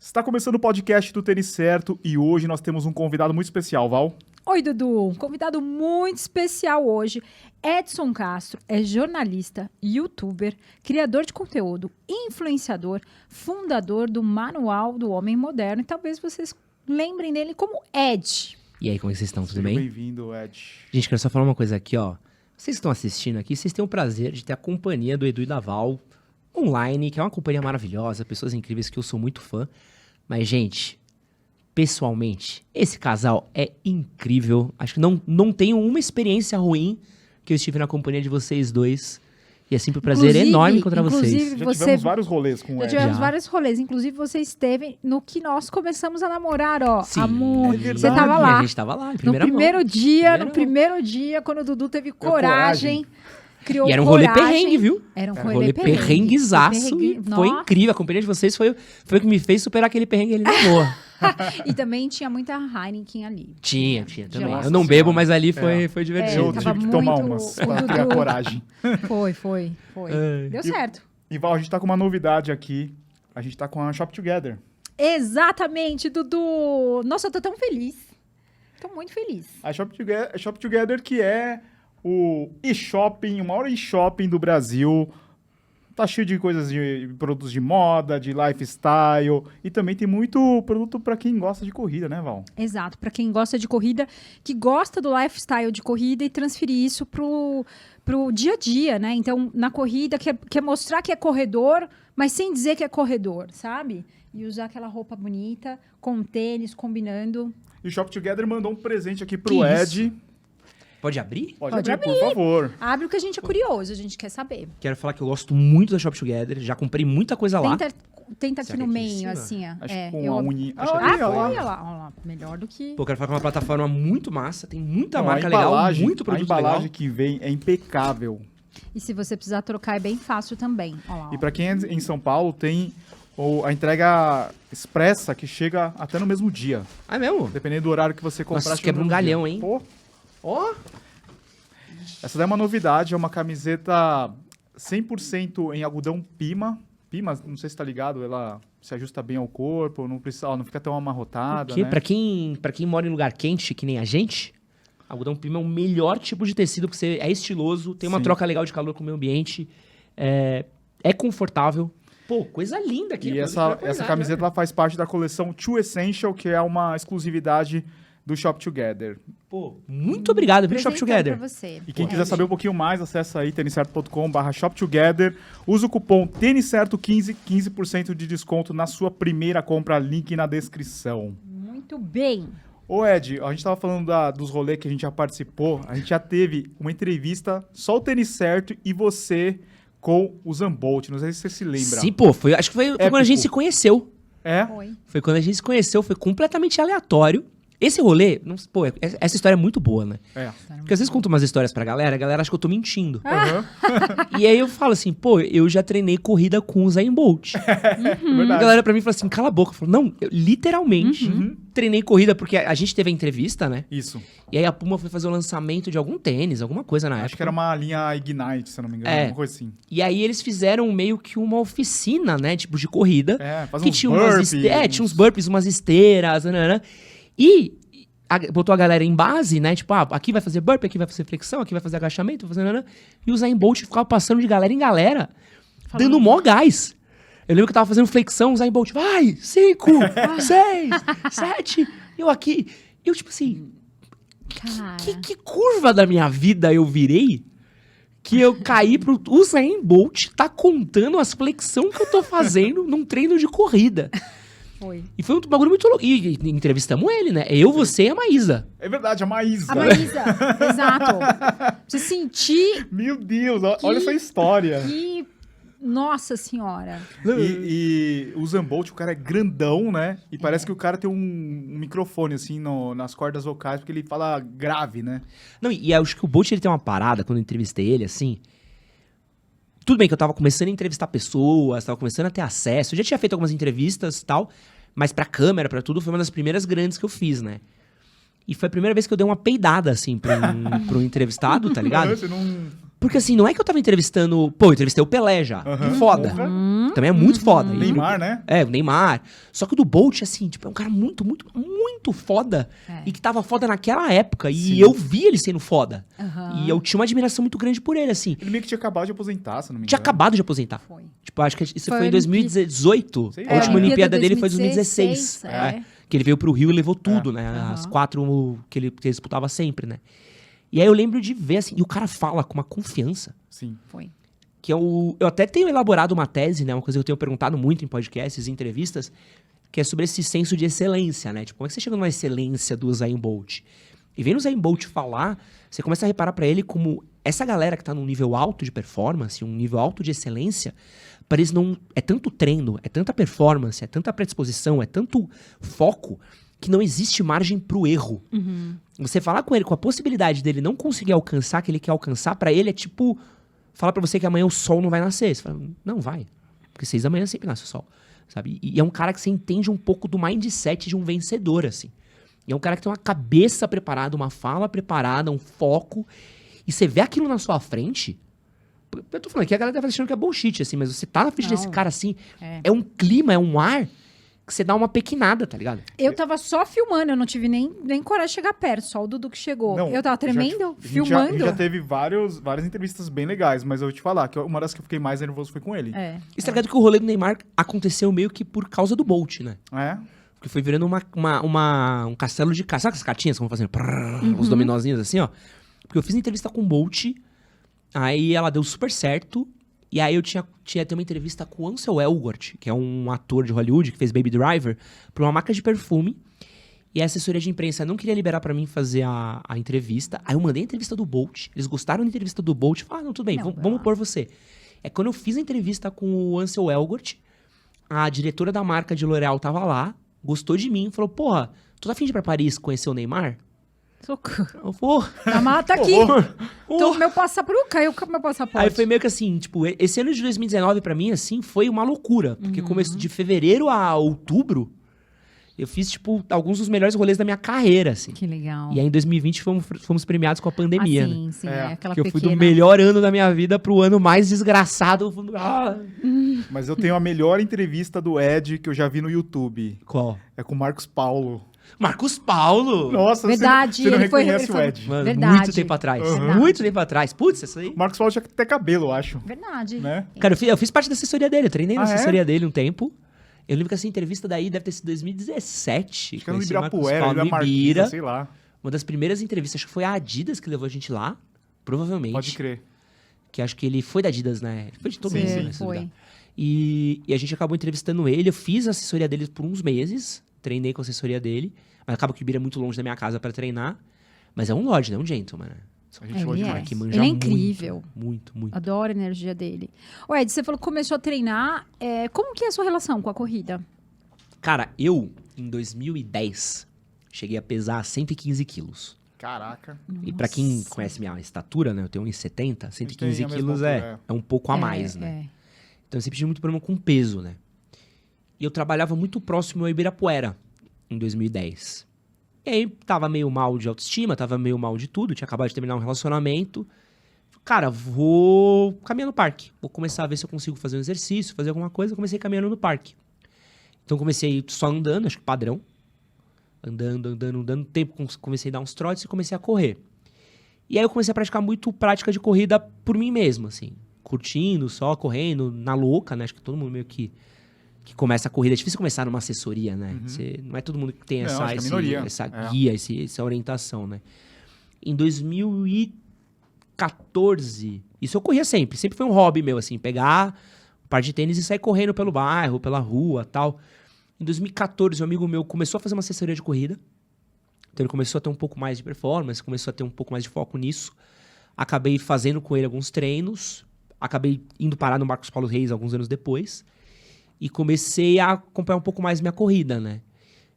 Está começando o podcast do Tênis Certo e hoje nós temos um convidado muito especial, Val. Oi, Dudu. Um convidado muito especial hoje. Edson Castro é jornalista, youtuber, criador de conteúdo, influenciador, fundador do Manual do Homem Moderno e talvez vocês lembrem dele como Ed. E aí, como é que vocês estão? Tudo Seja bem? Bem-vindo, Ed. Gente, quero só falar uma coisa aqui, ó. Vocês que estão assistindo aqui, vocês têm o prazer de ter a companhia do Edu e da Val online, que é uma companhia maravilhosa, pessoas incríveis que eu sou muito fã. Mas, gente, pessoalmente, esse casal é incrível. Acho que não tenho uma experiência ruim que eu estive na companhia de vocês dois. E é sempre um prazer enorme encontrar vocês. Já tivemos vários rolês com o Já Ed. tivemos vários rolês. Inclusive, você esteve no que nós começamos a namorar, ó. Sim, Amor. é verdade. Você tava E lá. a gente tava lá, em No primeira primeiro mão. dia, Primeira quando o Dudu teve coragem. coragem, criou E era um rolê coragem. perrengue, viu? Era um Rolê perrengue. perrenguezaço. Perrengue. Foi Nossa. incrível. A companhia de vocês foi o que me fez superar aquele perrengue ali no amor. E também tinha muita Heineken ali. Tinha também. Nossa Eu não bebo, Senhora. mas ali foi divertido. Eu tava tive que tomar muito- umas o para criar Dudu- coragem. Foi. Ai. Deu certo. E Val, a gente tá com uma novidade aqui. A gente tá com a Shop Together. Exatamente, Dudu. Nossa, eu tô tão feliz. Tô muito feliz. A Shop Together que é o e-shopping, o maior e-shopping do Brasil. Tá cheio de coisas de produtos de moda, de lifestyle. E também tem muito produto para quem gosta de corrida, né, Val? Exato, para quem gosta de corrida, que gosta do lifestyle de corrida e transferir isso pro dia a dia, né? Então, na corrida, quer mostrar que é corredor, mas sem dizer que é corredor, sabe? E usar aquela roupa bonita, com tênis, combinando. E o Shop Together mandou um presente aqui pro Que Ed. isso? Pode abrir? Pode abrir, por favor. Abre o que a gente é curioso, a gente quer saber. Quero falar que eu gosto muito da Shop Together. Já comprei muita coisa lá. Tenta aqui Será no que é aqui em meio, cima? assim, ó. Acho É, que com eu... a unha. Ah, Acho que foi, olha lá. olha lá. Melhor do que... Pô, quero falar que é uma plataforma muito massa. Tem muita Não, marca a legal, embalagem, muito produto A embalagem legal. que vem é impecável. E se você precisar trocar, é bem fácil também. Olha lá, ó. E para quem é em São Paulo, tem a entrega expressa que chega até no mesmo dia. Ah, é mesmo? Dependendo do horário que você comprar. Nossa, chega quebra no um mesmo galhão, dia. hein? Pô, Ó! essa daí é uma novidade, é uma camiseta 100% em algodão Pima. Pima, não sei se tá ligado, ela se ajusta bem ao corpo, não precisa, não fica tão amarrotada, Porque né? pra quem mora em lugar quente, que nem a gente, algodão pima é o melhor tipo de tecido, porque você é estiloso, tem uma Sim. troca legal de calor com o meio ambiente, é confortável. Pô, coisa linda aqui. E produto essa de qualidade, camiseta né? ela faz parte da coleção Too Essential, que é uma exclusividade do Shop Together. Pô, muito obrigado, viu, Shop Presentão Together. pra você. E quem É, quiser saber um pouquinho mais, acessa aí tenicerto.com/shoptogether. Usa o cupom TENISCERTO15, 15% de desconto na sua primeira compra, link na descrição. Muito bem. Ô Ed, a gente tava falando dos rolês que a gente já participou, a gente já teve uma entrevista, só o Tênis Certo e você com o Zambolt, não sei se você se lembra. Sim, pô, acho que foi quando a gente Épico. se conheceu. É? Foi. Foi quando a gente se conheceu, foi completamente aleatório. Esse rolê, pô, essa história é muito boa, né? É. Porque às vezes conto umas histórias pra galera, a galera acha que eu tô mentindo. Aham. E aí eu falo assim, pô, eu já treinei corrida com o Zayn Bolt. É A verdade. galera pra mim fala assim, cala a boca. Eu falo, não, eu literalmente Uhum. treinei corrida, porque a gente teve a entrevista, né? Isso. E aí a Puma foi fazer o lançamento de algum tênis, alguma coisa na Acho época. que era uma linha Ignite, se eu não me engano, É. alguma coisa assim. E aí eles fizeram meio que uma oficina, né? Tipo, de corrida. É, faz Que uns tinha burpees. tinha uns burpees, umas esteiras, nanana. E botou a galera em base, né? Tipo, aqui vai fazer burpee, aqui vai fazer flexão, aqui vai fazer agachamento, vai fazer nanana. E o Zayn Bolt ficava passando de galera em galera, dando mó gás. Eu lembro que eu tava fazendo flexão, o Zayn Bolt, vai, 5, 6, 7, eu aqui. Eu, tipo assim, Cara. que curva da minha vida eu virei que eu caí pro... O Zayn Bolt tá contando as flexões que eu tô fazendo num treino de corrida. Foi. E foi um bagulho muito louco. E entrevistamos ele, né? Eu, você e a Maísa. É verdade, a Maísa. A Maísa, exato. Você sentir Meu Deus, olha essa história. que... Nossa Senhora. E o Zambolt, o cara é grandão, né? E parece que o cara tem um microfone, assim, nas cordas vocais, porque ele fala grave, né? Não, e acho que o Bolt, ele tem uma parada, quando eu entrevistei ele, assim... Tudo bem que eu tava começando a entrevistar pessoas, tava começando a ter acesso. Eu já tinha feito algumas entrevistas e tal, mas pra câmera, pra tudo, foi uma das primeiras grandes que eu fiz, né? E foi a primeira vez que eu dei uma peidada, assim, pra um entrevistado, tá ligado? Você não... Porque assim, não é que eu tava entrevistando... Pô, eu entrevistei o Pelé já. Aham. Foda. Porra. Também é muito foda. E Neymar, né? É, o Neymar. Só que o do Bolt, assim, tipo, é um cara muito, muito, muito foda. É. E que tava foda naquela época. E Sim. eu vi ele sendo foda. Aham. E eu tinha uma admiração muito grande por ele, assim. Ele meio que tinha acabado de aposentar, se não me engano. Tinha acabado de aposentar. Foi. Tipo, acho que isso Foi foi em a 2018. Sei A lá. última É, Olimpíada dele foi em 2016. é. Que ele veio pro Rio e levou tudo, né? Aham. As 4 que ele disputava sempre, né? E aí eu lembro de ver, assim, e o cara fala com uma confiança. Sim. Foi. Que eu até tenho elaborado uma tese, né? Uma coisa que eu tenho perguntado muito em podcasts e entrevistas, que é sobre esse senso de excelência, né? Tipo, como é que você chega numa excelência do Usain Bolt? E vendo o Usain Bolt falar, você começa a reparar pra ele como essa galera que tá num nível alto de performance, um nível alto de excelência, para eles não... É tanto treino, é tanta performance, é tanta predisposição, é tanto foco, que não existe margem pro erro. Você falar com ele com a possibilidade dele não conseguir alcançar o que ele quer alcançar, pra ele é tipo... Falar pra você que amanhã o sol não vai nascer. Você fala, não vai. Porque 6 da manhã sempre nasce o sol. Sabe? E é um cara que você entende um pouco do mindset de um vencedor, assim. E é um cara que tem uma cabeça preparada, uma fala preparada, um foco. E você vê aquilo na sua frente... Eu tô falando que a galera deve achando que é bullshit, assim. Mas você tá na frente Não. desse cara, assim... É. É um clima, é um ar... Que você dá uma pequinada, tá ligado? Eu tava só filmando, eu não tive nem coragem de chegar perto, só o Dudu que chegou. Não, Eu tava tremendo, a gente filmando. já teve várias entrevistas bem legais, mas eu vou te falar que uma das que eu fiquei mais nervoso foi com ele. É. E você tá ligado que o rolê do Neymar aconteceu meio que por causa do Bolt, né? É? Porque foi virando um castelo de cartas. Sabe aquelas cartinhas que vão fazendo os dominozinhos assim, ó? Porque eu fiz entrevista com o Bolt, aí ela deu super certo. E aí eu tinha ter uma entrevista com o Ansel Elgort, que é um ator de Hollywood que fez Baby Driver, pra uma marca de perfume. E a assessoria de imprensa não queria liberar pra mim fazer a entrevista. Aí eu mandei a entrevista do Bolt. Eles gostaram da entrevista do Bolt. Falaram, não, tudo bem, Não, vamos pôr você. É quando eu fiz a entrevista com o Ansel Elgort, a diretora da marca de L'Oréal tava lá, gostou de mim, falou, porra, tu tá afim de ir pra Paris conhecer o Neymar? Socorro. Eu falei, A mala tá aqui. "Pô." Então, meu passaporte. Caiu o meu passaporte. Aí foi meio que assim, tipo, esse ano de 2019 pra mim, assim, foi uma loucura. Porque começo de fevereiro a outubro, eu fiz, tipo, alguns dos melhores rolês da minha carreira, assim. Que legal. E aí em 2020 fomos premiados com a pandemia, né? Sim, É, aquela Que eu fui pequena... do melhor ano da minha vida pro ano mais desgraçado. Mas eu tenho a melhor entrevista do Ed que eu já vi no YouTube. Qual? É com o Marcos Paulo. Marcos Paulo! Nossa, Verdade, você não ele foi- reconhece ele o foi- Ed. Mano, Verdade. muito tempo atrás. Uhum. Muito tempo atrás. Putz, isso aí. O Marcos Paulo tinha até cabelo, eu acho. Verdade. Né? Cara, eu fiz parte da assessoria dele, eu treinei na Ah, é? assessoria dele um tempo. Eu lembro que essa entrevista daí deve ter sido 2017. Acho que era no Conheci o Marcos Ibirapuera, Paulo era no Marquinhos, Ibira. sei lá. Uma das primeiras entrevistas, acho que foi a Adidas que levou a gente lá. Provavelmente. Pode crer. Que acho que ele foi da Adidas, né? Ele foi de todo Sim, mundo, sim. né? esse Foi. lugar. E a gente acabou entrevistando ele. Eu fiz a assessoria dele por uns meses. Treinei com a assessoria dele. Mas acaba que o Ibira é muito longe da minha casa pra treinar. Mas é um lord, né? Um gentleman, né? A gente falou Ele demais. é. Que manja Ele é muito, incrível. Muito, muito. Adoro a energia dele. Ô, Ed, você falou que começou a treinar. Como que é a sua relação com a corrida? Cara, eu, em 2010, cheguei a pesar 115 quilos. Caraca. E pra quem conhece minha estatura, né? Eu tenho 1,70. 115 tem a mesma quilos altura, é um pouco a mais, né? Então eu sempre tive muito problema com peso, né? E eu trabalhava muito próximo ao Ibirapuera, em 2010. E aí tava meio mal de autoestima, tava meio mal de tudo, tinha acabado de terminar um relacionamento. Cara, vou caminhar no parque. Vou começar a ver se eu consigo fazer um exercício, fazer alguma coisa. Comecei caminhando no parque. Então comecei só andando, acho que padrão. Andando. Tempo comecei a dar uns trotes e comecei a correr. E aí eu comecei a praticar muito prática de corrida por mim mesmo, assim. Curtindo, só correndo, na louca, né? Acho que todo mundo meio que começa a corrida. É difícil começar numa assessoria, né? Não é todo mundo que tem Não, essa, acho que é a minoria. essa É. guia, essa orientação, né? Em 2014, isso eu corria sempre. Sempre foi um hobby meu, assim. Pegar um par de tênis e sair correndo pelo bairro, pela rua, tal. Em 2014, um amigo meu começou a fazer uma assessoria de corrida. Então ele começou a ter um pouco mais de performance, começou a ter um pouco mais de foco nisso. Acabei fazendo com ele alguns treinos. Acabei indo parar no Marcos Paulo Reis alguns anos depois. E comecei a acompanhar um pouco mais minha corrida, né?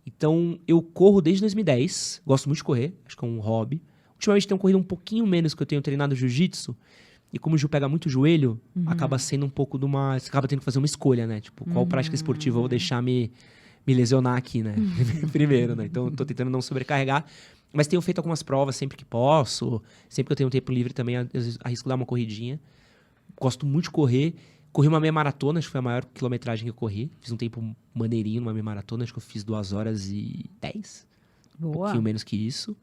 Então, eu corro desde 2010. Gosto muito de correr. Acho que é um hobby. Ultimamente tenho corrido um pouquinho menos, que eu tenho treinado jiu-jitsu. E como o Ju pega muito o joelho, acaba sendo um pouco de uma... Você acaba tendo que fazer uma escolha, né? Tipo, qual prática esportiva eu vou deixar me lesionar aqui, né? Primeiro, né? Então, eu tô tentando não sobrecarregar. Mas tenho feito algumas provas sempre que posso. Sempre que eu tenho um tempo livre também, às vezes arrisco dar uma corridinha. Gosto muito de correr. Corri uma meia maratona, acho que foi a maior quilometragem que eu corri. Fiz um tempo maneirinho numa meia maratona, acho que eu fiz 2 horas e 10. Um Boa. pouquinho menos que isso.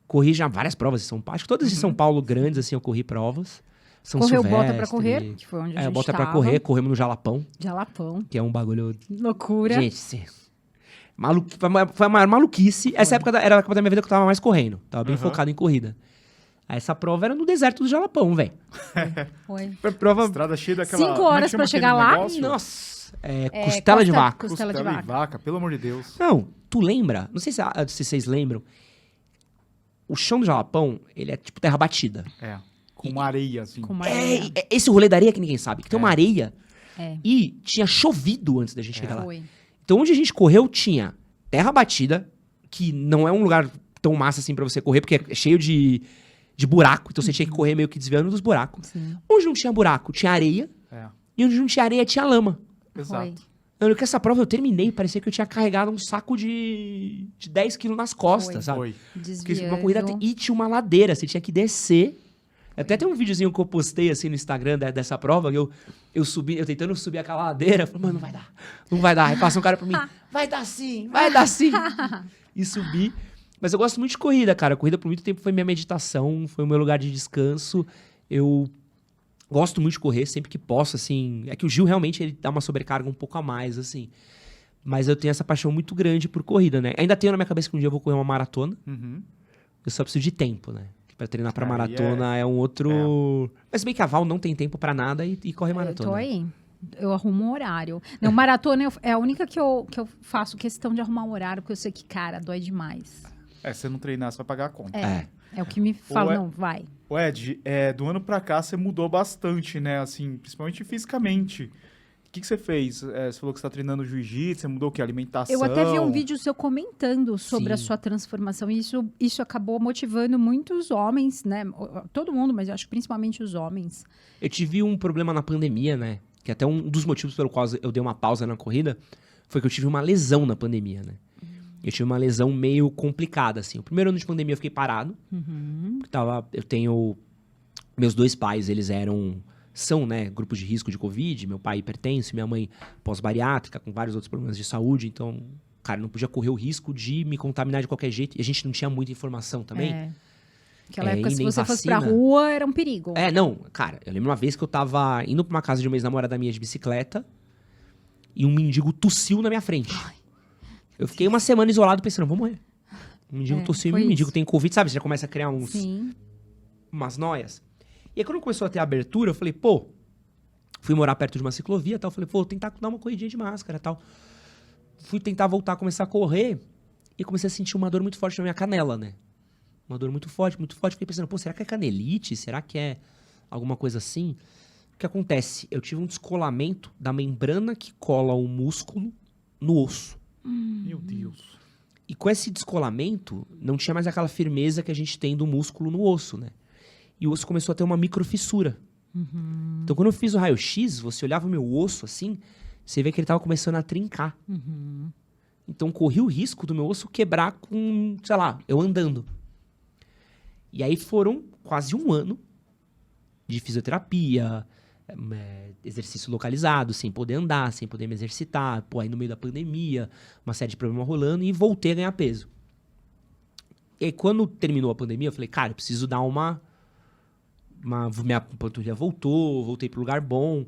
Corri já várias provas em São Paulo. Acho que todas em São Paulo grandes, assim, eu corri provas. São Correu Silvestre. Bota pra Correr, que foi onde a gente Bota pra tava. correr, corremos no Jalapão, Jalapão. que é um bagulho... Loucura. Gente, foi a maior maluquice. Essa época era a época da minha vida que eu tava mais correndo. Tava bem focado em corrida. Essa prova era no deserto do Jalapão, velho. Foi. Prova... Estrada cheia daquela... 5 como é que horas chama pra chegar aquele lá. negócio? Nossa, costela de vaca. Costela de vaca. Pelo amor de Deus. Não, tu lembra? Não sei se vocês lembram. O chão do Jalapão, ele é tipo terra batida. É, com uma areia, assim. Com uma areia. Esse rolê da areia que ninguém sabe. Que tem uma areia É. e tinha chovido antes da gente chegar lá. Foi. Então, onde a gente correu, tinha terra batida, que não é um lugar tão massa assim pra você correr, porque é cheio de buraco. Então, você tinha que correr meio que desviando dos buracos. Sim. Onde não tinha buraco, tinha areia. É, E onde não tinha areia, tinha lama. exato. Eu lembro que essa prova eu terminei, parecia que eu tinha carregado um saco de 10 quilos nas costas, sabe? Foi. Porque Desviando. uma corrida e tinha uma ladeira, você tinha que descer. Até tem um videozinho que eu postei assim no Instagram dessa prova, que eu subi, eu tentando subir aquela ladeira, falei, mano, não vai dar, não vai dar. Aí passa um cara pra mim, vai dar sim, vai dar sim. E subi. Mas eu gosto muito de corrida, cara. Corrida por muito tempo foi minha meditação, foi o meu lugar de descanso. Eu gosto muito de correr, sempre que posso, assim. É que o Gil realmente ele dá uma sobrecarga um pouco a mais, assim. Mas eu tenho essa paixão muito grande por corrida, né? Ainda tenho na minha cabeça que um dia eu vou correr uma maratona. Uhum. Eu só preciso de tempo, né? Pra treinar pra Aí maratona é um outro... Mas se bem que a Val não tem tempo pra nada e corre Eu maratona. tô aí. Eu arrumo um horário. Não, maratona é a única que eu faço questão de arrumar um horário, porque eu sei que, cara, dói demais. Se você não treinar, você vai pagar a conta. É o que me fala, Ou é- não, vai. Ô, Ed, do ano pra cá você mudou bastante, né? Assim, principalmente fisicamente. O que você fez? Você falou que você tá treinando jiu-jitsu, você mudou o quê? Alimentação? Eu até vi um vídeo seu comentando sobre a Sim. sua transformação. E isso acabou motivando muitos homens, né? Todo mundo, mas eu acho que principalmente os homens. Eu tive um problema na pandemia, né? Que até um dos motivos pelo qual eu dei uma pausa na corrida foi que eu tive uma lesão na pandemia, né? Eu tive uma lesão meio complicada, assim. O primeiro ano de pandemia eu fiquei parado. Eu tenho... Meus 2 pais, eles são, né, grupos de risco de Covid. Meu pai hipertenso, minha mãe pós-bariátrica, com vários outros problemas de saúde. Então, cara, não podia correr o risco de me contaminar de qualquer jeito. E a gente não tinha muita informação também. Naquela É, época, e se nem você fosse pra vacina. rua, era um perigo. Não, cara, eu lembro uma vez que eu tava indo pra uma casa de uma ex-namorada minha de bicicleta e um mendigo tossiu na minha frente. Eu fiquei uma semana isolado pensando, vou morrer. O mendigo tossiu e foi o mendigo isso. tem Covid, sabe? Você já começa a criar Sim. umas noias. E aí quando começou a ter abertura, eu falei, pô, fui morar perto de uma ciclovia e tal. Falei, pô, vou tentar dar uma corridinha de máscara e tal. Fui tentar voltar a começar a correr e comecei a sentir uma dor muito forte na minha canela, né? Uma dor muito forte, muito forte. Fiquei pensando, pô, será que é canelite? Será que é alguma coisa assim? O que acontece? Eu tive um descolamento da membrana que cola o músculo no osso. Meu Deus. E com esse descolamento, não tinha mais aquela firmeza que a gente tem do músculo no osso, né? E o osso começou a ter uma microfissura. Então, quando eu fiz o raio-x, você olhava o meu osso assim, você vê que ele tava começando a trincar. Então, corri o risco do meu osso quebrar com, sei lá, eu andando. E aí foram quase um ano de fisioterapia, exercício localizado, sem poder andar, sem poder me exercitar. Pô, aí no meio da pandemia, uma série de problemas rolando e voltei a ganhar peso. E aí, quando terminou a pandemia, eu falei, cara, eu preciso dar minha panturrilha voltei pro lugar bom.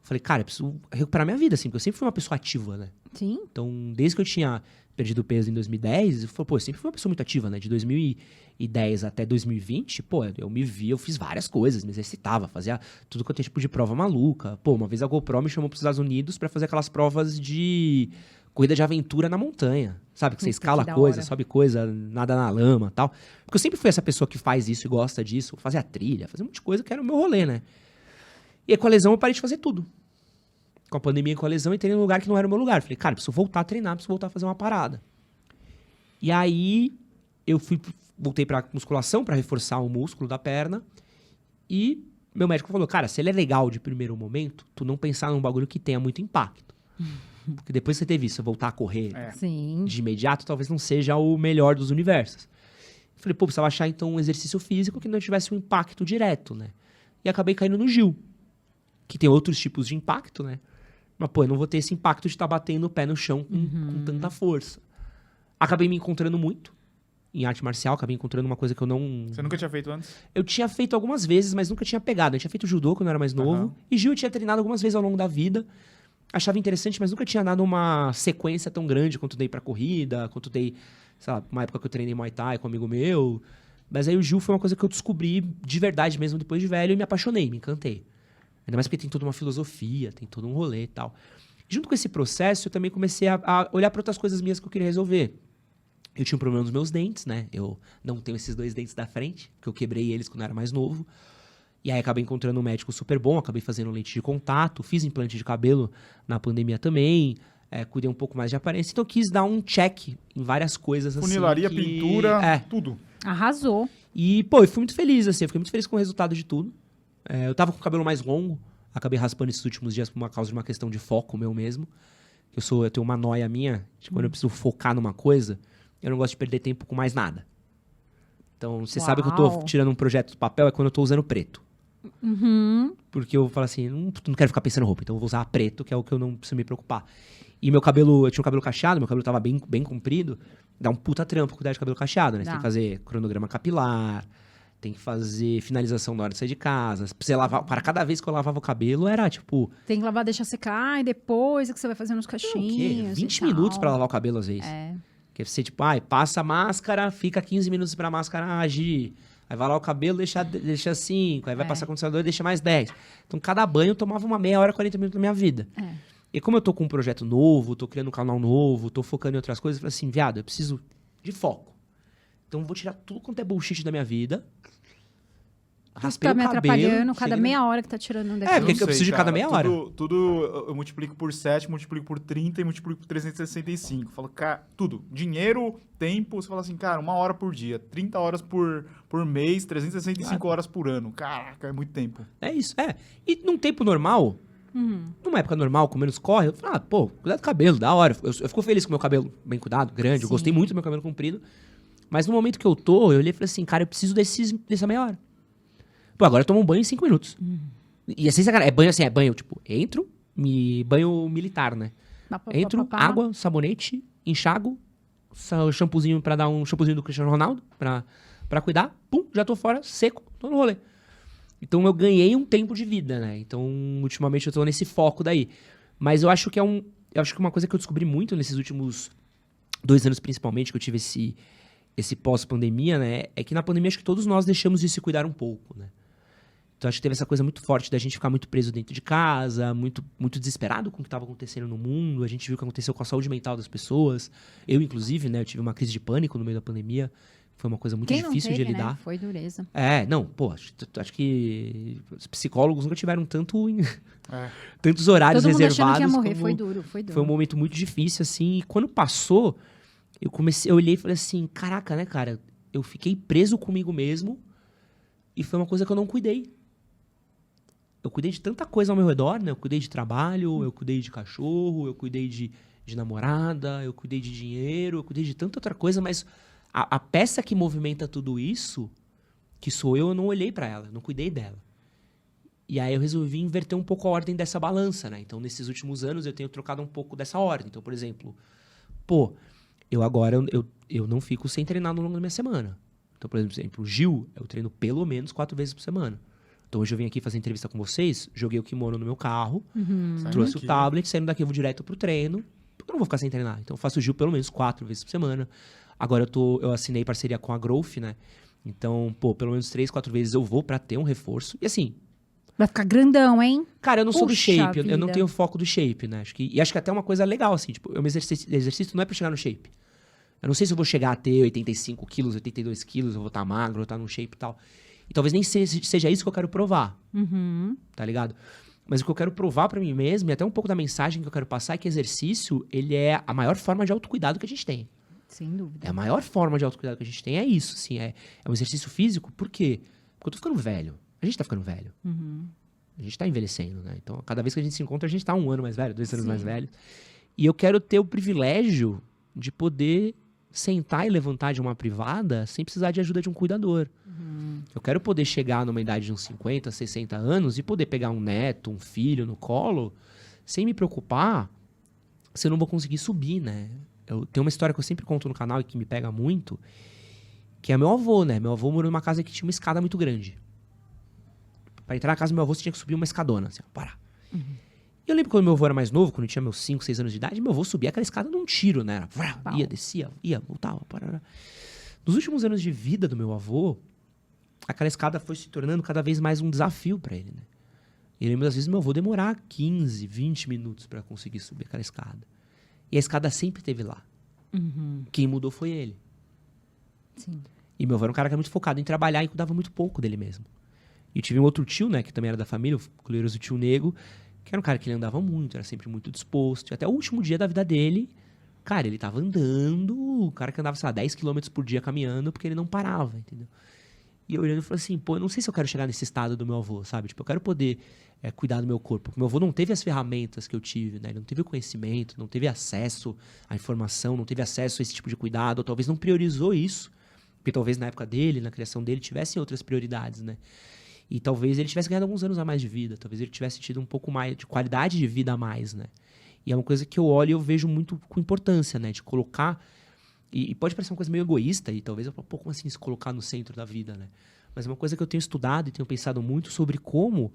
Falei, cara, eu preciso recuperar minha vida, assim, porque eu sempre fui uma pessoa ativa, né? Sim. Então, desde que eu tinha perdido peso em 2010, eu sempre fui uma pessoa muito ativa, né? De 2010 até 2020, pô, eu me via, eu fiz várias coisas, me exercitava, fazia tudo quanto é tipo de prova maluca. Pô, uma vez a GoPro me chamou pros Estados Unidos pra fazer aquelas provas de corrida de aventura na montanha, sabe? Que você Puta, escala que da coisa, hora. sobe coisa, nada na lama e tal. Porque eu sempre fui essa pessoa que faz isso e gosta disso, fazia trilha, fazia um monte de coisa que era o meu rolê, né? E aí, com a lesão, eu parei de fazer tudo. Com a pandemia e com a lesão, eu entrei num lugar que não era o meu lugar. Falei, cara, preciso voltar a treinar, preciso voltar a fazer uma parada. E aí, voltei pra musculação pra reforçar o músculo da perna. E meu médico falou, cara, se ele é legal de primeiro momento, tu não pensar num bagulho que tenha muito impacto. Porque depois que você teve isso, voltar a correr Sim. de imediato, talvez não seja o melhor dos universos. Falei, pô, precisava achar então um exercício físico que não tivesse um impacto direto, né? E acabei caindo no Gil, que tem outros tipos de impacto, né? Mas, pô, eu não vou ter esse impacto de estar batendo o pé no chão com tanta força. Acabei me encontrando muito em arte marcial, acabei encontrando uma coisa que eu não... Você nunca tinha feito antes? Eu tinha feito algumas vezes, mas nunca tinha pegado. Eu tinha feito judô quando eu era mais novo. Aham. E Gil eu tinha treinado algumas vezes ao longo da vida. Achava interessante, mas nunca tinha dado uma sequência tão grande quanto dei pra corrida, quanto dei, sei lá, uma época que eu treinei Muay Thai com um amigo meu. Mas aí o Gil foi uma coisa que eu descobri de verdade mesmo depois de velho e me apaixonei, me encantei. Ainda mais porque tem toda uma filosofia, tem todo um rolê e tal. Junto com esse processo, eu também comecei a olhar para outras coisas minhas que eu queria resolver. Eu tinha um problema nos meus dentes, né? Eu não tenho esses 2 dentes da frente, porque eu quebrei eles quando eu era mais novo. E aí acabei encontrando um médico super bom, acabei fazendo lente de contato, fiz implante de cabelo na pandemia também, cuidei um pouco mais de aparência. Então eu quis dar um check em várias coisas assim. Funilaria, pintura, tudo. Arrasou. E, pô, eu fui muito feliz, assim, eu fiquei muito feliz com o resultado de tudo. Eu tava com o cabelo mais longo, acabei raspando esses últimos dias por causa de uma questão de foco meu mesmo. Eu tenho uma noia minha, de quando eu preciso focar numa coisa, eu não gosto de perder tempo com mais nada. Então, você sabe que eu tô Uau. tirando um projeto do papel, é quando eu tô usando preto. Porque eu falo assim, não quero ficar pensando em roupa, então eu vou usar preto, que é o que eu não preciso me preocupar. E meu cabelo, eu tinha um cabelo cacheado, meu cabelo tava bem comprido, dá um puta trampo cuidar de cabelo cacheado, né? Você tem Dá. que fazer cronograma capilar, tem que fazer finalização na hora de sair de casa. Pra você lavar, para cada vez que eu lavava o cabelo, era tipo, Tem que lavar, deixar secar e depois é que você vai fazendo os o quê? cachinhos. 20 e tal. minutos pra lavar o cabelo às vezes. É. Que você, tipo, passa a máscara, fica 15 minutos pra máscara agir. Aí vai lá o cabelo, deixa 5. Aí vai passar condicionador e deixa mais 10. Então, cada banho eu tomava uma meia hora, 40 minutos da minha vida. É. E como eu tô com um projeto novo, tô criando um canal novo, tô focando em outras coisas, eu falei assim, viado, eu preciso de foco. Então, eu vou tirar tudo quanto é bullshit da minha vida. Raspei Tá o me cabelo. atrapalhando cada cheguei meia hora que tá tirando um É, porque daqui. eu preciso de cada meia hora. Tudo eu multiplico por 7, multiplico por 30 e multiplico por 365. Falo, cara, tudo. Dinheiro, tempo, você fala assim, cara, 1 hora por dia, 30 horas por mês, 365 horas por ano. Caraca, é muito tempo. É isso, é. E num tempo normal, numa época normal, com menos corre, eu falo, pô, cuidado do cabelo, da hora. Eu fico feliz com o meu cabelo bem cuidado, grande, eu Sim. gostei muito do meu cabelo comprido. Mas no momento que eu olhei e falei assim, cara, eu preciso dessa meia hora. Pô, agora eu tomo um banho em 5 minutos. E assim, é banho, tipo, entro, banho militar, né? Entro, água, sabonete, enxago, shampoozinho pra dar um shampoozinho do Cristiano Ronaldo, pra cuidar, pum, já tô fora, seco, tô no rolê. Então eu ganhei um tempo de vida, né? Então, ultimamente eu tô nesse foco daí. Mas eu acho que eu acho que uma coisa que eu descobri muito nesses últimos 2 anos, principalmente, que eu tive esse pós-pandemia, né? É que na pandemia acho que todos nós deixamos de se cuidar um pouco, né? Então acho que teve essa coisa muito forte da gente ficar muito preso dentro de casa, muito, muito desesperado com o que estava acontecendo no mundo. A gente viu o que aconteceu com a saúde mental das pessoas. Eu, inclusive, né? Eu tive uma crise de pânico no meio da pandemia. Foi uma coisa muito Quem não difícil teve, de lidar. Né? Foi dureza. Não, pô, acho que os psicólogos nunca tiveram É. tantos horários Todo mundo achando reservados. que ia morrer. como- Foi duro, foi duro. Foi um momento muito difícil, assim. E quando passou, eu olhei e falei assim, caraca, né, cara? Eu fiquei preso comigo mesmo e foi uma coisa que eu não cuidei. Eu cuidei de tanta coisa ao meu redor, né? Eu cuidei de trabalho, eu cuidei de cachorro, eu cuidei de namorada, eu cuidei de dinheiro, eu cuidei de tanta outra coisa, mas a peça que movimenta tudo isso, que sou eu não olhei pra ela, não cuidei dela. E aí eu resolvi inverter um pouco a ordem dessa balança, né? Então, nesses últimos anos, eu tenho trocado um pouco dessa ordem. Então, por exemplo, eu não fico sem treinar no longo da minha semana. Então, por exemplo, o Gil, eu treino pelo menos 4 vezes por semana. Então, hoje eu vim aqui fazer entrevista com vocês, joguei o kimono no meu carro, Saindo trouxe daqui. o tablet, saindo daqui eu vou direto pro treino, porque eu não vou ficar sem treinar. Então, eu faço o Gil pelo menos 4 vezes por semana. Agora, eu assinei parceria com a Growth, né? Então, pelo menos 3, 4 vezes eu vou pra ter um reforço. E assim, Vai ficar grandão, hein? cara, eu não sou do Puxa shape, eu não vida. tenho foco do shape, né? Acho que até é uma coisa legal, assim, tipo, eu me exercício não é pra chegar no shape. Eu não sei se eu vou chegar a ter 85 quilos, 82 quilos, eu vou estar magro, eu vou estar no shape e tal. E talvez nem seja isso que eu quero provar, tá ligado? Mas o que eu quero provar pra mim mesmo, e até um pouco da mensagem que eu quero passar, é que exercício, ele é a maior forma de autocuidado que a gente tem. Sem dúvida. É a maior forma de autocuidado que a gente tem, é isso, assim, é um exercício físico, por quê? Porque eu tô ficando velho. A gente tá ficando velho. A gente tá envelhecendo, né? Então, cada vez que a gente se encontra, a gente tá 1 ano mais velho, 2 anos Sim. mais velho. E eu quero ter o privilégio de poder sentar e levantar de uma privada sem precisar de ajuda de um cuidador. Eu quero poder chegar numa idade de uns 50, 60 anos e poder pegar um neto, um filho no colo, sem me preocupar se eu não vou conseguir subir, né? Eu tenho uma história que eu sempre conto no canal e que me pega muito, que é meu avô, né? Meu avô morou numa casa que tinha uma escada muito grande. Pra entrar na casa do meu avô, você tinha que subir uma escadona, assim, ó, parar. E eu lembro quando meu avô era mais novo, quando eu tinha meus 5, 6 anos de idade, meu avô subia aquela escada num tiro, né? Era, ia, descia, ia, voltava, parará. Nos últimos anos de vida do meu avô, aquela escada foi se tornando cada vez mais um desafio pra ele, né? E eu lembro, às vezes, meu avô demorar 15, 20 minutos pra conseguir subir aquela escada. E a escada sempre esteve lá. Quem mudou foi ele. Sim. E meu avô era um cara que era muito focado em trabalhar e cuidava muito pouco dele mesmo. E eu tive um outro tio, né, que também era da família, o glorioso tio Nego, que era um cara que ele andava muito, era sempre muito disposto. E até o último dia da vida dele, cara, ele tava andando, o cara que andava, sei lá, 10 km por dia caminhando, porque ele não parava, entendeu? E eu olhando e falei assim, pô, eu não sei se eu quero chegar nesse estado do meu avô, sabe? Tipo, eu quero poder cuidar do meu corpo. Porque meu avô não teve as ferramentas que eu tive, né? Ele não teve o conhecimento, não teve acesso à informação, não teve acesso a esse tipo de cuidado, ou talvez não priorizou isso. Porque talvez na época dele, na criação dele, tivessem outras prioridades, né? E talvez ele tivesse ganhado alguns anos a mais de vida, talvez ele tivesse tido um pouco mais de qualidade de vida a mais, né? E é uma coisa que eu olho e eu vejo muito com importância, né? De colocar... E pode parecer uma coisa meio egoísta, e talvez eu fale, pô, como assim se colocar no centro da vida, né? Mas é uma coisa que eu tenho estudado e tenho pensado muito sobre como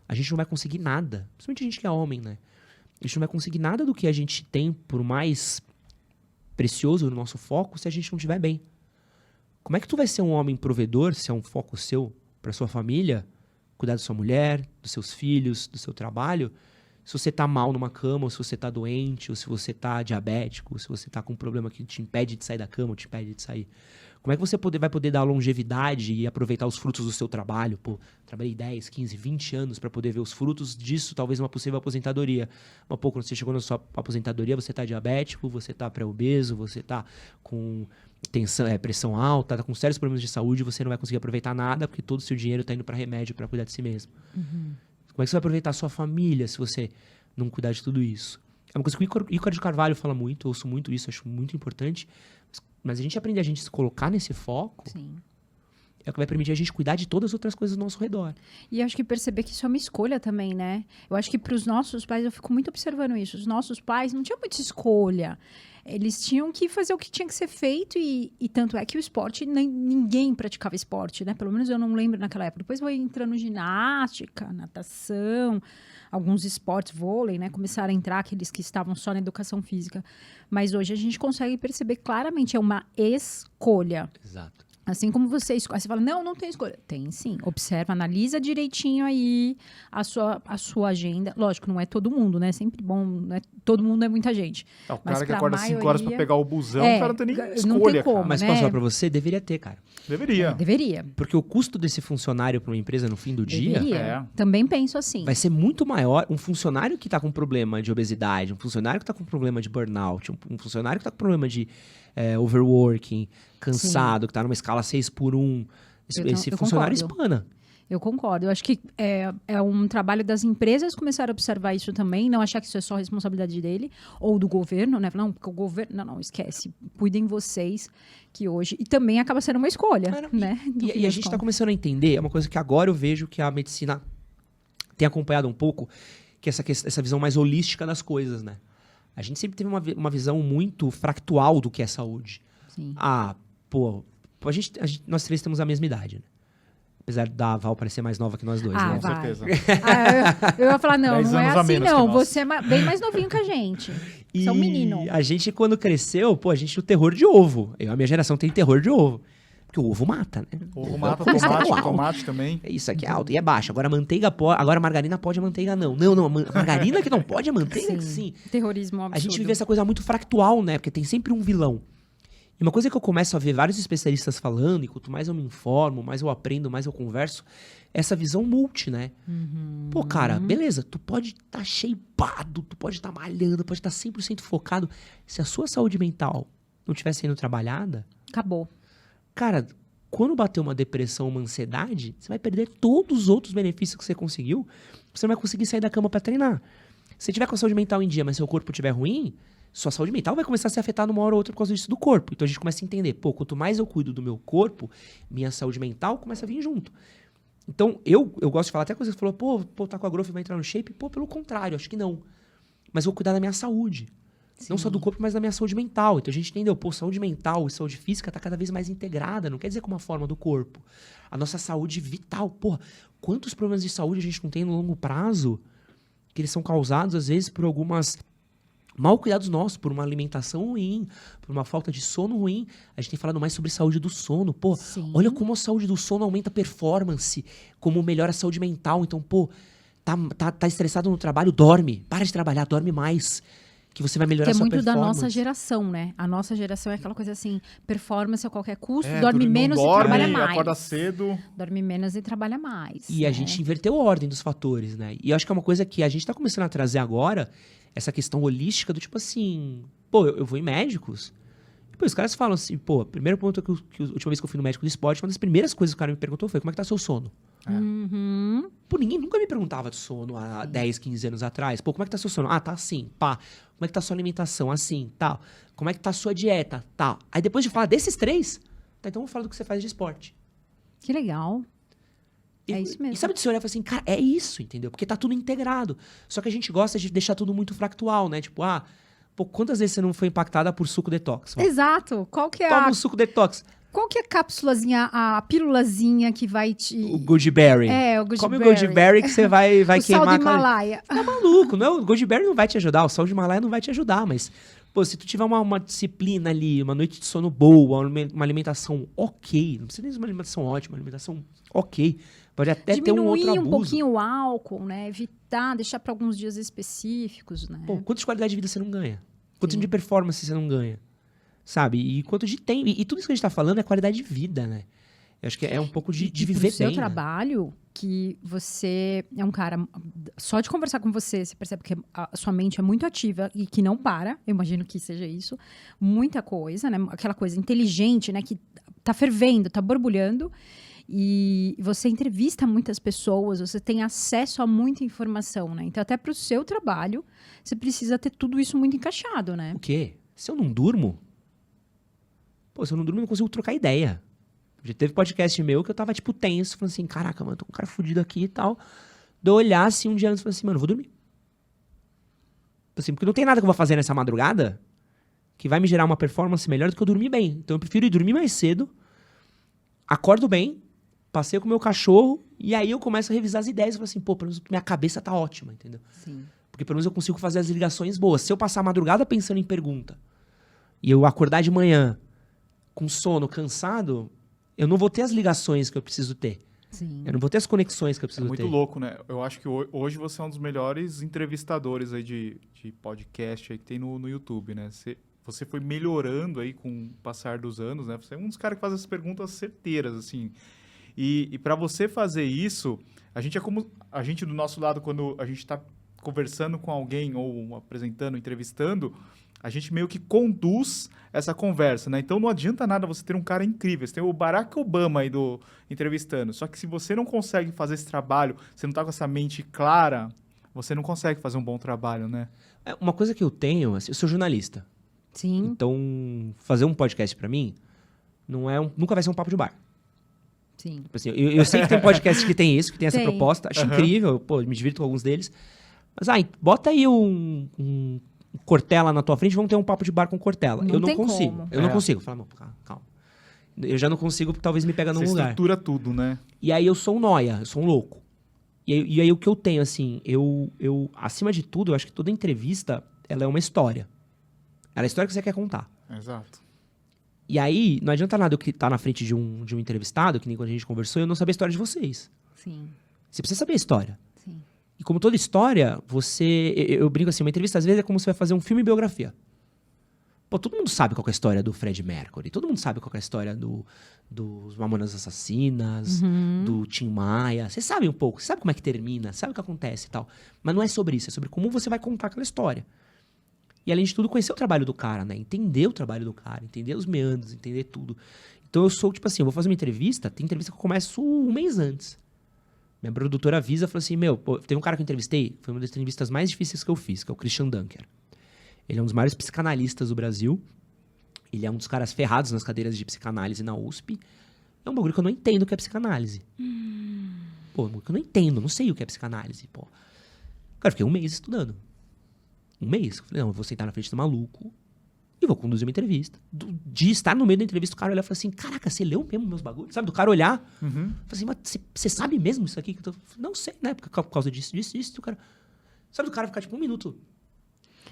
a gente não vai conseguir nada, principalmente a gente que é homem, né? A gente não vai conseguir nada do que a gente tem por mais precioso no nosso foco se a gente não estiver bem. Como é que tu vai ser um homem provedor, se é um foco seu, para sua família, cuidar da sua mulher, dos seus filhos, do seu trabalho, se você tá mal numa cama, ou se você tá doente, ou se você tá diabético, ou se você tá com um problema que te impede de sair da cama, ou te impede de sair? Como é que você vai poder dar longevidade e aproveitar os frutos do seu trabalho? Pô, trabalhei 10, 15, 20 anos para poder ver os frutos disso, talvez uma possível aposentadoria. Mas, pô, quando você chegou na sua aposentadoria, você tá diabético, você tá pré-obeso, você tá com pressão alta, tá com sérios problemas de saúde, você não vai conseguir aproveitar nada, porque todo o seu dinheiro tá indo para remédio, para cuidar de si mesmo. Como é que você vai aproveitar a sua família se você não cuidar de tudo isso? É uma coisa que o Ícaro de Carvalho fala muito, eu ouço muito isso, acho muito importante. Mas a gente aprender a gente se colocar nesse foco, Sim. é o que vai permitir a gente cuidar de todas as outras coisas do nosso redor. E acho que perceber que isso é uma escolha também, né? Eu acho que para os nossos pais, eu fico muito observando isso, os nossos pais não tinham muita escolha. Eles tinham que fazer o que tinha que ser feito e tanto é que o esporte, ninguém praticava esporte, né? Pelo menos eu não lembro naquela época. Depois foi entrando ginástica, natação, alguns esportes, vôlei, né? Começaram a entrar aqueles que estavam só na educação física. Mas hoje a gente consegue perceber claramente, é uma escolha. Exato. Assim como você escolhe, você fala, não tem escolha. Tem sim, observa, analisa direitinho aí a sua agenda. Lógico, não é todo mundo, né? Sempre bom, não é, todo mundo é muita gente. O Mas cara que pra acorda 5 horas pra maioria- pegar o busão, o cara não tem nem não tem escolha, como. cara. Mas né? posso falar pra você? Deveria ter, cara. Deveria. Deveria. Porque o custo desse funcionário para uma empresa no fim do dia Deveria. É. Também penso assim. vai ser muito maior. Um funcionário que tá com problema de obesidade, um funcionário que tá com problema de burnout, um funcionário que tá com problema de overworking, cansado, que tá numa escala 6x1. Esse eu funcionário concordo. espana. Eu concordo. Eu acho que é um trabalho das empresas começar a observar isso também, não achar que isso é só responsabilidade dele ou do governo, né? Não, porque o governo... Não, esquece. Cuidem vocês que hoje... E também acaba sendo uma escolha, Cara, né? No fim E a das gente tá contas. começando a entender, é uma coisa que agora eu vejo que a medicina tem acompanhado um pouco, que é essa visão mais holística das coisas, né? A gente sempre teve uma visão muito fractual do que é saúde. Sim. Nós três temos a mesma idade, né? Apesar da Val parecer mais nova que nós dois, Ah, né? Com vai. certeza. Eu ia falar, não 10 é anos a assim menos que não. nós. Você é bem mais novinho que a gente. Você é um menino. A gente, quando cresceu, a gente tinha o terror de ovo. A minha geração tem terror de ovo. Porque o ovo mata, né? Ovo mata, Colesterol alto. tomate também. Isso aqui é alto e é baixo. Agora a manteiga pode. Agora a margarina pode, a manteiga não. Não, a margarina que não pode, a manteiga que sim. Terrorismo absurdo. A gente vive essa coisa muito fractual, né? Porque tem sempre um vilão. E uma coisa que eu começo a ver vários especialistas falando, e quanto mais eu me informo, mais eu aprendo, mais eu converso, é essa visão multi, né? Pô, cara, beleza, tu pode estar shapeado, tu pode estar malhando, pode estar 100% focado. Se a sua saúde mental não estiver sendo trabalhada, Acabou. cara, quando bater uma depressão, uma ansiedade, você vai perder todos os outros benefícios que você conseguiu. Você não vai conseguir sair da cama pra treinar. Se você tiver com a saúde mental em dia, mas seu corpo estiver ruim, sua saúde mental vai começar a ser afetada uma hora ou outra por causa disso do corpo. Então a gente começa a entender, pô, quanto mais eu cuido do meu corpo, minha saúde mental começa a vir junto. Então, eu gosto de falar, até quando você falou, pô, tá com a growth, vai entrar no shape. Pô, pelo contrário, acho que não. Mas eu vou cuidar da minha saúde. Não só do corpo, mas da minha saúde mental. Então a gente entendeu, pô, saúde mental e saúde física tá cada vez mais integrada. Não quer dizer com uma forma do corpo. A nossa saúde vital, pô, quantos problemas de saúde a gente não tem no longo prazo que eles são causados, às vezes, por algumas mal cuidados nossos, por uma alimentação ruim, por uma falta de sono ruim. A gente tem falado mais sobre saúde do sono. Pô, olha como a saúde do sono aumenta a performance, como melhora a saúde mental. Então, pô, tá estressado no trabalho, dorme. Para de trabalhar, dorme mais. Que você vai melhorar a sua performance. Que é muito da nossa geração, né? A nossa geração é aquela coisa assim, performance a qualquer custo, É, dorme não menos dorme, e trabalha mais. acorda cedo. Dorme menos e trabalha mais. E a gente inverteu a ordem dos fatores, né? E eu acho que é uma coisa que a gente tá começando a trazer agora, essa questão holística do tipo assim, pô, eu vou em médicos, e, pô, os caras falam assim, pô, primeiro ponto que a última vez que eu fui no médico do esporte, uma das primeiras coisas que o cara me perguntou foi, como é que tá seu sono? Uhum. Pô, ninguém nunca me perguntava de sono há 10, 15 anos atrás. Pô, como é que tá seu sono? Ah, tá assim, pá. Como é que tá sua alimentação? Assim, tal. Como é que tá sua dieta? Tal. Aí depois de falar desses 3, tá, então vamos falar do que você faz de esporte. Que legal. E, É isso mesmo. E sabe de você olhar e falar assim, cara, é isso, entendeu? Porque tá tudo integrado. Só que a gente gosta de deixar tudo muito fractual, né? Tipo, pô, quantas vezes você não foi impactada por suco detox? Exato. Qual que é Toma um suco detox. Qual que é a cápsulazinha, a pílulazinha que vai te... O Goodberry. É, o Goodberry. Come o Goodberry que você vai o queimar... sal do Himalaia. Tá maluco, não? O Goodberry não vai te ajudar, o sal de Himalaia não vai te ajudar, mas... Pô, se tu tiver uma disciplina ali, uma noite de sono boa, uma alimentação ok, não precisa nem de uma alimentação ótima, uma alimentação ok, pode até ter um outro Diminuir abuso. um pouquinho o álcool, né? Evitar, deixar para alguns dias específicos, né? Pô, quanto de qualidade de vida você não ganha? Quanto de performance você não ganha? Sabe? E quanto de tempo. E tudo isso que a gente tá falando é qualidade de vida, né? Eu acho que é um pouco de viver pro seu bem. trabalho, que você é um cara... Só de conversar com você, você percebe que a sua mente é muito ativa e que não para. Eu imagino que seja isso. Muita coisa, né? Aquela coisa inteligente, né? Que tá fervendo, tá borbulhando. E você entrevista muitas pessoas, você tem acesso a muita informação, né? Então, até pro seu trabalho, você precisa ter tudo isso muito encaixado, né? O quê? Se eu não durmo... Pô, se eu não durmo, eu não consigo trocar ideia. Já teve podcast meu que eu tava, tipo, tenso. Falando assim, caraca, mano, tô com um cara fudido aqui e tal. De eu olhar, assim, um dia antes e falar assim, mano, eu vou dormir. Assim, porque não tem nada que eu vou fazer nessa madrugada que vai me gerar uma performance melhor do que eu dormir bem. Então eu prefiro ir dormir mais cedo, acordo bem, passeio com o meu cachorro, e aí eu começo a revisar as ideias e falo assim, pô, pelo menos minha cabeça tá ótima, entendeu? Sim. Porque pelo menos eu consigo fazer as ligações boas. Se eu passar a madrugada pensando em pergunta, e eu acordar de manhã com sono, cansado, eu não vou ter as ligações que eu preciso ter. Sim. Eu não vou ter as conexões que eu preciso ter. Muito louco, né? Eu acho que hoje você é um dos melhores entrevistadores aí de podcast aí que tem no YouTube, né? Você foi melhorando aí com o passar dos anos, né? Você é um dos caras que faz as perguntas certeiras, assim. E para você fazer isso, a gente é como... A gente, do nosso lado, quando a gente está conversando com alguém ou apresentando, entrevistando, a gente meio que conduz essa conversa, né? Então não adianta nada você ter um cara incrível. Você tem o Barack Obama aí entrevistando. Só que se você não consegue fazer esse trabalho, você não tá com essa mente clara, você não consegue fazer um bom trabalho, né? Uma coisa que eu tenho, assim, eu sou jornalista. Sim. Então, fazer um podcast pra mim nunca vai ser um papo de bar. Sim. Tipo assim, eu sei que tem podcast que tem isso, que tem essa Tem. proposta. Acho incrível, pô, me divirto com alguns deles. Mas, bota aí um Cortella na tua frente, vamos ter um papo de bar com Cortella. Não Eu não tem consigo. como. Eu não consigo. Fala, não, calma. Eu já não consigo, porque talvez me pega num Você lugar. estrutura tudo, né? E aí eu sou um nóia, eu sou um louco. E aí o que eu tenho, assim, eu acima de tudo, eu acho que toda entrevista, ela é uma história. Ela é a história que você quer contar. Exato. E aí, não adianta nada eu estar na frente de um entrevistado, que nem quando a gente conversou, eu não saber a história de vocês. Sim. Você precisa saber a história. Sim. E como toda história, eu brinco assim, uma entrevista às vezes é como se você vai fazer um filme biografia. Pô, todo mundo sabe qual é a história do Fred Mercury, todo mundo sabe qual é a história dos Mamonas Assassinas, do Tim Maia. Você sabe um pouco, você sabe como é que termina, sabe o que acontece e tal. Mas não é sobre isso, é sobre como você vai contar aquela história. E além de tudo, conhecer o trabalho do cara, né? Entender o trabalho do cara, entender os meandros, entender tudo. Então eu sou, tipo assim, eu vou fazer uma entrevista, tem entrevista que eu começo um mês antes. Minha produtora avisa, falou assim, pô, teve um cara que eu entrevistei, foi uma das entrevistas mais difíceis que eu fiz, que é o Christian Dunker. Ele é um dos maiores psicanalistas do Brasil. Ele é um dos caras ferrados nas cadeiras de psicanálise na USP. É um bagulho que eu não entendo o que é psicanálise. Pô, eu não entendo, não sei o que é psicanálise, pô. Cara, eu fiquei 1 mês estudando. 1 mês. Eu falei, não, eu vou sentar na frente do maluco e vou conduzir uma entrevista. De estar no meio da entrevista, o cara olhar e falar assim, caraca, você leu mesmo meus bagulhos? Sabe, do cara olhar, falar assim, mas você sabe mesmo isso aqui? Que eu tô... Não sei, né? Por causa disso, o cara... Sabe, do cara ficar tipo 1 minuto...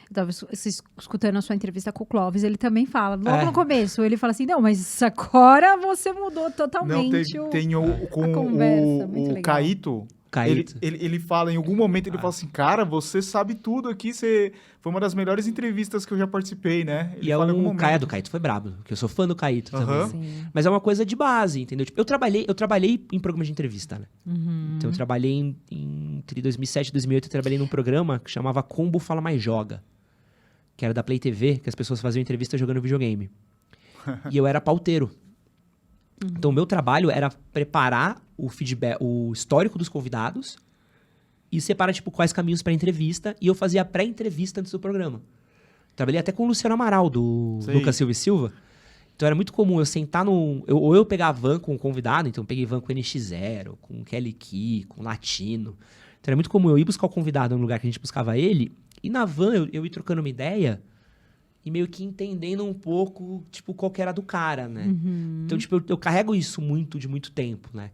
Eu tava escutando a sua entrevista com o Clóvis, ele também fala, logo no começo, ele fala assim, não, mas agora você mudou totalmente tem com a conversa, muito o legal. Caíto. Ele fala, em algum momento, ele fala assim, cara, você sabe tudo aqui, foi uma das melhores entrevistas que eu já participei, né? Ele E é fala em algum um momento. Caio do Caíto foi brabo, porque eu sou fã do Caíto também. Sim. Mas é uma coisa de base, entendeu? Tipo, eu trabalhei em programas de entrevista, né? Então eu trabalhei entre 2007 e 2008, eu trabalhei num programa que chamava Combo Fala Mais Joga, que era da Play TV, que as pessoas faziam entrevista jogando videogame. E eu era pauteiro. Então o meu trabalho era preparar o feedback, o histórico dos convidados e separar, tipo, quais caminhos para entrevista, e eu fazia a pré-entrevista antes do programa. Trabalhei até com o Luciano Amaral, do Sei. Lucas Silva e Silva. Então era muito comum eu sentar ou eu pegar a van com o convidado, então eu peguei van com NX0, com Kelly Key, com Latino. Então era muito comum eu ir buscar o convidado no lugar que a gente buscava ele, e na van eu ir trocando uma ideia e meio que entendendo um pouco, tipo, qual que era do cara, né? Então, tipo, eu carrego isso de muito tempo, né?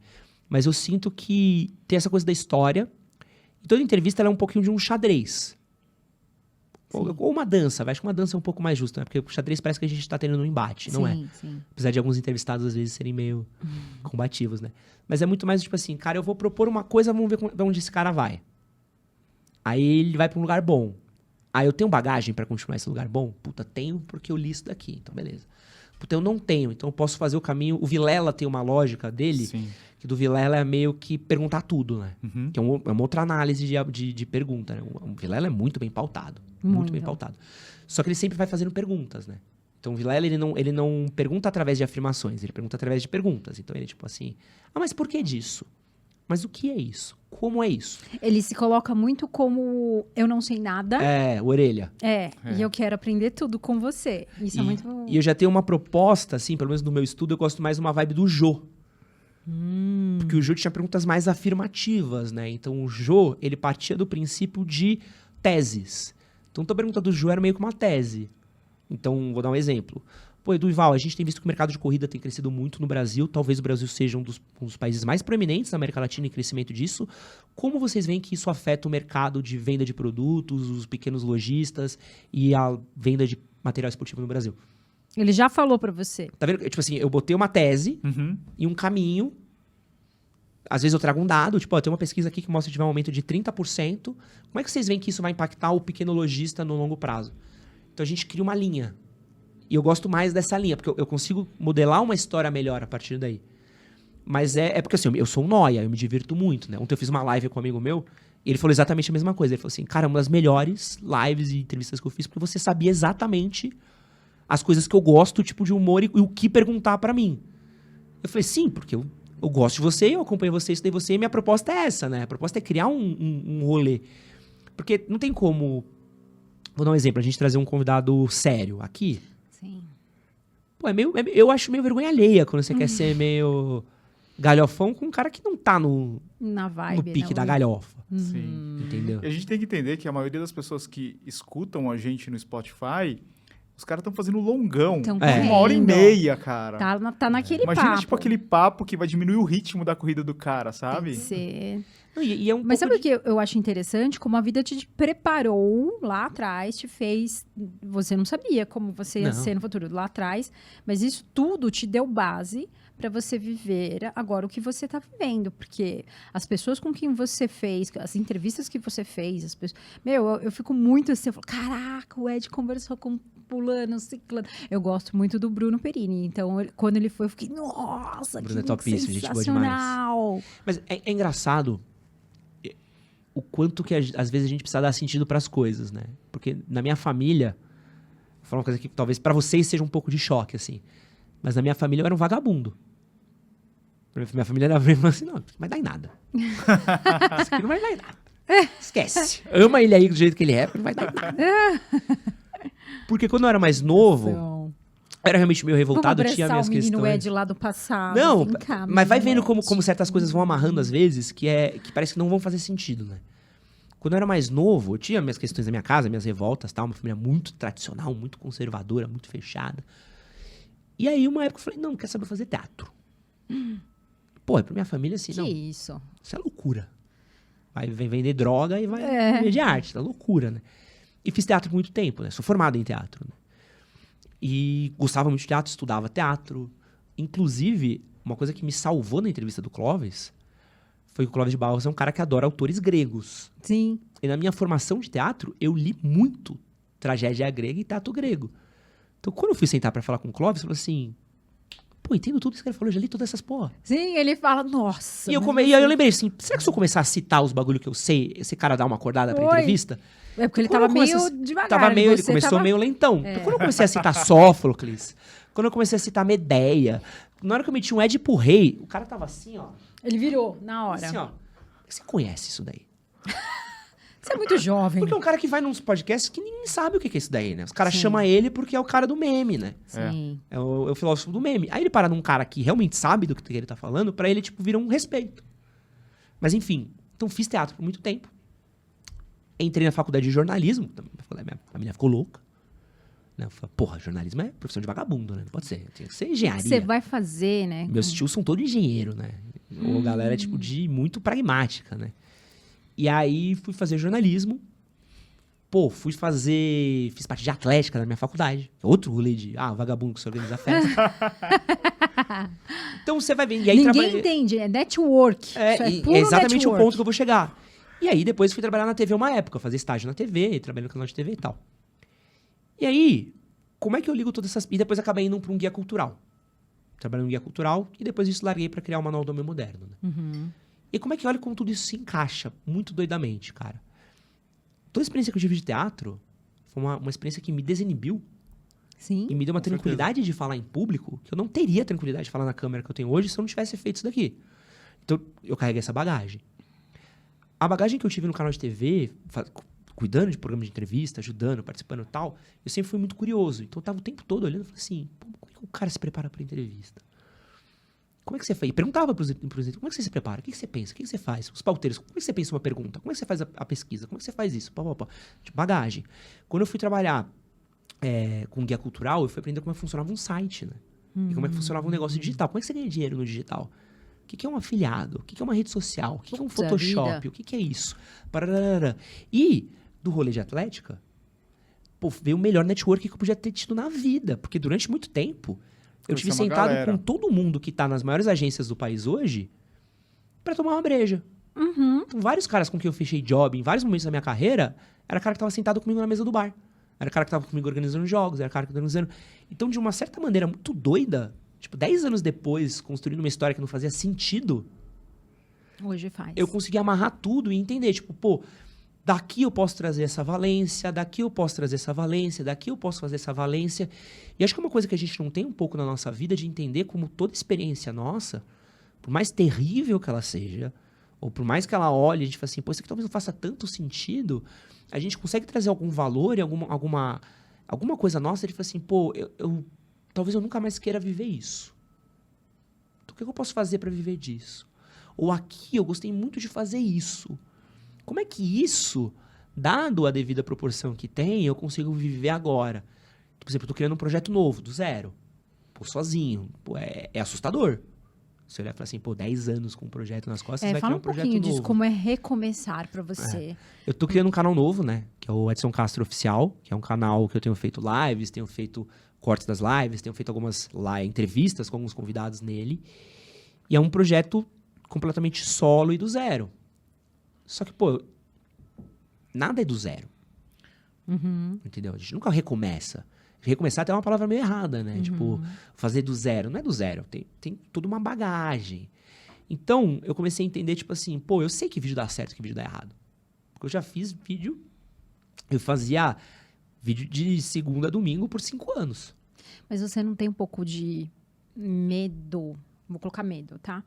Mas eu sinto que tem essa coisa da história, e toda entrevista ela é um pouquinho de um xadrez. Ou uma dança, acho que uma dança é um pouco mais justa, né? Porque o xadrez parece que a gente tá tendo um embate, não é? Sim. Apesar de alguns entrevistados, às vezes, serem meio combativos, né? Mas é muito mais, tipo assim, cara, eu vou propor uma coisa, vamos ver pra onde esse cara vai. Aí ele vai pra um lugar bom. Aí eu tenho bagagem pra continuar esse lugar bom? Puta, tenho porque eu li isso daqui, então beleza. Puta, eu não tenho, então eu posso fazer o caminho... O Vilela tem uma lógica dele, Sim. que do Vilela é meio que perguntar tudo, né? Que é uma outra análise de pergunta, né? O Vilela é muito bem pautado. Muito bem pautado. Só que ele sempre vai fazendo perguntas, né? Então o Vilela, ele não pergunta através de afirmações, ele pergunta através de perguntas. Então ele, tipo assim, mas por que disso? Mas o que é isso? Como é isso? Ele se coloca muito como eu não sei nada. Orelha. E eu quero aprender tudo com você. Isso é muito... E eu já tenho uma proposta, assim, pelo menos no meu estudo, eu gosto mais de uma vibe do Jô. Porque o Jô tinha perguntas mais afirmativas, né? Então o Jô, ele partia do princípio de teses. Então toda pergunta do Jô era meio que uma tese. Então, vou dar um exemplo. Pô, Edu e Val, a gente tem visto que o mercado de corrida tem crescido muito no Brasil. Talvez o Brasil seja um dos países mais proeminentes na América Latina em crescimento disso. Como vocês veem que isso afeta o mercado de venda de produtos, os pequenos lojistas e a venda de material esportivo no Brasil? Ele já falou pra você. Tá vendo? Tipo assim, eu botei uma tese e um caminho. Às vezes eu trago um dado, tipo, ó, tem uma pesquisa aqui que mostra que tiver um aumento de 30%. Como é que vocês veem que isso vai impactar o pequeno lojista no longo prazo? Então a gente cria uma linha. E eu gosto mais dessa linha, porque eu consigo modelar uma história melhor a partir daí. Mas é porque assim, eu sou um nóia, eu me divirto muito, né? Ontem eu fiz uma live com um amigo meu, e ele falou exatamente a mesma coisa. Ele falou assim, cara, uma das melhores lives e entrevistas que eu fiz, porque você sabia exatamente as coisas que eu gosto, tipo de humor e o que perguntar pra mim. Eu falei, sim, porque eu gosto de você, eu acompanho você, estudei você, e minha proposta é essa, né? A proposta é criar um rolê. Porque não tem como... Vou dar um exemplo, a gente trazer um convidado sério aqui. Sim. Pô, eu acho meio vergonha alheia quando você quer ser meio galhofão com um cara que não tá no vibe, pique da galhofa. Sim. Entendeu? E a gente tem que entender que a maioria das pessoas que escutam a gente no Spotify, os caras estão fazendo longão. Tão 1h30, cara. Tá naquele Imagina, papo. tipo, aquele papo que vai diminuir o ritmo da corrida do cara, sabe? Tem que ser. Não, e é um Mas pouco sabe o que eu acho interessante? Como a vida te preparou lá atrás, te fez... Você não sabia como você ia Não. ser no futuro lá atrás, mas isso tudo te deu base para você viver agora o que você tá vivendo. Porque as pessoas com quem você fez, as entrevistas que você fez, as pessoas... eu fico muito assim, eu falo, caraca, o Ed conversou com fulano, ciclano. Eu gosto muito do Bruno Perini, então quando ele foi, eu fiquei, nossa, Bruno é que topíssimo, gente boa sensacional. Mas é engraçado o quanto que às vezes a gente precisa dar sentido pras coisas, né? Porque na minha família, vou falar uma coisa que talvez pra vocês seja um pouco de choque, assim. Mas na minha família eu era um vagabundo. Minha família era assim, não vai dar em nada. Isso aqui não vai dar em nada. Esquece. Ama ele aí do jeito que ele é, porque não vai dar em nada. Porque quando eu era mais novo, Então, eu era realmente meio revoltado, vamos tinha abraçar minhas o menino questões. Ed lá do passado. Não, vem cá, mas vai menino vendo como, Ed. como certas coisas vão amarrando às vezes, que parece que não vão fazer sentido, né? Quando eu era mais novo, eu tinha minhas questões da minha casa, minhas revoltas, tal, uma família muito tradicional, muito conservadora, muito fechada. E aí, uma época eu falei, não quero saber fazer teatro. Pô, é pra minha família assim, Que não, isso? isso é loucura. Vem vender droga e vai É. viver de arte, tá loucura, né? E fiz teatro por muito tempo, né? Sou formado em teatro, né? E gostava muito de teatro, estudava teatro. Inclusive, uma coisa que me salvou na entrevista do Clóvis foi que o Clóvis de Barros é um cara que adora autores gregos. Sim. E na minha formação de teatro, eu li muito tragédia grega e teatro grego. Então, quando eu fui sentar pra falar com o Clóvis, eu falei assim, pô, entendo tudo isso que ele falou, eu já li todas essas porra. Sim, ele fala, nossa. E, mas e aí eu lembrei assim, será que se eu começar a citar os bagulho que eu sei, esse cara dá uma acordada pra Oi. entrevista? É porque ele Quando tava eu comecei- meio devagar. Tava meio, ele você começou tava- meio lentão. Então, quando eu comecei a citar Sófocles, quando eu comecei a citar Medeia, na hora que eu meti um Édipo Rei, o cara tava assim, ó. Ele virou na hora. Assim, ó. Você conhece isso daí? Você é muito jovem. Porque é um cara que vai nos podcasts que ninguém sabe o que é isso daí, né? Os caras Sim. chamam ele porque é o cara do meme, né? Sim. É o filósofo do meme. Aí ele para num cara que realmente sabe do que ele tá falando, pra ele, tipo, vira um respeito. Mas enfim, então fiz teatro por muito tempo. Entrei na faculdade de jornalismo, minha família ficou louca. Né? Eu falei, porra, jornalismo é profissão de vagabundo, né? Não pode ser, tem que ser engenharia. Você vai fazer, né? Meus tios são todos engenheiros, né? Ou galera, tipo, muito pragmática, né? E aí fui fazer jornalismo. Pô, fiz parte de atlética na minha faculdade. Outro rolê de, vagabundo que se organiza festa. Então você vai ver. E aí Ninguém entende, é network. Isso é e puro é exatamente network. o ponto que eu vou chegar. E aí depois fui trabalhar na TV uma época, fazer estágio na TV, trabalhar no canal de TV e tal. E aí, como é que eu ligo todas essas... E depois acabei indo para um guia cultural. Trabalhando no guia cultural e depois disso larguei para criar o Manual do Homem Moderno. Né? Uhum. E como é que olha como tudo isso se encaixa muito doidamente, cara? Toda a experiência que eu tive de teatro foi uma experiência que me desinibiu Sim. e me deu uma Com certeza. tranquilidade de falar em público que eu não teria tranquilidade de falar na câmera que eu tenho hoje se eu não tivesse feito isso daqui. Então, eu carreguei essa bagagem. A bagagem que eu tive no canal de TV, cuidando de programa de entrevista, ajudando, participando e tal, eu sempre fui muito curioso. Então, eu tava o tempo todo olhando e falei assim, como é que o cara se prepara pra entrevista? Como é que você faz? E perguntava pros como é que você se prepara? O que você pensa? O que você faz? Os pauteiros, como é que você pensa uma pergunta? Como é que você faz a pesquisa? Como é que você faz isso? Pá, pá, pá. Tipo, bagagem. Quando eu fui trabalhar com guia cultural, eu fui aprender como é que funcionava um site, né? E como é que funcionava um negócio digital. Como é que você ganha dinheiro no digital? O que é um afiliado? O que é uma rede social? O que é um Puta Photoshop? vida. O que é isso? Pararara. E do rolê de atlética, pô, veio o melhor network que eu podia ter tido na vida. Porque durante muito tempo, eu tive Conhecer uma sentado galera. com todo mundo que tá nas maiores agências do país hoje pra tomar uma breja. Uhum. Então, vários caras com quem eu fechei job em vários momentos da minha carreira, era cara que tava sentado comigo na mesa do bar. Era cara que tava comigo organizando jogos, era cara que tava organizando... Então, de uma certa maneira muito doida, tipo, 10 anos depois, construindo uma história que não fazia sentido, Hoje faz. eu consegui amarrar tudo e entender, tipo, pô, daqui eu posso trazer essa valência, daqui eu posso trazer essa valência, daqui eu posso fazer essa valência. E acho que é uma coisa que a gente não tem um pouco na nossa vida de entender como toda experiência nossa, por mais terrível que ela seja, ou por mais que ela olhe, a gente fala assim, pô, isso aqui talvez não faça tanto sentido, a gente consegue trazer algum valor e alguma coisa nossa, a gente fala assim, pô, talvez eu nunca mais queira viver isso. Então o que eu posso fazer para viver disso? Ou aqui eu gostei muito de fazer isso. Como é que isso, dado a devida proporção que tem, eu consigo viver agora? Por exemplo, eu tô criando um projeto novo, do zero. Pô, sozinho. Pô, é assustador. Você olhar e falar assim, pô, 10 anos com um projeto nas costas, vai criar fala um um projeto pouquinho novo. disso, como é recomeçar pra você. Eu tô criando um canal novo, né? Que é o Edson Castro Oficial, que é um canal que eu tenho feito lives, tenho feito cortes das lives, tenho feito algumas entrevistas com alguns convidados nele. E é um projeto completamente solo e do zero. Só que, pô, nada é do zero. Uhum. Entendeu? A gente nunca recomeça. Recomeçar até é uma palavra meio errada, né? Tipo, fazer do zero. Não é do zero. Tem toda uma bagagem. Então, eu comecei a entender, tipo assim, pô, eu sei que vídeo dá certo e que vídeo dá errado. Porque eu já fiz vídeo... Eu fazia vídeo de segunda a domingo por 5 anos. Mas você não tem um pouco de medo? Vou colocar medo, tá?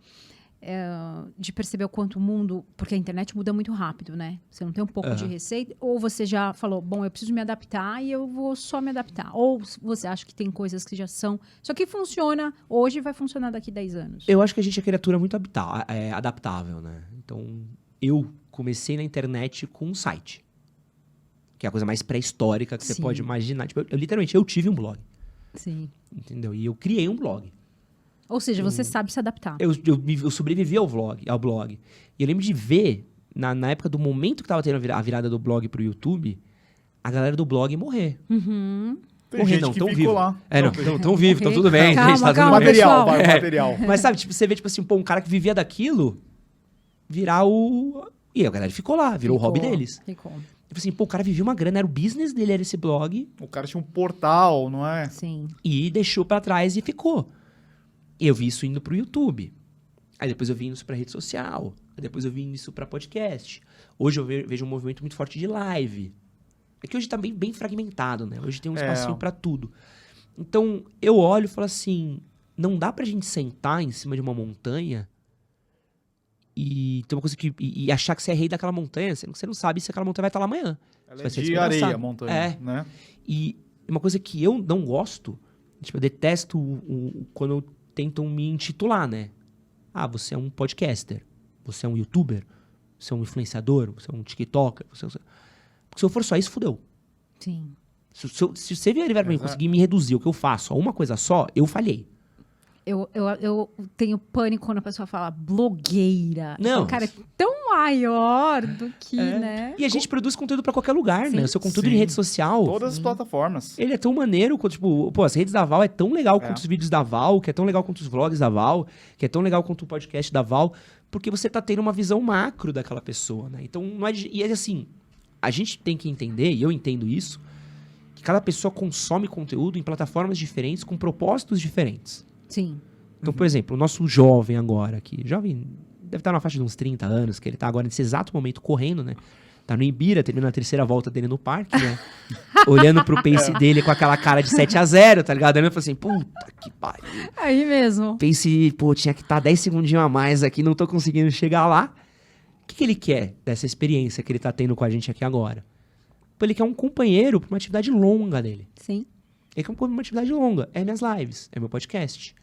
de perceber o quanto o mundo... Porque a internet muda muito rápido, né? Você não tem um pouco de receita. Ou você já falou, bom, eu preciso me adaptar e eu vou só me adaptar. Ou você acha que tem coisas que já são... Só que funciona hoje e vai funcionar daqui 10 anos. Eu acho que a gente é criatura muito adaptável, né? Então, eu comecei na internet com um site. Que é a coisa mais pré-histórica que você Sim. pode imaginar. Tipo, literalmente, eu tive um blog. Sim. Entendeu? E eu criei um blog. Ou seja, você sabe se adaptar. Eu sobrevivi ao blog. E eu lembro de ver, na época do momento que tava tendo a virada do blog pro YouTube, a galera do blog morrer. Uhum. Tem Morrer gente não, que tão ficou vivo. lá. Tão vivo, tão tudo bem. Calma, gente, tá tudo calma, bem. Material, pessoal. vai, material. Mas sabe, tipo, você vê, tipo assim, pô, um cara que vivia daquilo virar o... E a galera ficou lá, virou o hobby deles. Ficou. Tipo assim, pô, o cara vivia uma grana, era o business dele, era esse blog, O cara tinha um portal, não é? Sim. e deixou pra trás e ficou. E eu vi isso indo pro YouTube. Aí depois eu vi isso pra rede social. Aí depois eu vi isso pra podcast. Hoje eu vejo um movimento muito forte de live. É que hoje tá bem fragmentado, né? Hoje tem um espacinho pra tudo. Então, eu olho e falo assim, não dá pra gente sentar em cima de uma montanha e ter uma coisa e achar que você é rei daquela montanha. Você não sabe se aquela montanha vai estar lá amanhã. Ela é Vai ser de despedaçada. areia, a montanha, É. né? E uma coisa que eu não gosto, tipo, eu detesto quando tentam me intitular, né? Ah, você é um podcaster, você é um youtuber, você é um influenciador, você é um tiktoker. Porque se eu for só isso, fudeu. Sim. Se você vier pra mim Exato. conseguir me reduzir o que eu faço a uma coisa só, eu falhei. Eu tenho pânico quando a pessoa fala blogueira. Não. Cara, é tão maior do que, né? E a gente produz conteúdo pra qualquer lugar, né? Sim. O seu conteúdo Sim. em rede social, Todas as plataformas. ele é tão maneiro quanto, tipo, pô, as redes da Val é tão legal quanto É. os vídeos da Val, que é tão legal quanto os vlogs da Val, que é tão legal quanto o podcast da Val, porque você tá tendo uma visão macro daquela pessoa, né? Então, não é, e é assim, a gente tem que entender, e eu entendo isso, que cada pessoa consome conteúdo em plataformas diferentes, com propósitos diferentes. Sim. Então, por exemplo, o nosso jovem agora aqui, jovem deve estar na faixa de uns 30 anos, que ele tá agora nesse exato momento correndo, né? Tá no Ibira, terminando a terceira volta dele no parque, né? Olhando pro pace dele com aquela cara de 7-0, tá ligado? Olhando e falando assim, puta que pariu. Aí mesmo. Pace, pô, tinha que estar 10 segundinhos a mais aqui, não tô conseguindo chegar lá. O que ele quer dessa experiência que ele tá tendo com a gente aqui agora? Pô, ele quer um companheiro pra uma atividade longa dele. Sim. Ele quer uma atividade longa. É minhas lives, é meu podcast.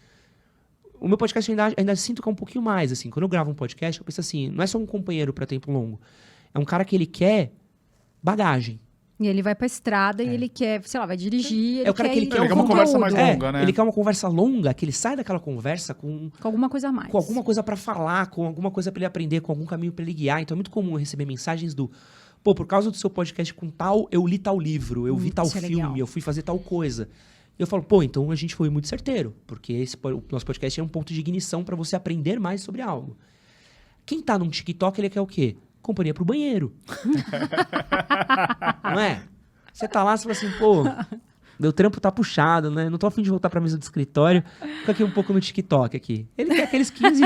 O meu podcast eu ainda sinto que é um pouquinho mais, assim. Quando eu gravo um podcast, eu penso assim, não é só um companheiro pra tempo longo. É um cara que ele quer bagagem. E ele vai pra estrada e ele quer, sei lá, vai dirigir. Ele É o cara que ele ir quer ao uma conversa mais conteúdo. longa, né? Ele quer uma conversa longa, que ele sai daquela conversa com Com alguma coisa a mais. alguma coisa pra falar, com alguma coisa pra ele aprender, com algum caminho pra ele guiar. Então é muito comum eu receber mensagens do... Pô, por causa do seu podcast com tal, eu li tal livro, eu vi tal isso é filme, legal. eu fui fazer tal coisa. E eu falo, pô, então a gente foi muito certeiro, porque o nosso podcast é um ponto de ignição pra você aprender mais sobre algo. Quem tá num TikTok, ele quer o quê? Companhia pro banheiro. Não é? Você tá lá, você fala assim, pô, meu trampo tá puxado, né? Não tô a fim de voltar pra mesa do escritório. Fica aqui um pouco no TikTok aqui. Ele quer aqueles 15,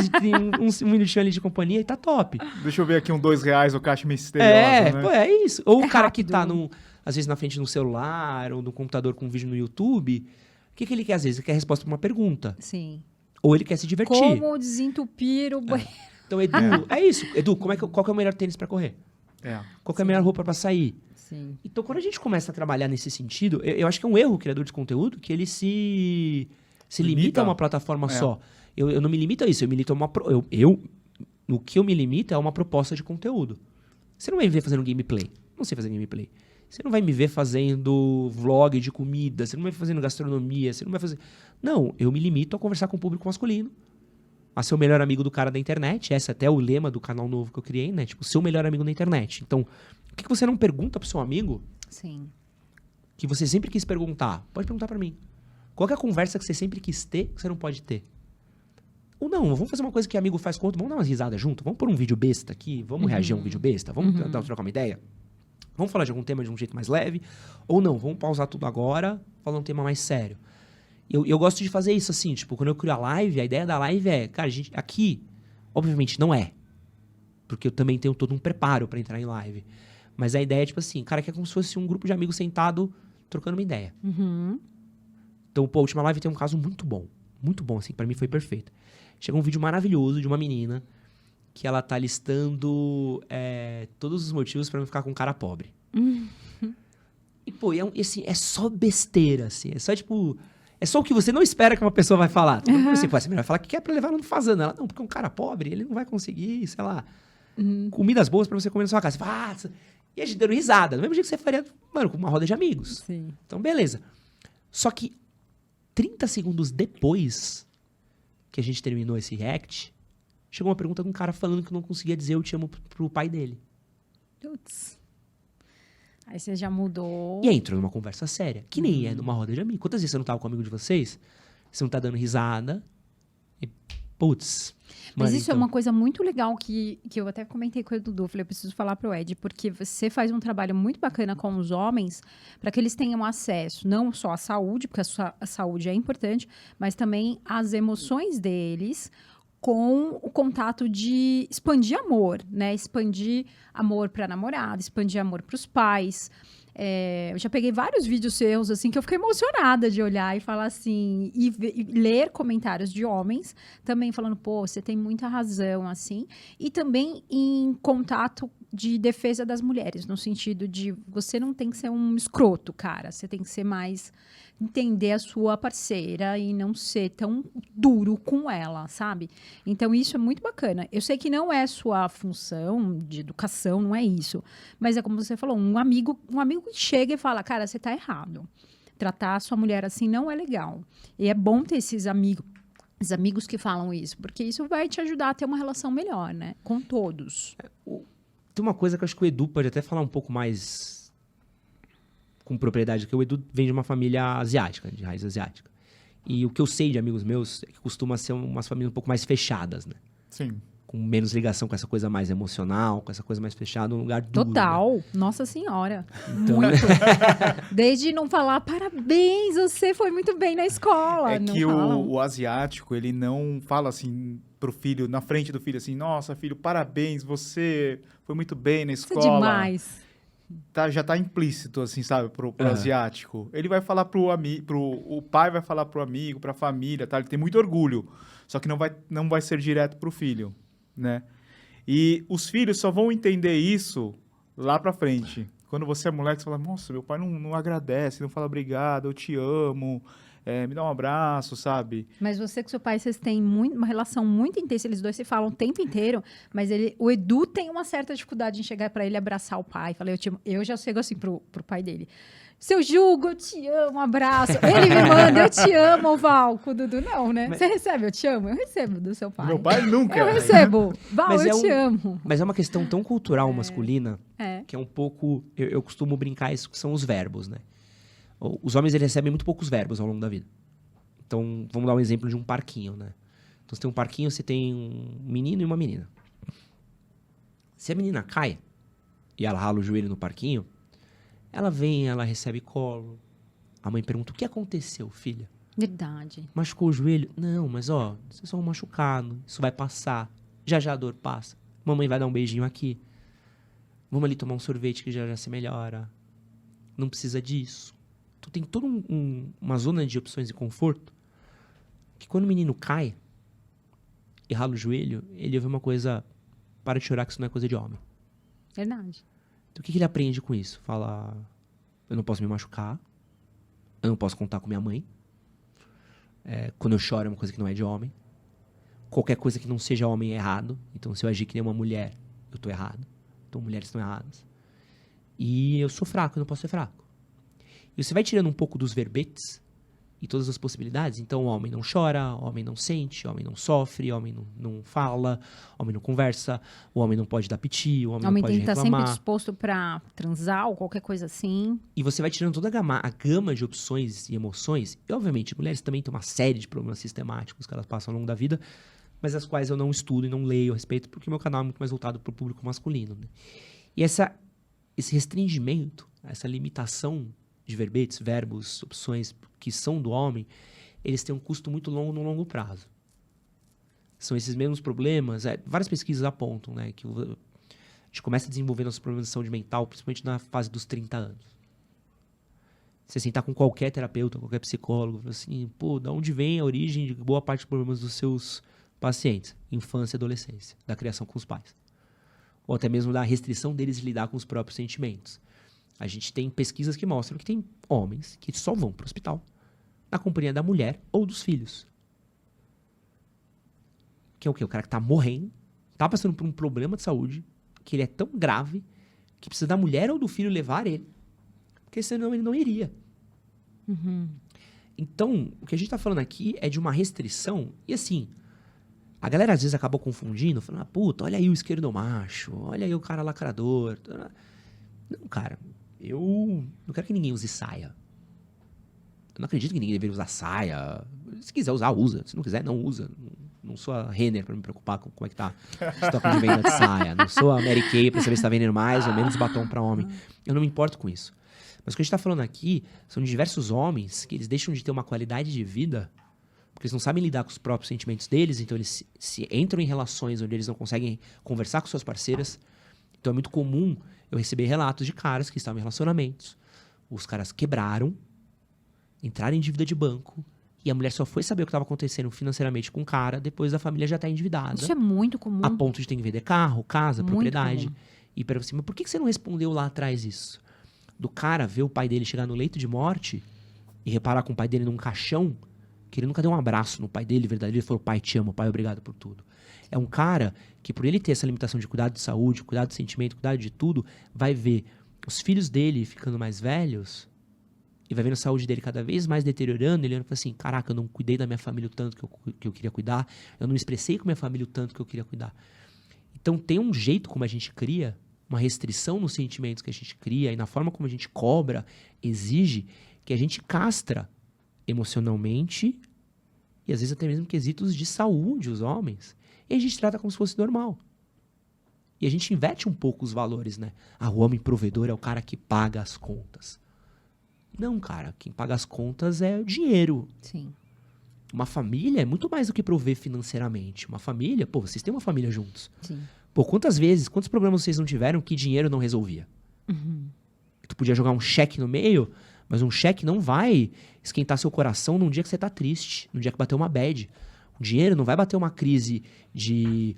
um minutinho ali de companhia e tá top. Deixa eu ver aqui um R$2 o caixa misteriosa, né? Pô, é isso. Ou É o cara que rápido. tá, às vezes, na frente de um celular ou no computador com um vídeo no YouTube. O que ele quer, às vezes? Ele quer a resposta pra uma pergunta. Sim. Ou ele quer se divertir. Como desentupir o banheiro. Então, Edu, é isso. Edu, qual que é o melhor tênis pra correr? É. Qual que é a melhor roupa pra sair? Sim. Então, quando a gente começa a trabalhar nesse sentido, eu acho que é um erro o criador de conteúdo que ele se limita a uma plataforma É. só. Eu não me limito a isso, eu me limito a uma... No que eu me limito é uma proposta de conteúdo. Você não vai me ver fazendo gameplay. Não sei fazer gameplay. Você não vai me ver fazendo vlog de comida, você não vai fazendo gastronomia, você não vai fazer... Não, eu me limito a conversar com o público masculino, a ser o melhor amigo do cara da internet. Esse é até o lema do canal novo que eu criei, né? Tipo, ser o melhor amigo da internet. Então, o que você não pergunta pro seu amigo Sim. que você sempre quis perguntar? Pode perguntar pra mim. Qual que é a conversa que você sempre quis ter que você não pode ter? Ou não, vamos fazer uma coisa que amigo faz com outro, vamos dar umas risadas junto, vamos pôr um vídeo besta aqui, vamos reagir a um vídeo besta, vamos trocar uma ideia? Vamos falar de algum tema de um jeito mais leve? Ou não, vamos pausar tudo agora, falar um tema mais sério. Eu gosto de fazer isso assim, tipo, quando eu crio a live, a ideia da live é, cara, gente, aqui, obviamente não é, porque eu também tenho todo um preparo pra entrar em live, mas a ideia é tipo assim, cara, que é como se fosse um grupo de amigos sentado trocando uma ideia. Uhum. Então, pô, a última live tem um caso muito bom. muito bom, assim, pra mim foi perfeito. Chegou um vídeo maravilhoso de uma menina que ela tá listando todos os motivos pra não ficar com um cara pobre. E, pô, assim, é só besteira, assim. É só, tipo... É só o que você não espera que uma pessoa vai falar. Você pô, essa menina vai falar que quer pra levar no fazenda. Ela, não, porque um cara pobre, ele não vai conseguir, sei lá, comidas boas pra você comer na sua casa. Você fala, e a gente dando risada. Do mesmo jeito que você faria, mano, com uma roda de amigos. Sim. Então, beleza. Só que 30 segundos depois que a gente terminou esse react, chegou uma pergunta de um cara falando que não conseguia dizer eu te amo pro pai dele. Putz. Aí você já mudou. E aí entrou numa conversa séria, que nem é numa roda de amigos. Quantas vezes você não tava com um amigo de vocês? Você não tá dando risada. E, putz. Mas mano, isso é uma coisa muito legal que eu até comentei com o Dudu. Falei, eu preciso falar pro Ed, porque você faz um trabalho muito bacana com os homens para que eles tenham acesso não só à saúde, porque a saúde é importante, mas também às emoções deles, com o contato de expandir amor, né? Expandir amor para namorada, expandir amor para os pais. Eu já peguei vários vídeos seus, assim, que eu fiquei emocionada de olhar e falar assim, e ler comentários de homens também falando, pô, você tem muita razão, assim, e também em contato de defesa das mulheres, no sentido de você não tem que ser um escroto, cara, você tem que ser mais entender a sua parceira e não ser tão duro com ela, sabe? Então, isso é muito bacana. Eu sei que não é sua função de educação, não é isso. Mas é como você falou, um amigo que chega e fala, cara, você tá errado. Tratar a sua mulher assim não é legal. E é bom ter esses amigos que falam isso, porque isso vai te ajudar a ter uma relação melhor, né? Com todos. Tem uma coisa que eu acho que o Edu pode até falar um pouco mais com propriedade, que o Edu vem de uma família asiática, de raiz asiática. E o que eu sei de amigos meus é que costuma ser umas famílias um pouco mais fechadas, né? Sim. Com menos ligação com essa coisa mais emocional, com essa coisa mais fechada, um lugar duro. Total. Né? Nossa Senhora. Então, Muito. Desde não falar, parabéns, você foi muito bem na escola. É não que falam. o asiático, ele não fala assim pro filho, na frente do filho, assim, nossa, filho, parabéns, você foi muito bem na Isso é escola. demais. Já tá implícito, assim, sabe, pro asiático. Ele vai falar o pai vai falar pro amigo, pra família, tá? Ele tem muito orgulho, só que não vai ser direto pro filho, né? E os filhos só vão entender isso lá pra frente. Quando você é moleque, você fala, nossa, meu pai não agradece, não fala obrigado, eu te amo, me dá um abraço, sabe? Mas você com seu pai, vocês têm uma relação muito intensa, eles dois se falam o tempo inteiro, mas o Edu tem uma certa dificuldade em chegar pra ele e abraçar o pai. Falei, eu já chego assim pro pai dele. Seu Jugo, eu te amo, um abraço. Ele me manda, eu te amo, Val. Com o Dudu, não, né? Você recebe, eu te amo? Eu recebo do seu pai. Meu pai nunca. Eu recebo. Val, Mas eu te amo. Mas é uma questão tão cultural masculina É. que é um pouco... Eu costumo brincar isso, que são os verbos, né? Os homens, eles recebem muito poucos verbos ao longo da vida. Então, vamos dar um exemplo de um parquinho, né? Então, você tem um parquinho, você tem um menino e uma menina. Se a menina cai e ela rala o joelho no parquinho, ela vem, ela recebe colo. A mãe pergunta, o que aconteceu, filha? Verdade. Machucou o joelho? Não, mas ó, você é só um machucado. Isso vai passar. Já já a dor passa. Mamãe vai dar um beijinho aqui. Vamos ali tomar um sorvete que já já se melhora. Não precisa disso. Então tem toda uma zona de opções de conforto que quando o menino cai e rala o joelho, ele ouve uma coisa, para de chorar que isso não é coisa de homem. Verdade. Então o que ele aprende com isso? Fala, eu não posso me machucar, eu não posso contar com minha mãe, quando eu choro é uma coisa que não é de homem, qualquer coisa que não seja homem é errado, então se eu agir que nem uma mulher, eu tô errado, então mulheres estão erradas. E eu sou fraco, eu não posso ser fraco. E você vai tirando um pouco dos verbetes e todas as possibilidades. Então, o homem não chora, o homem não sente, o homem não sofre, o homem não fala, o homem não conversa, o homem não pode dar piti, o homem não Homem pode tem que estar reclamar. sempre disposto pra transar ou qualquer coisa assim. E você vai tirando toda a gama de opções e emoções. E, obviamente, mulheres também têm uma série de problemas sistemáticos que elas passam ao longo da vida, mas as quais eu não estudo e não leio a respeito, porque meu canal é muito mais voltado para o público masculino. Né? E esse restringimento, essa limitação de verbetes, verbos, opções que são do homem, eles têm um custo muito longo no longo prazo. São esses mesmos problemas, várias pesquisas apontam, né, que a gente começa a desenvolver nossos problemas de saúde mental, principalmente na fase dos 30 anos. Você sentar com qualquer terapeuta, qualquer psicólogo, falar assim, pô, da onde vem a origem de boa parte dos problemas dos seus pacientes? Infância e adolescência, da criação com os pais. Ou até mesmo da restrição deles de lidar com os próprios sentimentos. A gente tem pesquisas que mostram que tem homens que só vão para o hospital na companhia da mulher ou dos filhos. Que é o quê? O cara que tá morrendo, tá passando por um problema de saúde, que ele é tão grave, que precisa da mulher ou do filho levar ele, porque senão ele não iria. Então, o que a gente tá falando aqui é de uma restrição, e assim, a galera às vezes acaba confundindo, falando, puta, olha aí o esquerdomacho, olha aí o cara lacrador. Não, cara, eu não quero que ninguém use saia. Eu não acredito que ninguém deveria usar saia. Se quiser usar, usa. Se não quiser, não usa. Não sou a Renner pra me preocupar com como é que tá o estoque de venda de saia. Não sou a Mary Kay pra saber se tá vendendo mais ou menos batom pra homem. Eu não me importo com isso. Mas o que a gente tá falando aqui são de diversos homens que eles deixam de ter uma qualidade de vida porque eles não sabem lidar com os próprios sentimentos deles, então eles se entram em relações onde eles não conseguem conversar com suas parceiras. Então é muito comum eu receber relatos de caras que estavam em relacionamentos. Os caras quebraram, entraram em dívida de banco, e a mulher só foi saber o que estava acontecendo financeiramente com o cara depois da família já estar endividada. Isso é muito comum. A ponto de ter que vender carro, casa, Muito propriedade. comum. E para você, mas por que você não respondeu lá atrás isso? Do cara ver o pai dele chegar no leito de morte e reparar com o pai dele num caixão, que ele nunca deu um abraço no pai dele, verdadeiro, ele falou, pai, te amo, pai, obrigado por tudo. É um cara que, por ele ter essa limitação de cuidado de saúde, cuidado de sentimento, cuidado de tudo, vai ver os filhos dele ficando mais velhos e vai vendo a saúde dele cada vez mais deteriorando, ele olha e fala assim, caraca, eu não cuidei da minha família o tanto que eu queria cuidar, eu não me expressei com a minha família o tanto que eu queria cuidar. Então tem um jeito como a gente cria, uma restrição nos sentimentos que a gente cria e na forma como a gente cobra, exige que a gente castra emocionalmente e às vezes até mesmo quesitos de saúde os homens. E a gente trata como se fosse normal. E a gente inverte um pouco os valores, né? Ah, o homem provedor é o cara que paga as contas. Não, cara. Quem paga as contas é o dinheiro. Sim. Uma família é muito mais do que prover financeiramente. Uma família, pô, vocês têm uma família juntos. Sim. Pô, quantos problemas vocês não tiveram que dinheiro não resolvia? Tu podia jogar um cheque no meio, mas um cheque não vai esquentar seu coração num dia que você tá triste, num dia que bateu uma bad. O dinheiro não vai bater uma crise de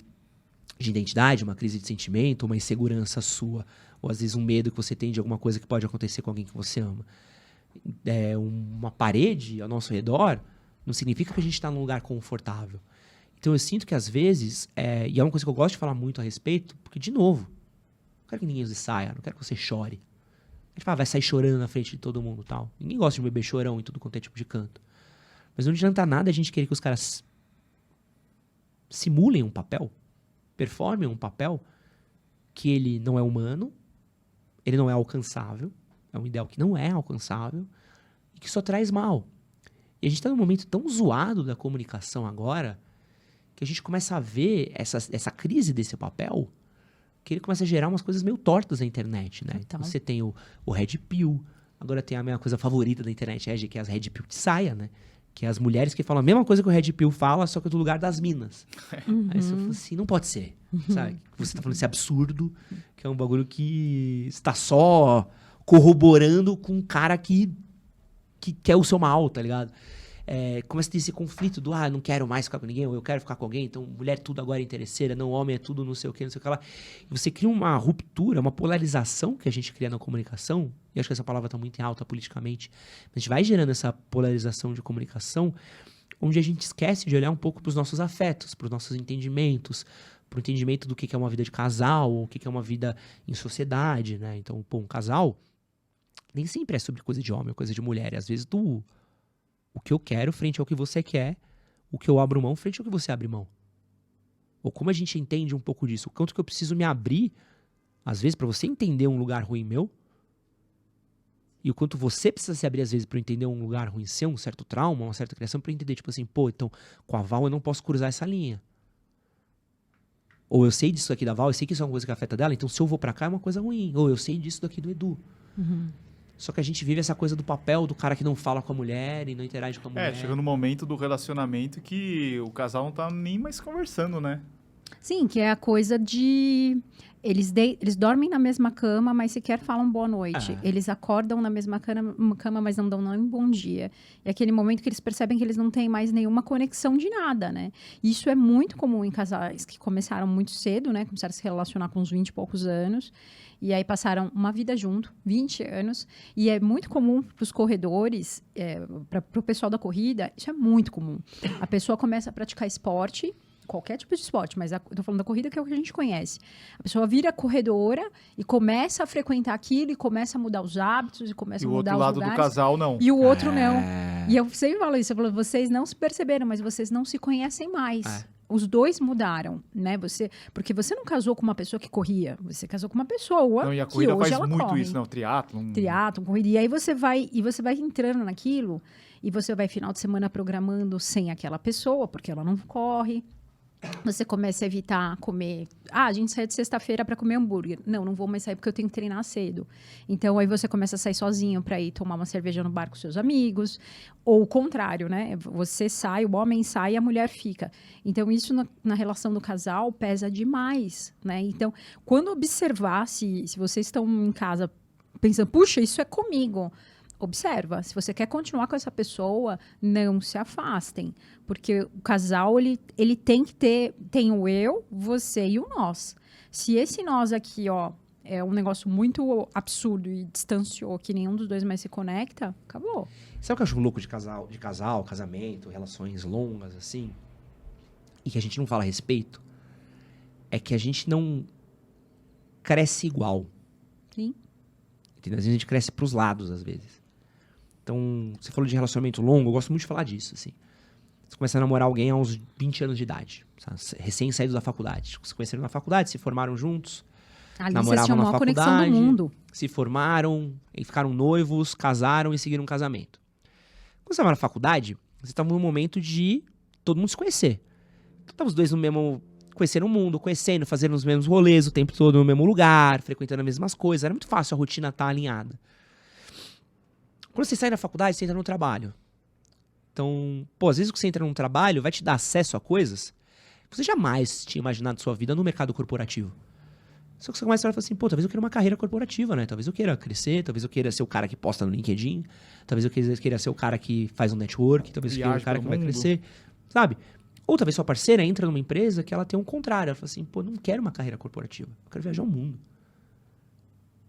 identidade, uma crise de sentimento, uma insegurança sua, ou às vezes um medo que você tem de alguma coisa que pode acontecer com alguém que você ama. Uma parede ao nosso redor não significa que a gente está num lugar confortável. Então eu sinto que às vezes, e é uma coisa que eu gosto de falar muito a respeito, porque, de novo, não quero que ninguém use saia, não quero que você chore. A gente fala, vai sair chorando na frente de todo mundo e tal. Ninguém gosta de um bebê chorão em tudo quanto é tipo de canto. Mas não adianta nada a gente querer que os caras simulem um papel, performem um papel que ele não é humano, ele não é alcançável, é um ideal que não é alcançável e que só traz mal. E a gente está num momento tão zoado da comunicação agora que a gente começa a ver essa crise desse papel, que ele começa a gerar umas coisas meio tortas na internet, né? Então. Você tem o Red Pill, agora tem a minha coisa favorita da internet, que é as Red Pill de saia, né? Que é as mulheres que falam a mesma coisa que o Red Pill fala, só que do lugar das minas. Aí você fala assim, não pode ser, sabe? Você tá falando esse absurdo, que é um bagulho que está só corroborando com um cara que quer o seu mal, tá ligado? Começa a ter esse conflito do, não quero mais ficar com ninguém, ou eu quero ficar com alguém, então mulher tudo agora é interesseira, não, homem é tudo não sei o que, não sei o que lá. E você cria uma ruptura, uma polarização que a gente cria na comunicação, e acho que essa palavra está muito em alta politicamente, mas a gente vai gerando essa polarização de comunicação, onde a gente esquece de olhar um pouco para os nossos afetos, para os nossos entendimentos, para o entendimento do que é uma vida de casal, ou o que é uma vida em sociedade, né? Então, pô, um casal nem sempre é sobre coisa de homem ou coisa de mulher, às vezes o que eu quero frente ao que você quer, o que eu abro mão frente ao que você abre mão. Ou como a gente entende um pouco disso, o quanto que eu preciso me abrir, às vezes, para você entender um lugar ruim meu, e o quanto você precisa se abrir, às vezes, para entender um lugar ruim seu, um certo trauma, uma certa criação, para entender, tipo assim, pô, então, com a Val eu não posso cruzar essa linha. Ou eu sei disso aqui da Val, eu sei que isso é uma coisa que afeta dela, então se eu vou pra cá é uma coisa ruim. Ou eu sei disso daqui do Edu. Só que a gente vive essa coisa do papel do cara que não fala com a mulher e não interage com a mulher. Chega no momento do relacionamento que o casal não tá nem mais conversando, né? Sim, que é a coisa de... Eles dormem na mesma cama, mas sequer falam boa noite. Eles acordam na mesma cama, mas não dão nem bom dia. É aquele momento que eles percebem que eles não têm mais nenhuma conexão de nada, né? Isso é muito comum em casais que começaram muito cedo, né? Começaram a se relacionar com uns 20 e poucos anos. E aí passaram uma vida junto, 20 anos. E é muito comum para os corredores, para o pessoal da corrida, isso é muito comum. A pessoa começa a praticar esporte, qualquer tipo de esporte, mas eu tô falando da corrida que é o que a gente conhece. A pessoa vira corredora e começa a frequentar aquilo e começa a mudar os hábitos e começa E a o mudar outro os lado lugares. do casal, não. E o outro não. E eu sempre falo isso, eu falo, vocês não se perceberam, mas vocês não se conhecem mais. Os dois mudaram, né? Porque você não casou com uma pessoa que corria, você casou com uma pessoa Não, e a que corrida hoje faz ela muito corre. isso, não. Triatlon. Triatlon, corrida. E aí você vai entrando naquilo e você vai final de semana programando sem aquela pessoa, porque ela não corre. Você começa a evitar comer. A gente sai de sexta-feira para comer hambúrguer. Não vou mais sair porque eu tenho que treinar cedo. Então, aí você começa a sair sozinho para ir tomar uma cerveja no bar com seus amigos. Ou o contrário, né? Você sai, o homem sai e a mulher fica. Então, isso na relação do casal pesa demais, né? Então, quando observar, se vocês estão em casa pensando, puxa, isso é comigo... Observa, se você quer continuar com essa pessoa, não se afastem. Porque o casal, ele tem que tem o eu, você e o nós. Se esse nós aqui, ó, é um negócio muito absurdo e distanciou, que nenhum dos dois mais se conecta, acabou. Sabe o que eu acho louco de casal, casamento, relações longas, assim? E que a gente não fala a respeito? É que a gente não cresce igual. Sim. Entendeu? Às vezes a gente cresce pros lados, às vezes. Então, você falou de relacionamento longo, eu gosto muito de falar disso, assim. Você começa a namorar alguém aos 20 anos de idade, sabe? Recém-saídos da faculdade. Se conheceram na faculdade, se formaram juntos, Ali namoravam vocês tinham a na maior conexão do faculdade, mundo. se formaram, e ficaram noivos, casaram e seguiram um casamento. Quando você estava na faculdade, você estava num momento de todo mundo se conhecer. Então, estavam os dois no mesmo... Conhecendo o mundo, conhecendo, fazendo os mesmos rolês o tempo todo no mesmo lugar, frequentando as mesmas coisas. Era muito fácil a rotina estar alinhada. Quando você sai da faculdade, você entra no trabalho. Então, às vezes que você entra num trabalho vai te dar acesso a coisas que você jamais tinha imaginado na sua vida no mercado corporativo. Só que você começa a falar assim, talvez eu queira uma carreira corporativa, né? Talvez eu queira crescer, talvez eu queira ser o cara que posta no LinkedIn, talvez eu queira ser o cara que faz um network, talvez eu queira o cara que vai crescer, sabe? Ou talvez sua parceira entra numa empresa que ela tem um contrário. Ela fala assim, não quero uma carreira corporativa, eu quero viajar o mundo.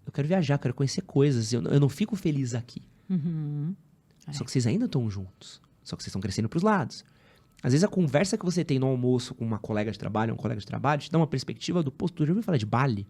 Eu quero viajar, quero conhecer coisas, eu não fico feliz aqui. Uhum. Só que vocês ainda estão juntos. Só que vocês estão crescendo pros lados. Às vezes a conversa que você tem no almoço com uma colega de trabalho, um colega de trabalho, te dá uma perspectiva do tu já ouviu falar de Bali?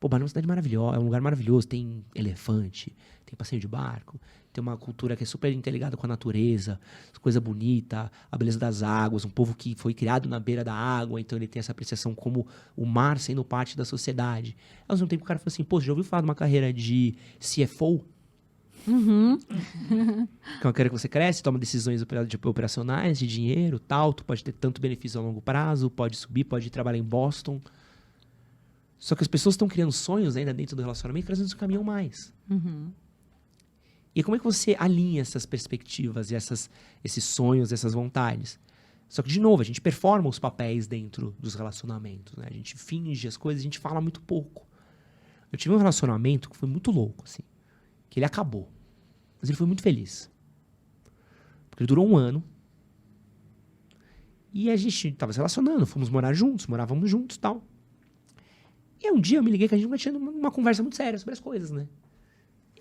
Bali é uma cidade maravilhosa, é um lugar maravilhoso. Tem elefante, tem passeio de barco, tem uma cultura que é super interligada com a natureza, coisa bonita, a beleza das águas, um povo que foi criado na beira da água, então ele tem essa apreciação como o mar sendo parte da sociedade. Ao mesmo tempo o cara fala assim, você já ouviu falar de uma carreira de CFO? Uhum. Que é uma carreira que você cresce, toma decisões operacionais, de dinheiro, tal, tu pode ter tanto benefício a longo prazo, pode subir, pode ir trabalhar em Boston. Só que as pessoas estão criando sonhos ainda dentro do relacionamento que elas não caminham mais. Uhum. E como é que você alinha essas perspectivas e esses sonhos, essas vontades? Só que, de novo, a gente performa os papéis dentro dos relacionamentos, né? A gente finge as coisas, a gente fala muito pouco. Eu tive um relacionamento que foi muito louco, assim. Que ele acabou. Mas ele foi muito feliz. Porque ele durou 1 ano. E a gente tava se relacionando, fomos morar juntos, morávamos juntos e tal. E aí um dia eu me liguei que a gente nunca tinha uma conversa muito séria sobre as coisas, né?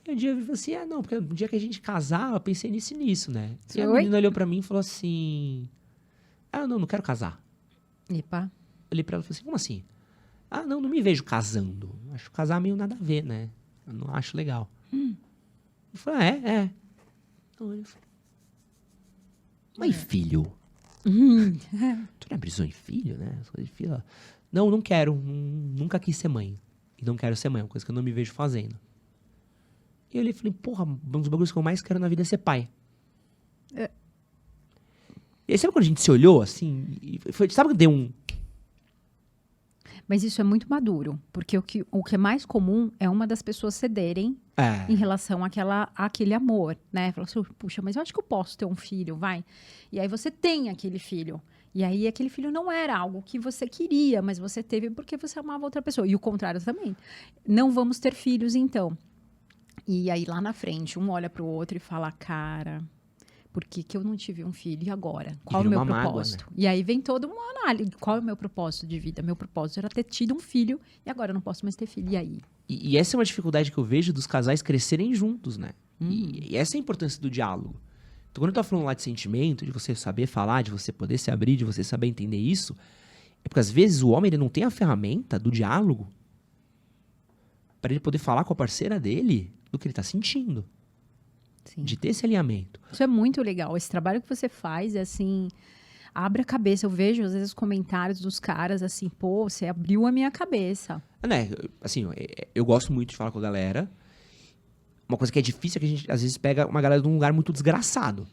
E um dia eu falei assim, porque no dia que a gente casar, eu pensei nisso e nisso, né? E a menina olhou pra mim e falou assim, não quero casar. Epa. Eu olhei pra ela e falei assim, como assim? Não me vejo casando. Acho casar meio nada a ver, né? Eu não acho legal. Eu falei, Então ele falou, mas filho? Tu não é brisou em filho, né? Filho, não quero, nunca quis ser mãe. E não quero ser mãe, é uma coisa que eu não me vejo fazendo. E eu falei, um dos bagulhos que eu mais quero na vida é ser pai. E aí, sabe quando a gente se olhou, assim, sabe que deu um... Mas isso é muito maduro, porque o que é mais comum é uma das pessoas cederem em relação àquele amor, né? Fala assim, puxa, mas eu acho que eu posso ter um filho, vai. E aí você tem aquele filho. E aí aquele filho não era algo que você queria, mas você teve porque você amava outra pessoa. E o contrário também. Não vamos ter filhos, então. E aí lá na frente, um olha pro outro e fala, cara, por que que eu não tive um filho? E agora? Qual é o vira meu uma mágoa, propósito? né? E aí vem toda uma análise. Qual é o meu propósito de vida? Meu propósito era ter tido um filho e agora eu não posso mais ter filho. E aí? E essa é uma dificuldade que eu vejo dos casais crescerem juntos, né? E essa é a importância do diálogo. Então, quando eu tô falando lá de sentimento, de você saber falar, de você poder se abrir, de você saber entender isso, é porque às vezes o homem ele não tem a ferramenta do diálogo para ele poder falar com a parceira dele do que ele tá sentindo, Sim. de ter esse alinhamento. Isso é muito legal. Esse trabalho que você faz é assim, abre a cabeça. Eu vejo às vezes os comentários dos caras assim, pô, você abriu a minha cabeça. Né? Assim, eu gosto muito de falar com a galera. Uma coisa que é difícil é que a gente às vezes pega uma galera de um lugar muito desgraçado.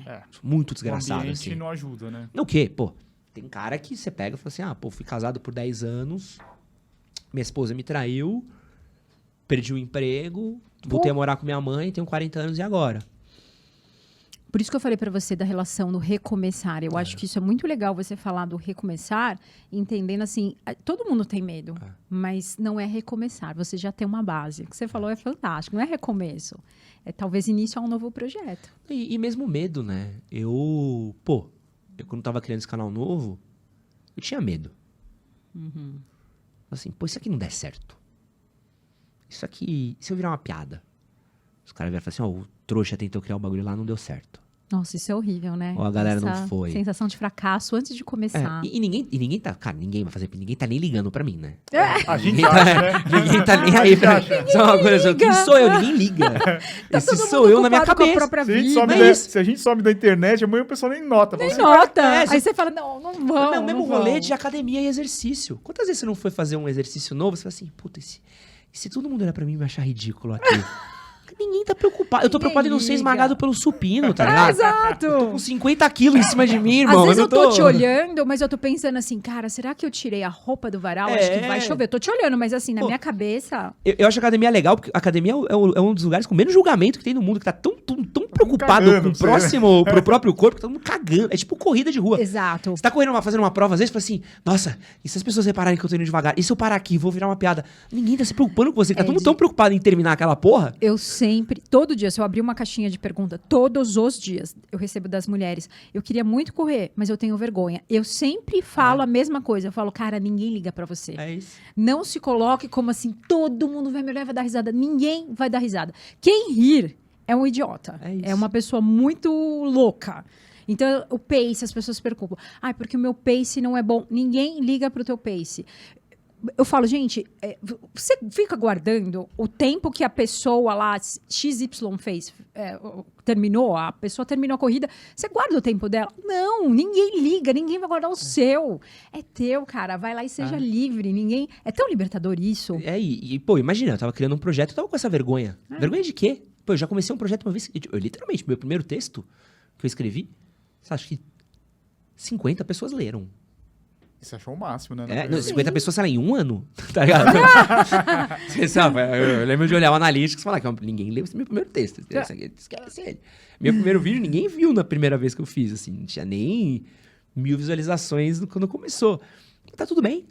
É. Muito O desgraçado, ambiente assim. não ajuda, né? Não, o quê? Pô, tem cara que você pega e fala assim, pô, fui casado por 10 anos, minha esposa me traiu, perdi o emprego, voltei a morar com minha mãe, tenho 40 anos e agora? Por isso que eu falei pra você da relação do recomeçar. Eu acho que isso é muito legal você falar do recomeçar, entendendo assim, todo mundo tem medo, mas não é recomeçar. Você já tem uma base. O que você falou é fantástico, não é recomeço. É talvez início a um novo projeto. E mesmo medo, né? Eu quando tava criando esse canal novo, eu tinha medo. Assim, pô, isso aqui não der certo. Isso aqui, se eu virar uma piada, os caras vieram e falam assim, o trouxa tentou criar o bagulho lá, não deu certo. Nossa, isso é horrível, né? Ou a galera não Essa foi. sensação de fracasso antes de começar. E ninguém tá, cara, ninguém vai fazer, ninguém tá nem ligando pra mim, né? A gente Ninguém acha, tá, né? ninguém tá nem aí pra mim. acha. Só uma coisa, quem sou eu? Ninguém liga. Tá Esse todo sou mundo eu na minha ocupado com a cabeça. própria Se a, gente vida. some é isso. se a gente some da internet, amanhã o pessoal nem nota. Nem Você nota. É, Aí você fala, não vão. Meu mesmo não rolê vão. de academia e exercício. Quantas vezes você não foi fazer um exercício novo? Você fala assim, puta, e se todo mundo olhar pra mim e me achar ridículo aqui? Ninguém tá preocupado. Eu tô Ninguém preocupado em não ser liga. esmagado pelo supino, tá ligado? Exato. Eu tô com 50 quilos em cima de mim, irmão. Às vezes eu não tô te olhando, mas eu tô pensando assim, cara, será que eu tirei a roupa do varal? Acho que É. vai chover. Eu tô te olhando, mas assim, na Pô. minha cabeça... Eu acho a academia legal, porque a academia é um dos lugares com menos julgamento que tem no mundo, que tá tão preocupado cagando com o pra você, próximo, pro próprio corpo, que tá todo mundo cagando. É tipo corrida de rua. Exato. Você tá fazendo uma prova, às vezes, fala assim, nossa, e se as pessoas repararem que eu tô indo devagar? E se eu parar aqui, vou virar uma piada? Ninguém tá se preocupando com você, que tá todo mundo tão preocupado em terminar aquela porra. Eu sempre, todo dia, se eu abrir uma caixinha de pergunta, todos os dias, eu recebo das mulheres, eu queria muito correr, mas eu tenho vergonha. Eu sempre falo a mesma coisa. Eu falo, cara, ninguém liga pra você. É isso. Não se coloque como assim, todo mundo vai me olhar e vai dar risada. Ninguém vai dar risada. Quem rir é um idiota. É isso. É uma pessoa muito louca. Então, o pace, as pessoas se preocupam. Ai, porque o meu pace não é bom. Ninguém liga pro teu pace. Eu falo, gente, você fica guardando o tempo que a pessoa lá, XY fez, terminou, a pessoa terminou a corrida, você guarda o tempo dela? Não, ninguém liga, ninguém vai guardar o seu. É teu, cara, vai lá e seja livre, ninguém... É tão libertador isso. Pô, imagina, eu tava criando um projeto, eu tava com essa vergonha. Vergonha de quê? Pô, eu já comecei um projeto uma vez, eu literalmente, meu primeiro texto que eu escrevi, acho que 50 pessoas leram. Você achou o máximo, né? Não, 50 pessoas, sei lá, em um ano, tá ligado? Você sabe, eu lembro de olhar o Analytics e falar que ninguém leu esse meu primeiro texto. Esquece ele. Meu primeiro vídeo ninguém viu na primeira vez que eu fiz, assim, não tinha nem 1000 visualizações quando começou. Tá tudo bem.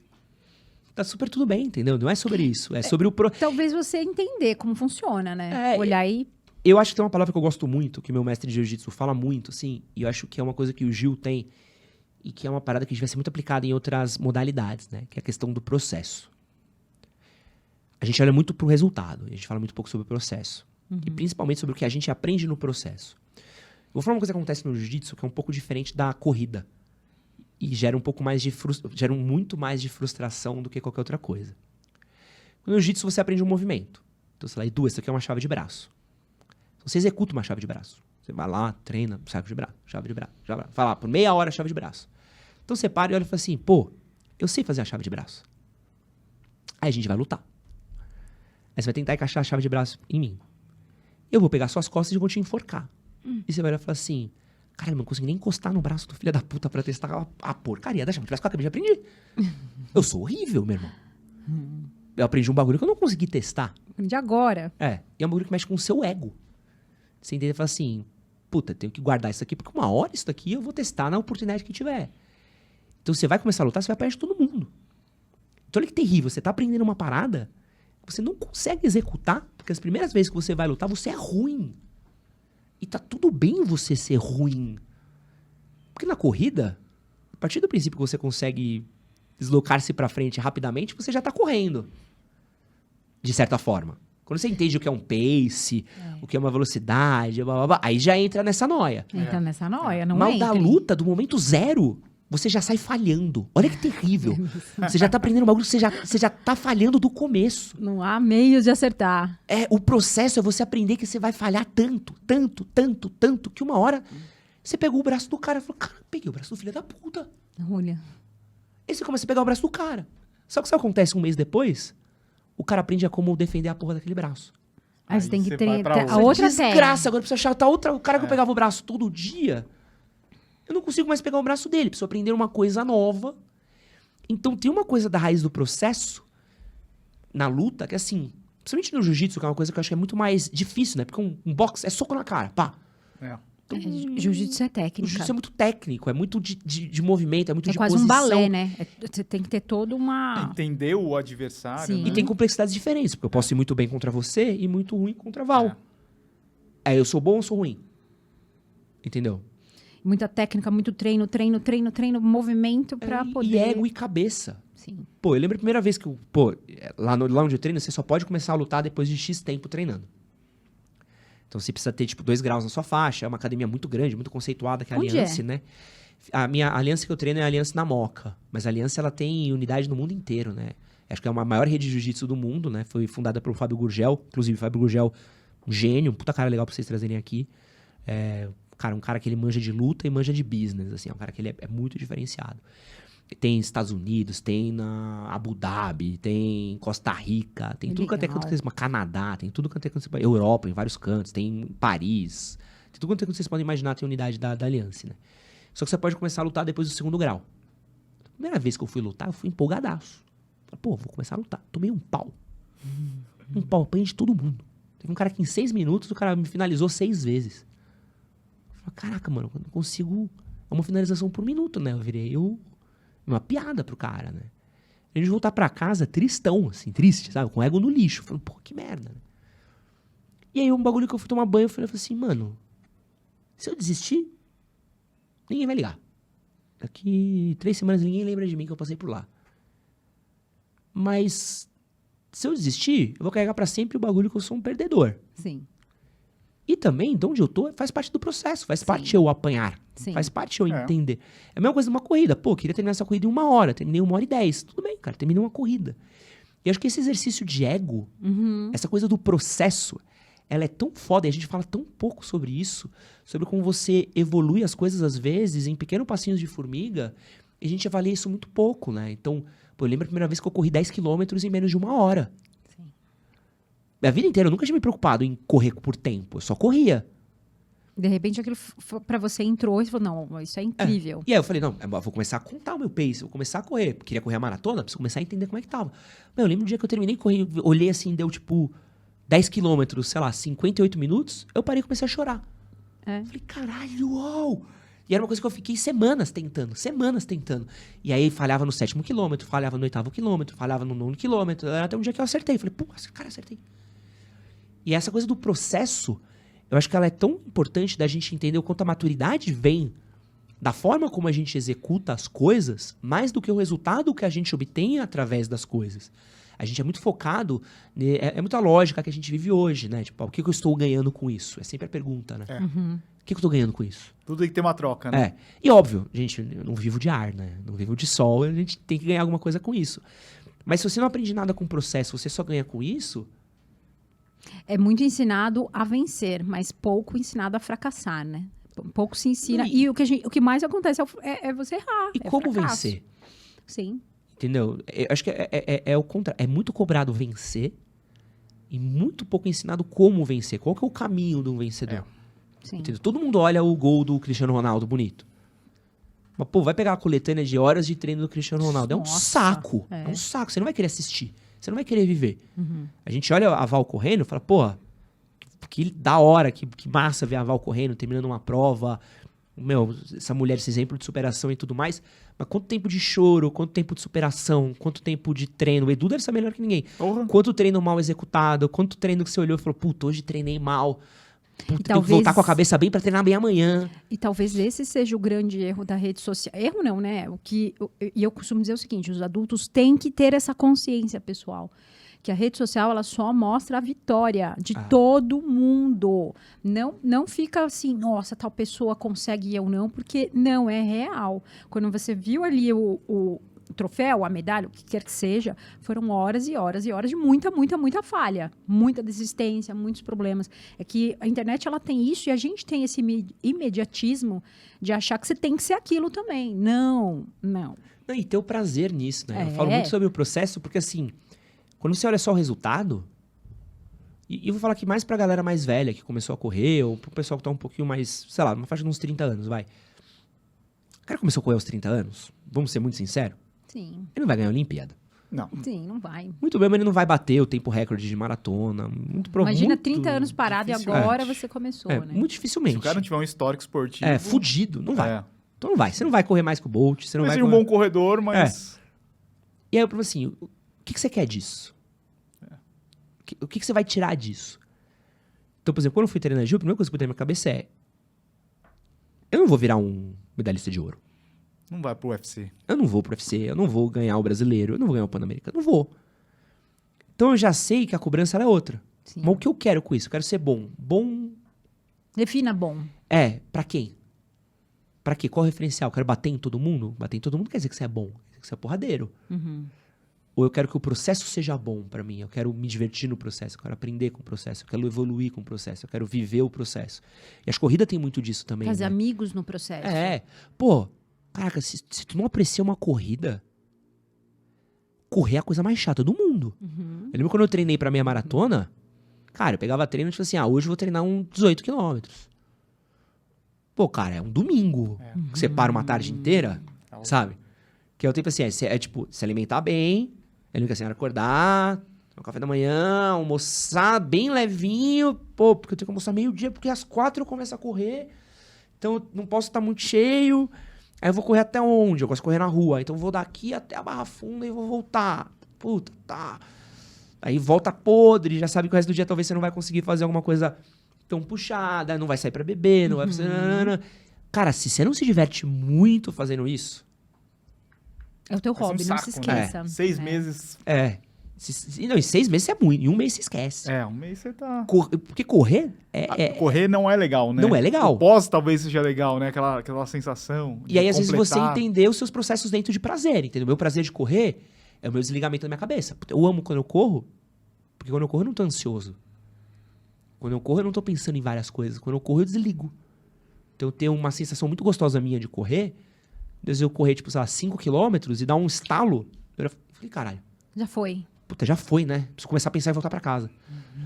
Tá super tudo bem, entendeu? Não é sobre isso, é sobre o... Talvez você entender como funciona, né? Olhar e... Eu acho que tem uma palavra que eu gosto muito, que meu mestre de jiu-jitsu fala muito, assim, e eu acho que é uma coisa que o Gil tem, e que é uma parada que vai ser muito aplicada em outras modalidades, né? Que é a questão do processo. A gente olha muito pro resultado, a gente fala muito pouco sobre o processo. E principalmente sobre o que a gente aprende no processo. Eu vou falar uma coisa que acontece no jiu-jitsu que é um pouco diferente da corrida. E gera um pouco mais de gera muito mais de frustração do que qualquer outra coisa. No jiu-jitsu você aprende um movimento. Então, sei lá, Edu, isso aqui é uma chave de braço. Então, você executa uma chave de braço. Você vai lá, treina, chave de braço, chave de braço, chave de braço. Vai lá, por meia hora, chave de braço. Então você para e olha e fala assim, pô, eu sei fazer a chave de braço. Aí a gente vai lutar. Aí você vai tentar encaixar a chave de braço em mim. Eu vou pegar suas costas e vou te enforcar. E você vai olhar e falar assim, caralho, eu não consegui nem encostar no braço do filho da puta pra testar a porcaria da chave de braço que eu acabei de aprender. Eu sou horrível, meu irmão. Eu aprendi um bagulho que eu não consegui testar. De agora. E é um bagulho que mexe com o seu ego. Você entende e fala assim, puta, tenho que guardar isso aqui, porque uma hora isso daqui eu vou testar na oportunidade que tiver. Então você vai começar a lutar, você vai apanhar de todo mundo. Então olha que terrível, você tá aprendendo uma parada, você não consegue executar, porque as primeiras vezes que você vai lutar, você é ruim. E tá tudo bem você ser ruim. Porque na corrida, a partir do princípio que você consegue deslocar-se pra frente rapidamente, você já tá correndo. De certa forma. Quando você entende o que é um pace, o que é uma velocidade, blá, blá, blá, aí já entra nessa noia. Entra nessa noia, não Mas entra. da luta, do momento zero, você já sai falhando. Olha que terrível. Você já tá aprendendo um bagulho, você já tá falhando do começo. Não há meios de acertar. O processo é você aprender que você vai falhar tanto, que uma hora você pegou o braço do cara e falou, cara, peguei o braço do filho da puta. Olha. Aí você começa a pegar o braço do cara. Só que isso acontece um mês depois, o cara aprende a como defender a porra daquele braço. Aí você tem que você ter vai pra a outra. outra Desgraça, agora precisa achar o cara que eu pegava o braço todo dia, eu não consigo mais pegar o braço dele, preciso aprender uma coisa nova. Então tem uma coisa da raiz do processo na luta, que assim, principalmente no jiu-jitsu, que é uma coisa que eu acho que é muito mais difícil, né? Porque um boxe é soco na cara, pá. É. Então, Jiu-jitsu é o técnica. jiu-jitsu é muito técnico, é muito de movimento, é muito É de quase posição. um balé, né? Você tem que ter toda uma... Entender o adversário. Sim. Né? E tem complexidades diferentes, porque eu posso ir muito bem contra você e muito ruim contra a Val. Aí eu sou bom ou sou ruim? Entendeu? Muita técnica, muito treino, movimento pra poder... E ego e cabeça. Sim. Pô, eu lembro a primeira vez que eu... Pô, lá onde eu treino, você só pode começar a lutar depois de X tempo treinando. Então você precisa ter, tipo, 2 graus na sua faixa. É uma academia muito grande, muito conceituada, que é a Onde Aliança, é? né? A minha aliança que eu treino é a Aliança na Moca. Mas a Aliança, ela tem unidade no mundo inteiro, né? Acho que é a maior rede de jiu-jitsu do mundo, né? Foi fundada pelo Fábio Gurgel. Inclusive, o Fábio Gurgel, um gênio, um puta cara legal pra vocês trazerem aqui. Um cara que ele manja de luta e manja de business, assim. É um cara que ele é muito diferenciado. Tem Estados Unidos, tem na Abu Dhabi, tem Costa Rica, tem tudo quanto é canto que vocês... Canadá, tem tudo quanto é canto que vocês... Europa, em vários cantos, tem Paris. Tem tudo quanto é canto que vocês podem imaginar, tem unidade da Aliança, né? Só que você pode começar a lutar depois do 2º grau. A primeira vez que eu fui lutar, eu fui empolgadaço. Falei, pô, vou começar a lutar. Tomei um pau. Um pau, apanhei de todo mundo. Teve um cara que em 6 minutos, o cara me finalizou 6 vezes. Eu falei, caraca, mano, eu não consigo... É uma finalização por minuto, né? Eu virei uma piada pro cara, né? A gente voltar pra casa tristão, assim, triste, sabe? Com o ego no lixo. Falando, pô, que merda, né? E aí, um bagulho que eu fui tomar banho, eu falei assim, mano, se eu desistir, ninguém vai ligar. Daqui 3 semanas ninguém lembra de mim que eu passei por lá. Mas, se eu desistir, eu vou carregar pra sempre o bagulho que eu sou um perdedor. Sim. E também, de onde eu tô, faz parte do processo. Faz parte eu apanhar. Sim. Faz parte eu entender. É a mesma coisa de uma corrida. Pô, queria terminar essa corrida em 1 hora. Terminei 1h10. Tudo bem, cara. Terminei uma corrida. E acho que esse exercício de ego, essa coisa do processo, ela é tão foda. E a gente fala tão pouco sobre isso. Sobre como você evolui as coisas, às vezes, em pequenos passinhos de formiga. E a gente avalia isso muito pouco, né? Então, pô, eu lembro a primeira vez que eu corri 10 quilômetros em menos de 1 hora. Minha vida inteira, eu nunca tinha me preocupado em correr por tempo. Eu só corria. De repente, aquilo pra você entrou e você falou, não, isso é incrível. E aí eu falei, não, eu vou começar a contar o meu pace, vou começar a correr. Queria correr a maratona, preciso começar a entender como é que tava. Meu, eu lembro do dia que eu terminei, corri, olhei assim, deu tipo 10 quilômetros, sei lá, 58 minutos, eu parei e comecei a chorar. Falei, caralho, uau! E era uma coisa que eu fiquei semanas tentando. E aí falhava no 7º quilômetro, falhava no 8º quilômetro, falhava no 9º quilômetro, até um dia que eu acertei. Falei, pô, cara, acertei. E essa coisa do processo, eu acho que ela é tão importante da gente entender o quanto a maturidade vem da forma como a gente executa as coisas, mais do que o resultado que a gente obtém através das coisas. A gente é muito focado, é muita lógica que a gente vive hoje, né? Tipo, o que eu estou ganhando com isso? É sempre a pergunta, né? O que eu estou ganhando com isso? Tudo tem que ter uma troca, né? E óbvio, gente, eu não vivo de ar, né? Não vivo de sol, a gente tem que ganhar alguma coisa com isso. Mas se você não aprende nada com o processo, você só ganha com isso... É muito ensinado a vencer, mas pouco ensinado a fracassar, né? Pouco se ensina. E o que mais acontece é você errar. E como fracasso. vencer? Sim. Entendeu? Eu acho que é o contrário. É muito cobrado vencer e muito pouco ensinado como vencer. Qual que é o caminho de um vencedor? Sim. Entendeu? Todo mundo olha o gol do Cristiano Ronaldo bonito. Mas, pô, vai pegar a coletânea de horas de treino do Cristiano Ronaldo. É um saco. É um saco. Você não vai querer assistir. Você não vai querer viver. A gente olha a Val correndo e fala, pô, que da hora, que massa ver a Val correndo, terminando uma prova. Meu, essa mulher, esse exemplo de superação e tudo mais. Mas quanto tempo de choro, quanto tempo de superação, quanto tempo de treino. O Edu deve saber melhor que ninguém. Porra. Quanto treino mal executado, quanto treino que você olhou e falou, puta, hoje treinei mal. Puta, tem que talvez- voltar com a cabeça bem pra treinar bem amanhã. E talvez esse seja o grande erro da rede social. Erro não, né? E eu costumo dizer o seguinte, os adultos têm que ter essa consciência, pessoal. Que a rede social, ela só mostra a vitória de todo mundo. Não fica assim, nossa, tal pessoa consegue e eu não, porque não é real. Quando você viu ali o troféu, a medalha, o que quer que seja, foram horas e horas e horas de muita falha. Muita desistência, muitos problemas. É que a internet, ela tem isso e a gente tem esse imediatismo de achar que você tem que ser aquilo também. Não. Não, e ter o prazer nisso, né? Eu É. falo muito sobre o processo, porque assim, quando você olha só o resultado, e eu vou falar aqui mais pra galera mais velha que começou a correr, ou pro pessoal que tá um pouquinho mais, sei lá, numa faixa de uns 30 anos, vai. O cara começou a correr aos 30 anos, vamos ser muito sinceros, Sim, ele não vai ganhar a Olimpíada. Não. sim, não vai. Muito bem, mas ele não vai bater o tempo recorde de maratona. Imagina muito 30 anos parado difícil. e agora você começou, né? muito dificilmente. Se o cara não tiver um histórico esportivo... Fudido, não vai. É. Então não vai. Você não vai correr mais que o Bolt, você não Mas vai seja um correr... bom corredor, mas... E aí eu falo assim, o que você quer disso? O que você vai tirar disso? Então, por exemplo, quando eu fui treinar Gil, a primeira coisa que eu botei na minha cabeça é... Eu não vou virar um medalhista de ouro. Não vai pro UFC. Eu não vou pro UFC, eu não vou ganhar o brasileiro, eu não vou ganhar o Pan-Americano, eu não vou. Então eu já sei que a cobrança ela é outra. Sim. Mas o que eu quero com isso? Eu quero ser bom. Bom Defina bom. pra quem? Pra quê? Qual o referencial? Eu quero bater em todo mundo? Bater em todo mundo quer dizer que você é bom, quer dizer que você é porradeiro. Ou eu quero que o processo seja bom pra mim, eu quero me divertir no processo, eu quero aprender com o processo, eu quero evoluir com o processo, eu quero viver o processo. E as corridas têm muito disso também, Fazer né? amigos no processo. Pô, caraca, se tu não aprecia uma corrida, correr é a coisa mais chata do mundo. Eu lembro quando eu treinei pra meia maratona, cara, eu pegava treino e tipo assim, hoje eu vou treinar uns 18 quilômetros. Pô, cara, é um domingo que você para uma tarde inteira, sabe? Que é o tempo assim, é tipo, se alimentar bem, é que assim, acordar, tomar um café da manhã, almoçar bem levinho, pô, porque eu tenho que almoçar meio-dia, porque às 4 eu começo a correr, então eu não posso estar muito cheio, aí eu vou correr até onde? Eu gosto de correr na rua, então eu vou daqui até a Barra Funda e vou voltar. Puta, tá. Aí volta podre, já sabe que o resto do dia talvez você não vai conseguir fazer alguma coisa tão puxada, não vai sair pra beber, não vai fazer... Cara, se você não se diverte muito fazendo isso, É o teu Faz um hobby, não saco, se né? esqueça. 6 meses... Não, em 6 meses é muito, em um mês você esquece. Um mês você tá... Porque correr Correr não é legal, né? Não é legal. O pós talvez seja legal, né? Aquela sensação E de aí, às vezes, você completar. entender os seus processos dentro de prazer, entendeu? O meu prazer de correr é o meu desligamento da minha cabeça. Eu amo quando eu corro, porque quando eu corro eu não tô ansioso. Quando eu corro eu não tô pensando em várias coisas. Quando eu corro eu desligo. Então eu tenho uma sensação muito gostosa minha de correr. Às vezes eu correr, tipo, sei lá, 5 quilômetros e dar um estalo. Eu falei, caralho. Já foi. Puta, já foi, né? Preciso começar a pensar e voltar pra casa.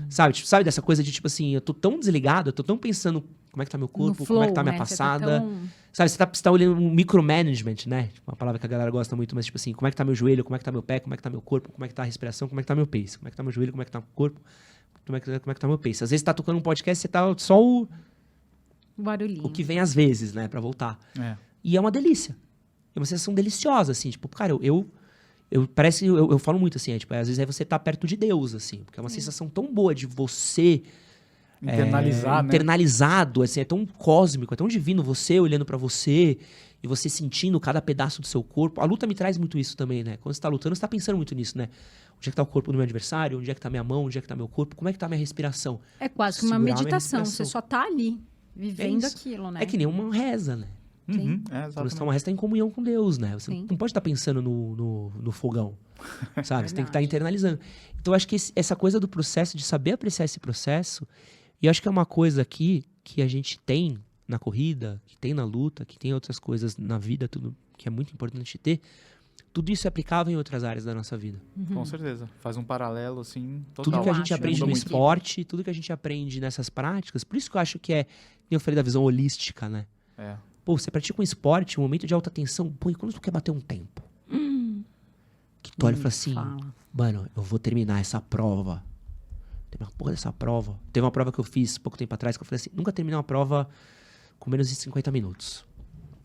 Sabe? Tipo, sabe dessa coisa de, tipo assim, eu tô tão desligado, eu tô tão pensando como é que tá meu corpo, No flow, como é que tá a minha né? passada. Você tá tão... Sabe, você tá olhando um micromanagement, né? Tipo, uma palavra que a galera gosta muito, mas tipo assim, como é que tá meu joelho, como é que tá meu pé, como é que tá meu corpo, como é que tá a respiração, como é que tá meu pace, como é que tá meu joelho, como é que tá o corpo, como é que tá meu pace. Às vezes você tá tocando um podcast, você tá só o Barulhinho. que vem às vezes, né, pra voltar. É. E é uma delícia. É uma sensação deliciosa, assim, tipo, cara, parece, eu falo muito assim, tipo, às vezes é você tá perto de Deus, assim, porque é uma sensação tão boa de você Internalizar, né? internalizado, assim, é tão cósmico, é tão divino você olhando pra você e você sentindo cada pedaço do seu corpo. A luta me traz muito isso também, né? Quando você tá lutando, você tá pensando muito nisso, né? Onde é que tá o corpo do meu adversário? Onde é que tá minha mão? Onde é que tá meu corpo? Como é que tá a minha respiração? É quase que uma Segurar a minha meditação. respiração. Você só tá ali, vivendo isso. aquilo, né? É que nem uma reza, né? Uhum, Sim. é, Quando você tá exatamente. uma reza, tá em comunhão com Deus, né? Você Sim. não pode estar pensando no fogão, sabe? Você tem que estar Verdade. internalizando. Então, eu acho que essa coisa do processo, de saber apreciar esse processo, e eu acho que é uma coisa aqui que a gente tem na corrida, que tem na luta, que tem em outras coisas na vida, tudo que é muito importante ter, tudo isso é aplicável em outras áreas da nossa vida. Com certeza. Faz um paralelo, assim, total. Tudo que a Eu gente acho, aprende muda no muito. esporte, tudo que a gente aprende nessas práticas, por isso que eu acho que eu falei da visão holística, né? É. Pô, você pratica um esporte, um momento de alta tensão, pô, e quando tu quer bater um tempo? Que tu olha e fala assim, Fala. mano, eu vou terminar essa prova. Tem uma porra dessa prova. Teve uma prova que eu fiz pouco tempo atrás que eu falei assim, nunca terminei uma prova com menos de 50 minutos.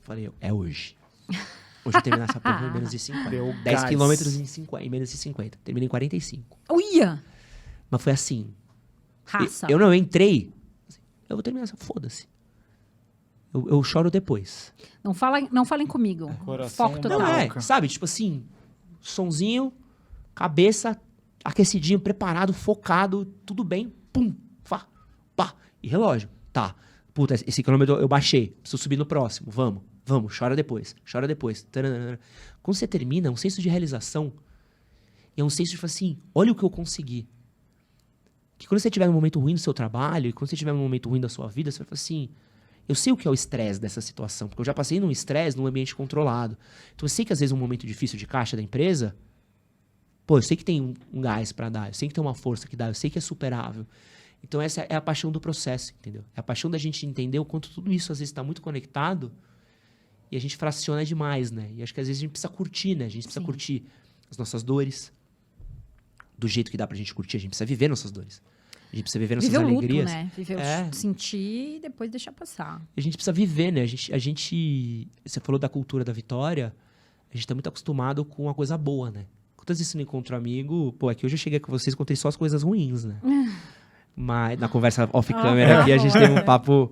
Falei, é hoje. Hoje eu termino essa porra em menos de 50. Deu 10 gás. quilômetros em menos de 50. Terminei em 45. Uia! Mas foi assim. Raça. Eu entrei. Eu vou terminar essa, foda-se. Eu choro depois. Não falem comigo. Coração Foco da total. Não, Total. sabe? Tipo assim, sonzinho, cabeça, aquecidinho, preparado, focado, tudo bem, pum, pá. E relógio, tá. Puta, esse quilômetro eu baixei, preciso subir no próximo, vamos, chora depois. Taranana. Quando você termina, é um senso de realização, e é um senso de, tipo assim, olha o que eu consegui. Que quando você tiver num momento ruim do seu trabalho, e quando você tiver num momento ruim da sua vida, você vai falar assim, eu sei o que é o estresse dessa situação, porque eu já passei num estresse num ambiente controlado. Então eu sei que às vezes um momento difícil de caixa da empresa, pô, eu sei que tem um gás pra dar, eu sei que tem uma força que dá, eu sei que é superável. Então essa é a paixão do processo, entendeu? É a paixão da gente entender o quanto tudo isso às vezes está muito conectado e a gente fraciona demais, né? E acho que às vezes a gente precisa curtir, né? A gente precisa curtir as nossas dores, do jeito que dá pra gente curtir, a gente precisa viver nossas dores. A gente precisa viver nossas Viver o luto, alegrias. né? Viver É. sentir e depois deixar passar. A gente precisa viver, né? A gente... Você falou da cultura da vitória. A gente tá muito acostumado com a coisa boa, né? Quantas vezes você não encontra um amigo... Pô, aqui hoje eu cheguei com vocês e contei só as coisas ruins, né? Mas na conversa off-câmera aqui, a gente teve um papo...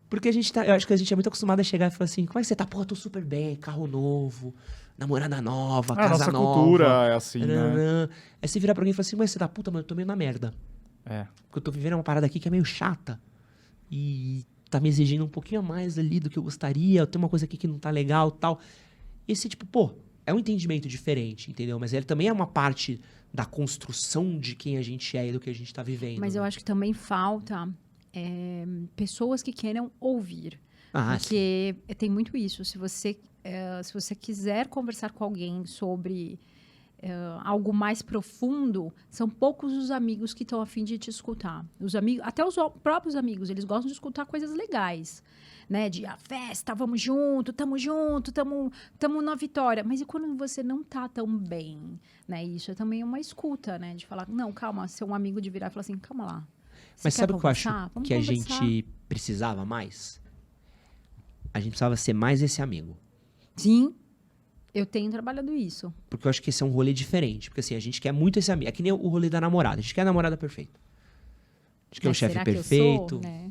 Porque eu acho que a gente é muito acostumado a chegar e falar assim... Como é que você tá? Pô, tô super bem, carro novo, namorada nova, A casa nossa nova. cultura é assim, né? Nananã. Aí você vira pra alguém e fala assim... Mas você tá puta, mano, eu tô meio na merda. É. Porque eu tô vivendo uma parada aqui que é meio chata. E tá me exigindo um pouquinho a mais ali do que eu gostaria. Tem uma coisa aqui que não tá legal e tal. E esse tipo, pô, é um entendimento diferente, entendeu? Mas ele também é uma parte da construção de quem a gente é e do que a gente tá vivendo. Mas eu acho que também falta pessoas que queiram ouvir. Ah, Porque tem muito isso. Se você quiser conversar com alguém sobre algo mais profundo, são poucos os amigos que estão a fim de te escutar. Até os próprios amigos, eles gostam de escutar coisas legais, né? De festa, vamos junto, tamo na vitória. Mas e quando você não tá tão bem, né? Isso é também uma escuta, né? De falar, não, calma, ser um amigo de virar e falar assim, calma lá. Mas Você sabe quer o que eu acho conversar? Vamos que a conversar. gente precisava mais? A gente precisava ser mais esse amigo. Sim, eu tenho trabalhado isso. Porque eu acho que esse é um rolê diferente. Porque assim, a gente quer muito esse amigo. É que nem o rolê da namorada. A gente quer a namorada perfeita. A gente quer o Mas chefe será que eu perfeito. sou, né?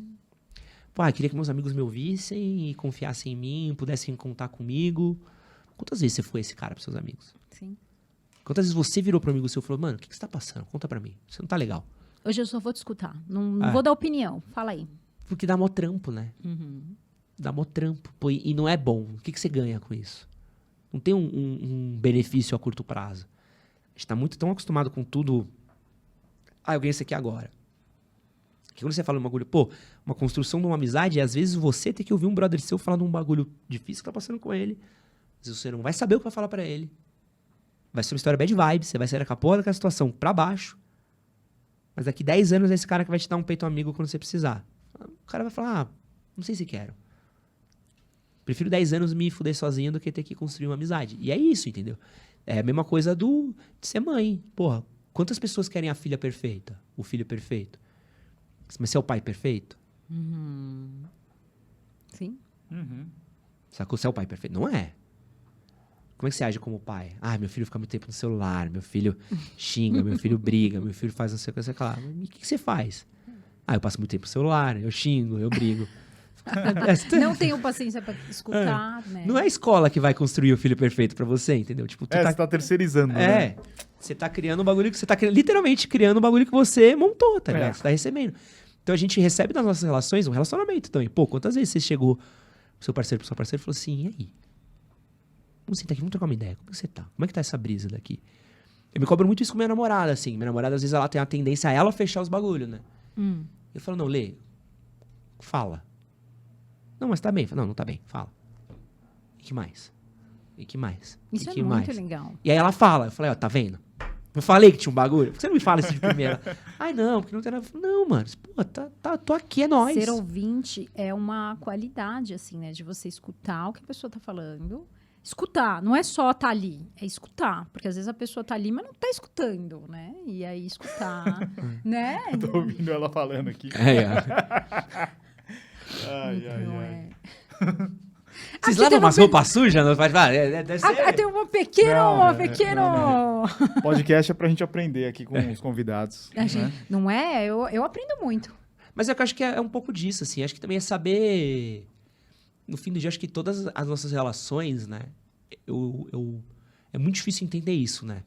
Pô, eu queria que meus amigos me ouvissem e confiassem em mim, pudessem contar comigo. Quantas vezes você foi esse cara pros seus amigos? Sim. Quantas vezes você virou pro amigo seu e falou, mano, o que você tá passando? Conta pra mim. Você não tá legal. Hoje eu só vou te escutar. Não vou dar opinião. Fala aí. Porque dá mó trampo, né? Dá mó trampo. Pô, e não é bom. O que você ganha com isso? Não tem um benefício a curto prazo. A gente tá muito tão acostumado com tudo. Eu ganhei isso aqui agora. Que quando você fala um bagulho, pô, uma construção de uma amizade, às vezes você tem que ouvir um brother seu falar de um bagulho difícil que tá passando com ele. Às vezes você não vai saber o que vai falar pra ele. Vai ser uma história bad vibes, você vai sair com a porra daquela situação pra baixo. Mas daqui 10 anos é esse cara que vai te dar um peito amigo quando você precisar. O cara vai falar, não sei se quero. Prefiro 10 anos me fuder sozinho do que ter que construir uma amizade. E é isso, entendeu? É a mesma coisa de ser mãe. Porra, quantas pessoas querem a filha perfeita? O filho perfeito? Mas você é o pai perfeito? Sim. Sacou? Você é o pai perfeito? Não é. Como é que você age como pai? Meu filho fica muito tempo no celular, meu filho xinga, meu filho briga, meu filho faz não sei o que, sei lá. E o que você faz? Eu passo muito tempo no celular, eu xingo, eu brigo. Não tenho paciência pra escutar, né? Não é a escola que vai construir o filho perfeito pra você, entendeu? Tipo, Você tá terceirizando, né? Você tá criando um bagulho que você tá literalmente criando um bagulho que você montou, tá ligado? É. Você tá recebendo. Então a gente recebe nas nossas relações um relacionamento também. Pô, quantas vezes você chegou pro seu parceiro, pro seu parceiro e falou assim, e aí? Vamos sentar aqui, vamos trocar uma ideia. Como é que você tá? Como é que tá essa brisa daqui? Eu me cobro muito isso com minha namorada, assim. Minha namorada, às vezes, ela tem a tendência a ela fechar os bagulhos, né? Eu falo, não, Lê, fala. Não, mas tá bem. Não, não tá bem, fala. E que mais? E que mais? Isso E é que muito mais? legal. E aí ela fala, eu falei, ó, tá vendo? Eu falei que tinha um bagulho. Por que você não me fala isso de primeira? Não, porque não tem nada. Não, mano, pô, tô aqui, é nóis. Ser ouvinte é uma qualidade, assim, né? De você escutar o que a pessoa tá falando. Escutar, não é só tá ali, é escutar. Porque às vezes a pessoa tá ali, mas não tá escutando, né? E aí escutar, né? Tô ouvindo ela falando aqui. Então, é... Vocês Aqui lavam tem umas uma roupas sujas? Não faz... Deve ser... Tem um pequeno... Não. Podcast é pra gente aprender aqui com os convidados. A gente- Não é? Eu aprendo muito. Mas eu acho que é um pouco disso, assim. Acho que também é saber... No fim do dia, acho que todas as nossas relações, né? É muito difícil entender isso, né?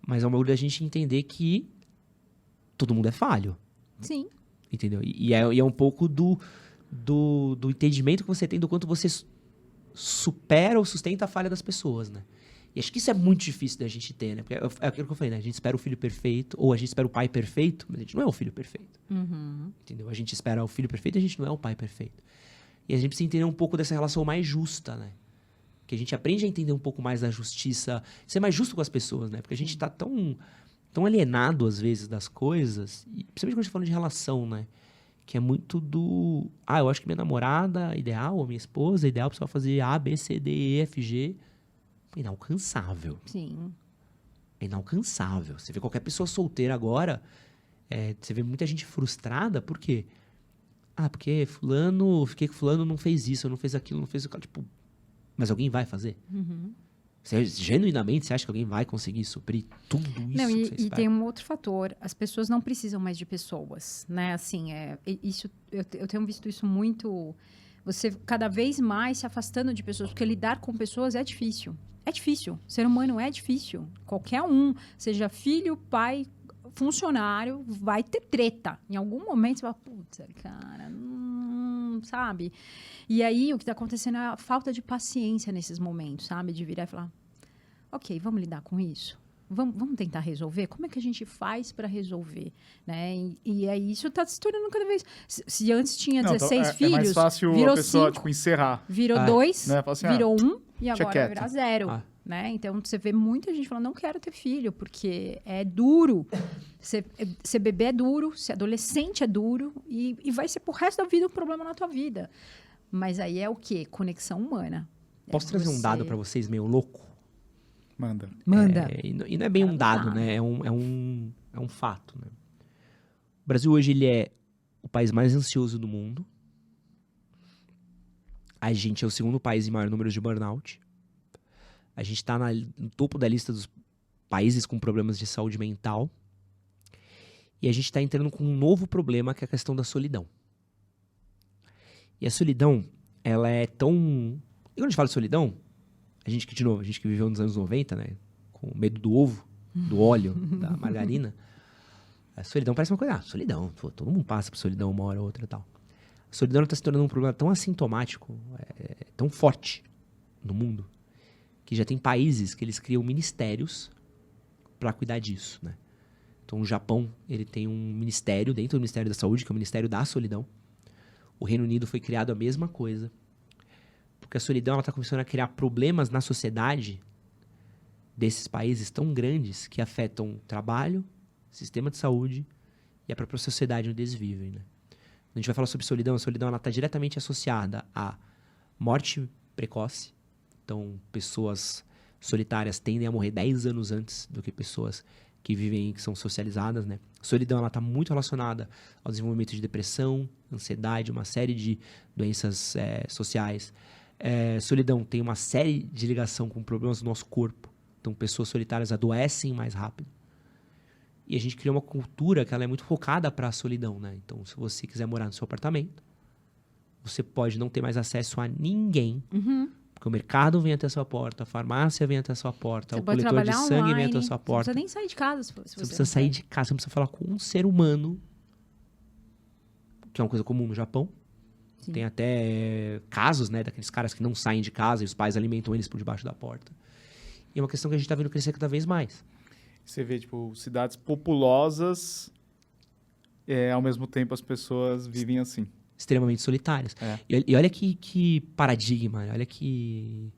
Mas é uma hora da gente entender que todo mundo é falho, Sim. entendeu? E é um pouco do entendimento que você tem do quanto você supera ou sustenta a falha das pessoas, né? E acho que isso é muito difícil da gente ter, né? Porque é aquilo que eu falei, né? A gente espera o filho perfeito, ou a gente espera o pai perfeito, mas a gente não é o filho perfeito. Uhum. Entendeu? A gente espera o filho perfeito e a gente não é o pai perfeito. E a gente precisa entender um pouco dessa relação mais justa, né? Que a gente aprende a entender um pouco mais da justiça, ser mais justo com as pessoas, né? Porque a gente tá tão alienado, às vezes, das coisas, e principalmente quando a gente tá falando de relação, né? Que é muito do... eu acho que minha namorada ideal, ou minha esposa ideal, precisa fazer A, B, C, D, E, F, G. Inalcançável. Sim. É inalcançável. Você vê qualquer pessoa solteira agora, você vê muita gente frustrada, por quê? Porque fiquei com fulano, não fez isso, não fez aquilo, não fez aquilo. Tipo, mas alguém vai fazer? Uhum. Genuinamente, você acha que alguém vai conseguir suprir tudo isso Não, que você e espera? tem um outro fator. As pessoas não precisam mais de pessoas, né? Assim, isso, eu tenho visto isso muito... Você cada vez mais se afastando de pessoas, porque lidar com pessoas é difícil. É difícil. Ser humano é difícil. Qualquer um, seja filho, pai, funcionário, vai ter treta. Em algum momento você fala, putz, cara, sabe? E aí o que está acontecendo é a falta de paciência nesses momentos, sabe? De virar e falar, ok, vamos lidar com isso? Vamos tentar resolver? Como é que a gente faz para resolver? Né? E aí isso está se tornando cada vez... Se antes tinha 16 filhos, é mais fácil virou a pessoa, 5, tipo, encerrar. virou 2, Né? Fala assim, virou 1 e agora vai quieto. virar 0. Ah. Né? Então, você vê muita gente falando, não quero ter filho, porque é duro. Ser bebê é duro, ser adolescente é duro, e vai ser pro resto da vida um problema na tua vida. Mas aí é o quê? Conexão humana. Posso trazer um dado pra vocês meio louco? Manda. Manda. E não é bem um dado, né? É um fato, né? O Brasil hoje, ele é o país mais ansioso do mundo. A gente é o segundo país em maior número de burnout. A gente está no topo da lista dos países com problemas de saúde mental. E a gente está entrando com um novo problema, que é a questão da solidão. E a solidão, ela é tão... E quando a gente fala de solidão, a gente que viveu nos anos 90, né? Com medo do ovo, do óleo, da margarina. A solidão parece uma coisa... solidão. Todo mundo passa por solidão uma hora ou outra e tal. A solidão está se tornando um problema tão assintomático, tão forte no mundo, que já tem países que eles criam ministérios para cuidar disso, né? Então, o Japão, ele tem um ministério dentro do Ministério da Saúde, que é o Ministério da Solidão. O Reino Unido foi criado a mesma coisa. Porque a solidão está começando a criar problemas na sociedade desses países tão grandes que afetam o trabalho, sistema de saúde e a própria sociedade onde eles vivem, né? A gente vai falar sobre solidão. A solidão está diretamente associada à morte precoce. Então, pessoas solitárias tendem a morrer 10 anos antes do que pessoas que vivem, que são socializadas, né? A solidão está muito relacionada ao desenvolvimento de depressão, ansiedade, uma série de doenças sociais. Solidão tem uma série de ligação com problemas do nosso corpo. Então, pessoas solitárias adoecem mais rápido. E a gente criou uma cultura que ela é muito focada para a solidão, né? Então, se você quiser morar no seu apartamento, você pode não ter mais acesso a ninguém. Uhum. Porque o mercado vem até a sua porta, a farmácia vem até a sua porta, Você o pode coletor de trabalhar sangue vem online, até a sua porta. Você não precisa nem sair de casa. Se Você você precisa sair de casa, você precisa falar com um ser humano, que é uma coisa comum no Japão. Sim. Tem até casos, né, daqueles caras que não saem de casa e os pais alimentam eles por debaixo da porta. E é uma questão que a gente está vendo crescer cada vez mais. Você vê, tipo, cidades populosas, ao mesmo tempo as pessoas vivem assim. Extremamente solitárias. E olha que paradigma, olha que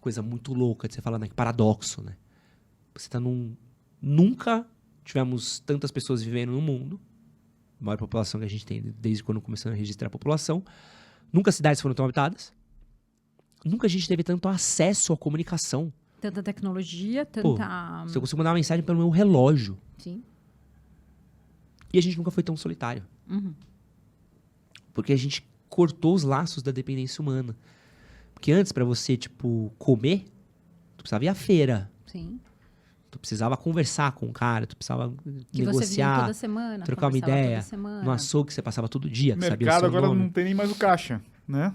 coisa muito louca de você falar, né? Que paradoxo, né? Você tá Nunca tivemos tantas pessoas vivendo no mundo, a maior população que a gente tem desde quando começamos a registrar a população. Nunca cidades foram tão habitadas. Nunca a gente teve tanto acesso à comunicação. Tanta tecnologia, tanta... Você consegue mandar uma mensagem pelo meu relógio. Sim. E a gente nunca foi tão solitário. Uhum. Porque a gente cortou os laços da dependência humana. Porque antes, pra você, tipo, comer, tu precisava ir à feira. Sim. Tu precisava conversar com o cara, tu precisava Que você via negociar, toda semana, trocar uma conversava ideia. toda semana. No açougue você passava todo dia, O que sabia o mercado seu agora nome. não tem nem mais o caixa, né?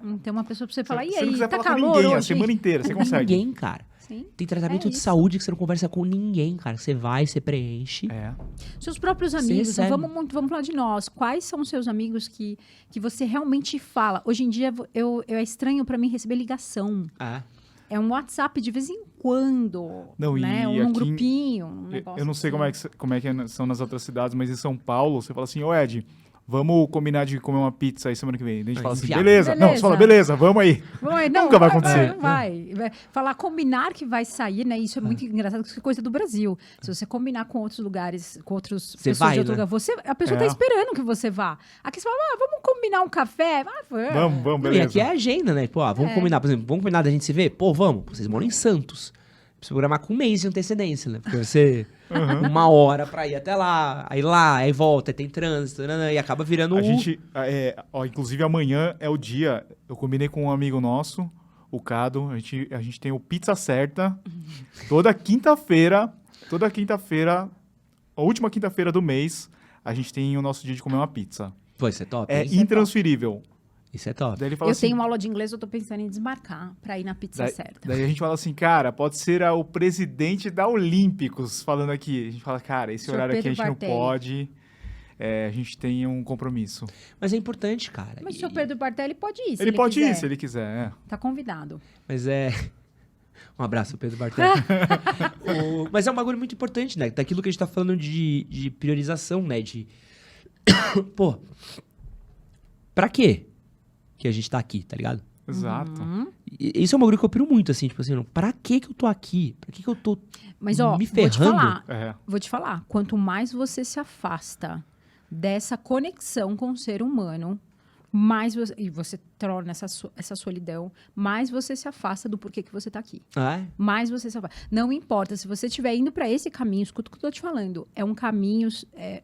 Então, uma pessoa pra você falar, Se e você não aí, quiser tá falar com calor ninguém a hoje? semana inteira, você consegue. Ninguém, cara. Sim. Tem tratamento É de isso. saúde que você não conversa com ninguém, cara. Você vai, você preenche. É. Seus próprios Você amigos, não recebe. vamos falar de nós. Quais são os seus amigos que você realmente fala? Hoje em dia, é estranho pra mim receber ligação. Ah, É um WhatsApp de vez em quando, Não, e né? Ou num aqui em- grupinho, um negócio Eu não sei assim. como é que são nas outras cidades, mas em São Paulo, você fala assim, ô Ed, vamos combinar de comer uma pizza aí semana que vem. Daí a gente Ah, fala assim, inviável. beleza. Não, você fala, beleza, vamos aí. Nunca vai acontecer. Não vai. Falar, combinar que vai sair, né? Isso é muito engraçado, porque isso é coisa do Brasil. Se você combinar com outros lugares, com outros Você pessoas vai, de outro né? lugar, a pessoa tá É. esperando que você vá. Aqui você fala, vamos combinar um café? Vamos, não, e beleza. aqui é agenda, né? Pô, vamos combinar, por exemplo, vamos combinar da gente se ver? Pô, vamos. Vocês moram em Santos. Precisa programar com um mês de antecedência, né? Porque você... Uma hora pra ir até lá, aí volta, aí tem trânsito, né? E acaba virando A gente, inclusive amanhã é o dia, eu combinei com um amigo nosso, o Cado, a gente tem o Pizza Certa, toda quinta-feira, a última quinta-feira do mês, a gente tem o nosso dia de comer uma pizza. Pô, isso é top, É hein? intransferível. Isso é top. Daí ele fala Eu assim, tenho uma aula de inglês, eu tô pensando em desmarcar pra ir na pizza certa. daí a gente fala assim, cara, pode ser o presidente da Olímpicos falando aqui. A gente fala, cara, esse Senhor horário aqui a Pedro gente Bartelli. não pode, a gente tem um compromisso. Mas é importante, cara. Mas o E- senhor Pedro Bartelli pode ir, se Ele pode quiser. ir, se ele quiser, Tá convidado. Mas é... Um abraço, Pedro Bartelli. Mas é um bagulho muito importante, né? Daquilo que a gente tá falando de priorização, né? Pô, pra quê que a gente tá aqui, tá ligado? Exato. E isso é um bagulho que eu piro muito, assim, tipo assim, não, pra que eu tô aqui? Pra que eu tô Mas, ó, me vou te ferrando? falar. É. Vou te falar, quanto mais você se afasta dessa conexão com o ser humano, mais você torna essa solidão, mais você se afasta do porquê que você tá aqui. Ah, é? Mais você se afasta. Não importa, se você estiver indo para esse caminho, escuta o que eu tô te falando, é um caminho,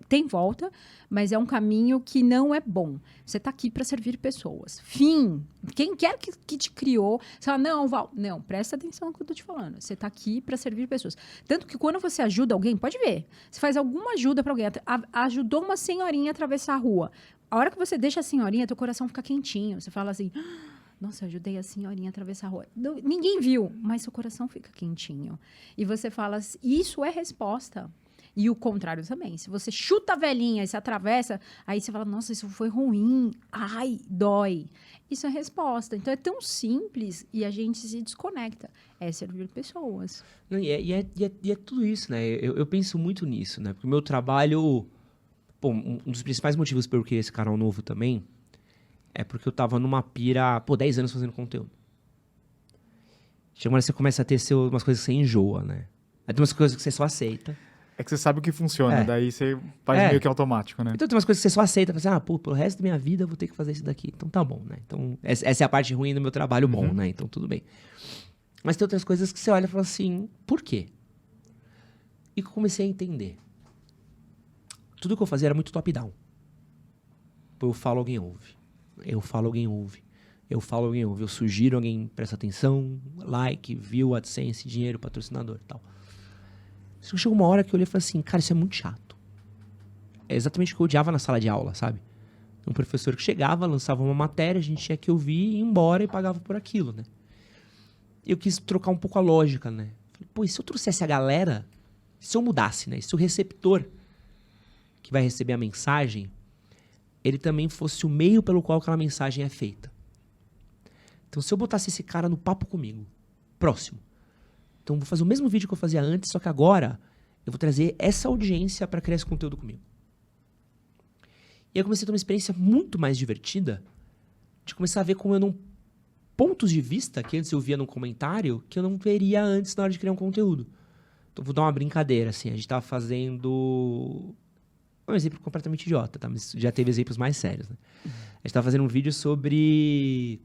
tem volta, mas é um caminho que não é bom. Você tá aqui para servir pessoas. Fim. Quem quer que te criou, você fala, não, Val, não, presta atenção no que eu tô te falando. Você tá aqui para servir pessoas. Tanto que quando você ajuda alguém, pode ver, você faz alguma ajuda para alguém, ajudou uma senhorinha a atravessar a rua. A hora que você deixa a senhorinha, teu coração fica quentinho. Você fala assim, nossa, eu ajudei a senhorinha a atravessar a rua. Ninguém viu, mas seu coração fica quentinho. E você fala, isso é resposta. E o contrário também. Se você chuta a velhinha e se atravessa, aí você fala, nossa, isso foi ruim. Ai, dói. Isso é resposta. Então é tão simples e a gente se desconecta. É servir pessoas. Não, e é tudo isso, né? Eu penso muito nisso, né? Porque o meu trabalho... Pô, um dos principais motivos por eu criar esse canal novo também é porque eu tava numa pira, 10 anos fazendo conteúdo. Chega uma hora que você começa a ter umas coisas que você enjoa, né? Aí tem umas coisas que você só aceita. É que você sabe o que funciona, É. daí você faz É. meio que automático, né? Então tem umas coisas que você só aceita. Fala assim, pelo resto da minha vida eu vou ter que fazer isso daqui. Então tá bom, né? Então essa é a parte ruim do meu trabalho bom, né? Então tudo bem. Mas tem outras coisas que você olha e fala assim, por quê? E que eu comecei a entender. Tudo que eu fazia era muito top-down. Eu falo, alguém ouve. Eu falo, alguém ouve. Eu falo, alguém ouve. Eu sugiro, alguém presta atenção. Like, view, AdSense, dinheiro, patrocinador e tal. Só que chegou uma hora que eu olhei e falei assim, cara, isso é muito chato. É exatamente o que eu odiava na sala de aula, sabe? Um professor que chegava, lançava uma matéria, a gente tinha que ouvir, ir embora e pagava por aquilo, né? Eu quis trocar um pouco a lógica, né? Falei, pô, e se eu trouxesse a galera, se eu mudasse, né? Se o receptor que vai receber a mensagem, ele também fosse o meio pelo qual aquela mensagem é feita. Então, se eu botasse esse cara no papo comigo, próximo, então eu vou fazer o mesmo vídeo que eu fazia antes, só que agora eu vou trazer essa audiência para criar esse conteúdo comigo. E aí eu comecei a ter uma experiência muito mais divertida de começar a ver como eu não... pontos de vista que antes eu via num comentário que eu não veria antes na hora de criar um conteúdo. Então, vou dar uma brincadeira, assim. A gente tava fazendo... um exemplo completamente idiota, tá? Mas já teve exemplos mais sérios, né? A gente tava fazendo um vídeo sobre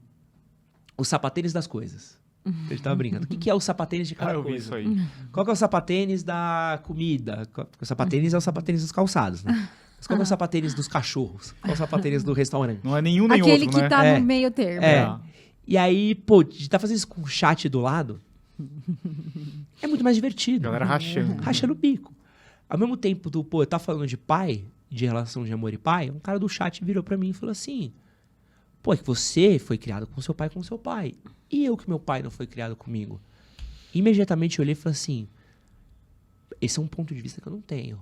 os sapatênis das coisas. A gente tava brincando. O que é o sapatênis de cada eu vi coisa? isso aí. Qual que é o sapatênis da comida? Porque o sapatênis é o sapatênis dos calçados, né? Mas qual é o sapatênis dos cachorros? Qual é o sapatênis do restaurante? Não é nenhum nem Aquele outro, que né? tá É. no meio termo. É. E aí, pô, de tá fazendo isso com o chat do lado é muito mais divertido. Galera rachando. Rachando o bico. Ao mesmo tempo do, pô, eu tava falando de pai, de relação de amor e pai, um cara do chat virou pra mim e falou assim: pô, é que você foi criado com seu pai. E eu que meu pai não foi criado comigo? Imediatamente eu olhei e falei assim: esse é um ponto de vista que eu não tenho.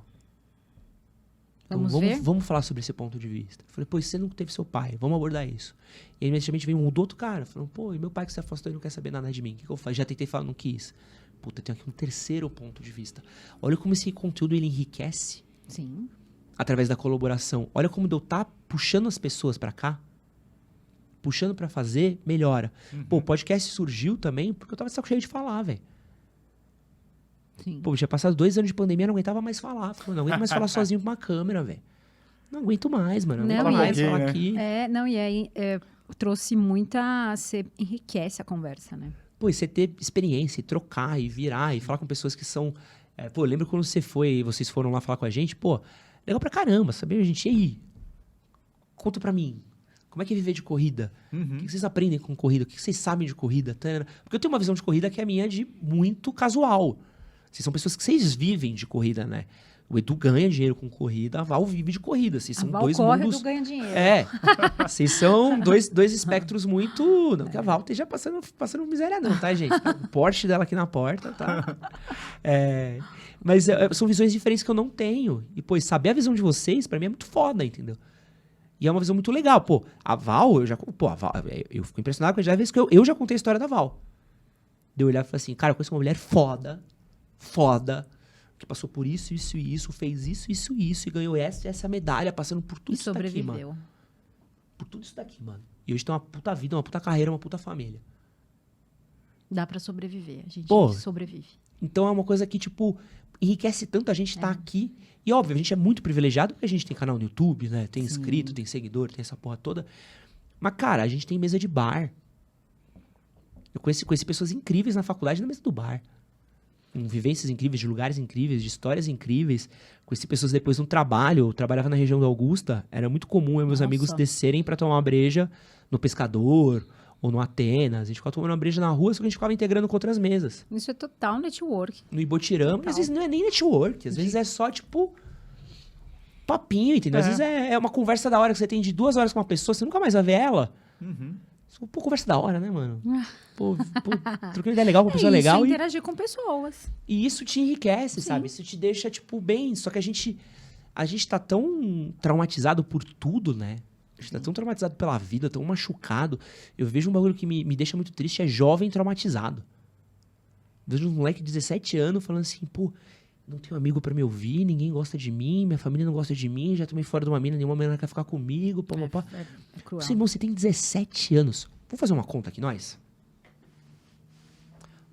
Então, Vamos ver? vamos falar sobre esse ponto de vista. Eu falei, pô, você não teve seu pai, vamos abordar isso. E aí, imediatamente veio um do outro cara, falando, pô, e meu pai que se afastou e não quer saber nada de mim, o que eu faço? Já tentei falar, não quis. Puta, eu tenho aqui um terceiro ponto de vista. Olha como esse conteúdo, ele enriquece Sim. através da colaboração. Olha como eu tá puxando as pessoas pra cá, puxando pra fazer, melhora. Pô, o podcast surgiu também porque eu tava de saco cheio de falar, velho. Sim. Pô, tinha passado 2 anos de pandemia, não aguentava mais falar. Falei, não aguento mais falar sozinho com uma câmera, velho. Não aguento mais, mano. Não Não, aguento e mais aí- falar né? aqui. Não, e aí trouxe muita... Você enriquece a conversa, né? Pô, e você ter experiência, e trocar, e virar, e falar com pessoas que são... pô, eu lembro quando vocês foram lá falar com a gente, pô, legal pra caramba, sabe? A gente, e aí? Conta pra mim. Como é que é viver de corrida? O que vocês aprendem com corrida? O que vocês sabem de corrida? Porque eu tenho uma visão de corrida que é a minha de muito casual. Vocês são pessoas que vocês vivem de corrida, né? O Edu ganha dinheiro com corrida, a Val vive de corrida. Vocês A são Val dois corre, mundos... do ganha dinheiro. Vocês são dois espectros muito... Não que a Val esteja passando miséria não, tá, gente? O Porsche dela aqui na porta, tá? Mas são visões diferentes que eu não tenho. E, pô, saber a visão de vocês, pra mim, é muito foda, entendeu? E é uma visão muito legal. Pô, a Val, eu fico impressionado com a vez que eu já contei a história da Val. De eu olhar e falar assim, cara, eu conheço uma mulher foda, que passou por isso, isso e isso, fez isso, e ganhou essa medalha, passando por tudo E isso daqui, mano. sobreviveu. Por tudo isso daqui, mano. E hoje tem uma puta vida, uma puta carreira, uma puta família. Dá pra sobreviver. A gente Pô. sobrevive. Então é uma coisa que, tipo, enriquece tanto a gente estar aqui. E óbvio, a gente é muito privilegiado porque a gente tem canal no YouTube, né? Tem inscrito, tem seguidor, tem essa porra toda. Mas, cara, a gente tem mesa de bar. Eu conheci pessoas incríveis na faculdade na mesa do bar. Com vivências incríveis, de lugares incríveis, de histórias incríveis. Conheci pessoas depois no trabalho. Eu trabalhava na região da Augusta. Era muito comum eu e meus Nossa. amigos descerem pra tomar uma breja no Pescador ou no Atenas. A gente ficava tomando uma breja na rua, só que a gente ficava integrando com outras mesas. Isso é total network. No Ibotirama, Total. às vezes não é nem network, às vezes é só, tipo, papinho, entendeu? Às vezes é uma conversa da hora que você tem de 2 horas com uma pessoa, você nunca mais vai ver ela. Pô, conversa da hora, né, mano? Pô, troquei uma ideia legal com uma pessoa legal Isso, interagir com pessoas. e isso te enriquece, sabe? Isso te deixa, tipo, bem. Só que a gente tá tão traumatizado por tudo, né? A gente tá tão traumatizado pela vida, tão machucado. Eu vejo um bagulho que me deixa muito triste, é jovem traumatizado. Vejo um moleque de 17 anos falando assim, pô, não tenho amigo pra me ouvir, ninguém gosta de mim, minha família não gosta de mim, já tomei fora de uma mina, nenhuma menina quer ficar comigo, pá. É cruel. Você, irmão, você tem 17 anos. Vamos fazer uma conta aqui, nós?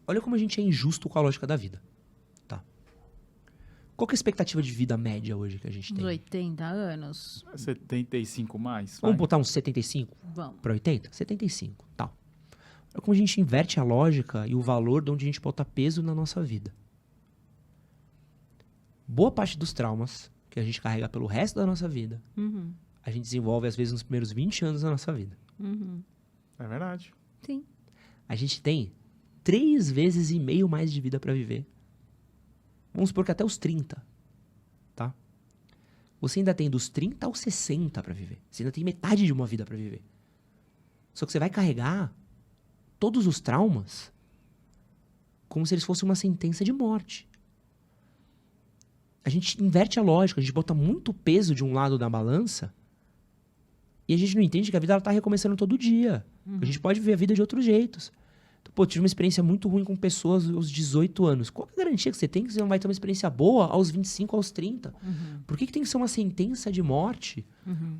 Olha como a gente é injusto com a lógica da vida. Tá? Qual que é a expectativa de vida média hoje que a gente Uns tem? 80 anos. 75 mais. Vamos vai. botar uns 75 Vamos. para 80? 75, tal. Olha como a gente inverte a lógica e o valor de onde a gente bota peso na nossa vida. Boa parte dos traumas que a gente carrega pelo resto da nossa vida, Uhum. a gente desenvolve às vezes nos primeiros 20 anos da nossa vida. Uhum. É verdade. Sim. A gente tem 3,5 vezes mais de vida para viver. Vamos supor que até os 30, tá? Você ainda tem dos 30 aos 60 para viver. Você ainda tem metade de uma vida para viver. Só que você vai carregar todos os traumas como se eles fossem uma sentença de morte. A gente inverte a lógica, a gente bota muito peso de um lado da balança e a gente não entende que a vida ela tá recomeçando todo dia. A gente pode viver a vida de outros jeitos. Então, pô, tive uma experiência muito ruim com pessoas aos 18 anos. Qual que é a garantia que você tem que você não vai ter uma experiência boa aos 25, aos 30? Por que tem que ser uma sentença de morte?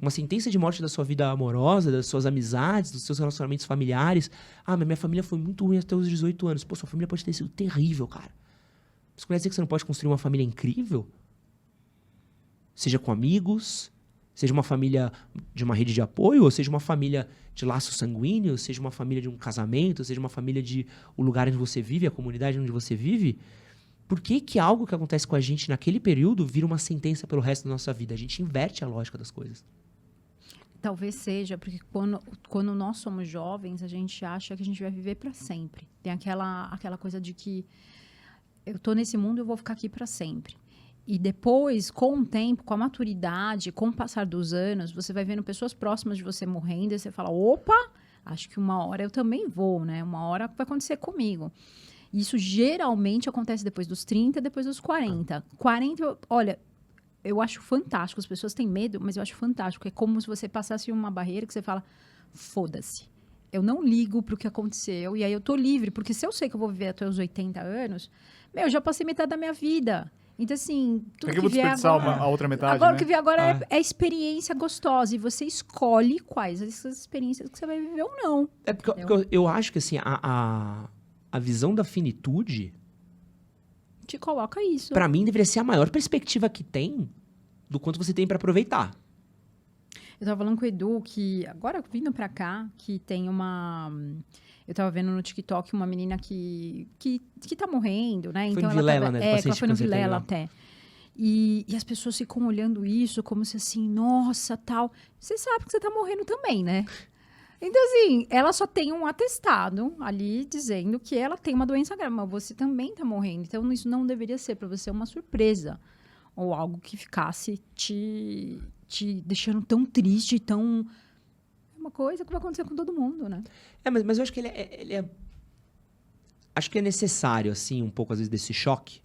Uma sentença de morte da sua vida amorosa, das suas amizades, dos seus relacionamentos familiares. Ah, mas minha família foi muito ruim até os 18 anos. Pô, sua família pode ter sido terrível, cara. Isso quer dizer que você não pode construir uma família incrível? Seja com amigos, seja uma família de uma rede de apoio, ou seja uma família de laço sanguíneo, seja uma família de um casamento, seja uma família de o lugar onde você vive, a comunidade onde você vive. Por que que algo que acontece com a gente naquele período vira uma sentença pelo resto da nossa vida? A gente inverte a lógica das coisas. Talvez seja, porque quando nós somos jovens, a gente acha que a gente vai viver para sempre. Tem aquela coisa de que eu tô nesse mundo e eu vou ficar aqui para sempre. E depois, com o tempo, com a maturidade, com o passar dos anos, você vai vendo pessoas próximas de você morrendo e você fala, opa, acho que uma hora eu também vou, né? Uma hora vai acontecer comigo. Isso geralmente acontece depois dos 30, depois dos 40. 40, olha, eu acho fantástico. As pessoas têm medo, mas eu acho fantástico. É como se você passasse uma barreira que você fala, foda-se. Eu não ligo pro que aconteceu. E aí eu tô livre. Porque se eu sei que eu vou viver até os 80 anos, eu já passei metade da minha vida. Então, assim, tudo que eu vou vier desperdiçar agora... a outra metade, Agora, né? o que vier agora é experiência gostosa. E você escolhe quais essas experiências que você vai viver ou não. É porque eu acho que, assim, a visão da finitude, Te coloca isso. pra mim, deveria ser a maior perspectiva que tem do quanto você tem pra aproveitar. Eu tava falando com o Edu que, agora vindo pra cá, que tem uma... Eu tava vendo no TikTok uma menina que tá morrendo, né? Foi Então no ela Vilela, tava, né? que ela Paciente foi no com câncer Vilela terminal. até. E as pessoas ficam olhando isso como se assim, nossa, tal. Você sabe que você tá morrendo também, né? Então, assim, ela só tem um atestado ali dizendo que ela tem uma doença grave, mas você também tá morrendo. Então, isso não deveria ser pra você uma surpresa. Ou algo que ficasse te deixando tão triste, tão... É uma coisa que vai acontecer com todo mundo, né? Mas eu acho que ele é... Acho que é necessário, assim, um pouco, às vezes, desse choque.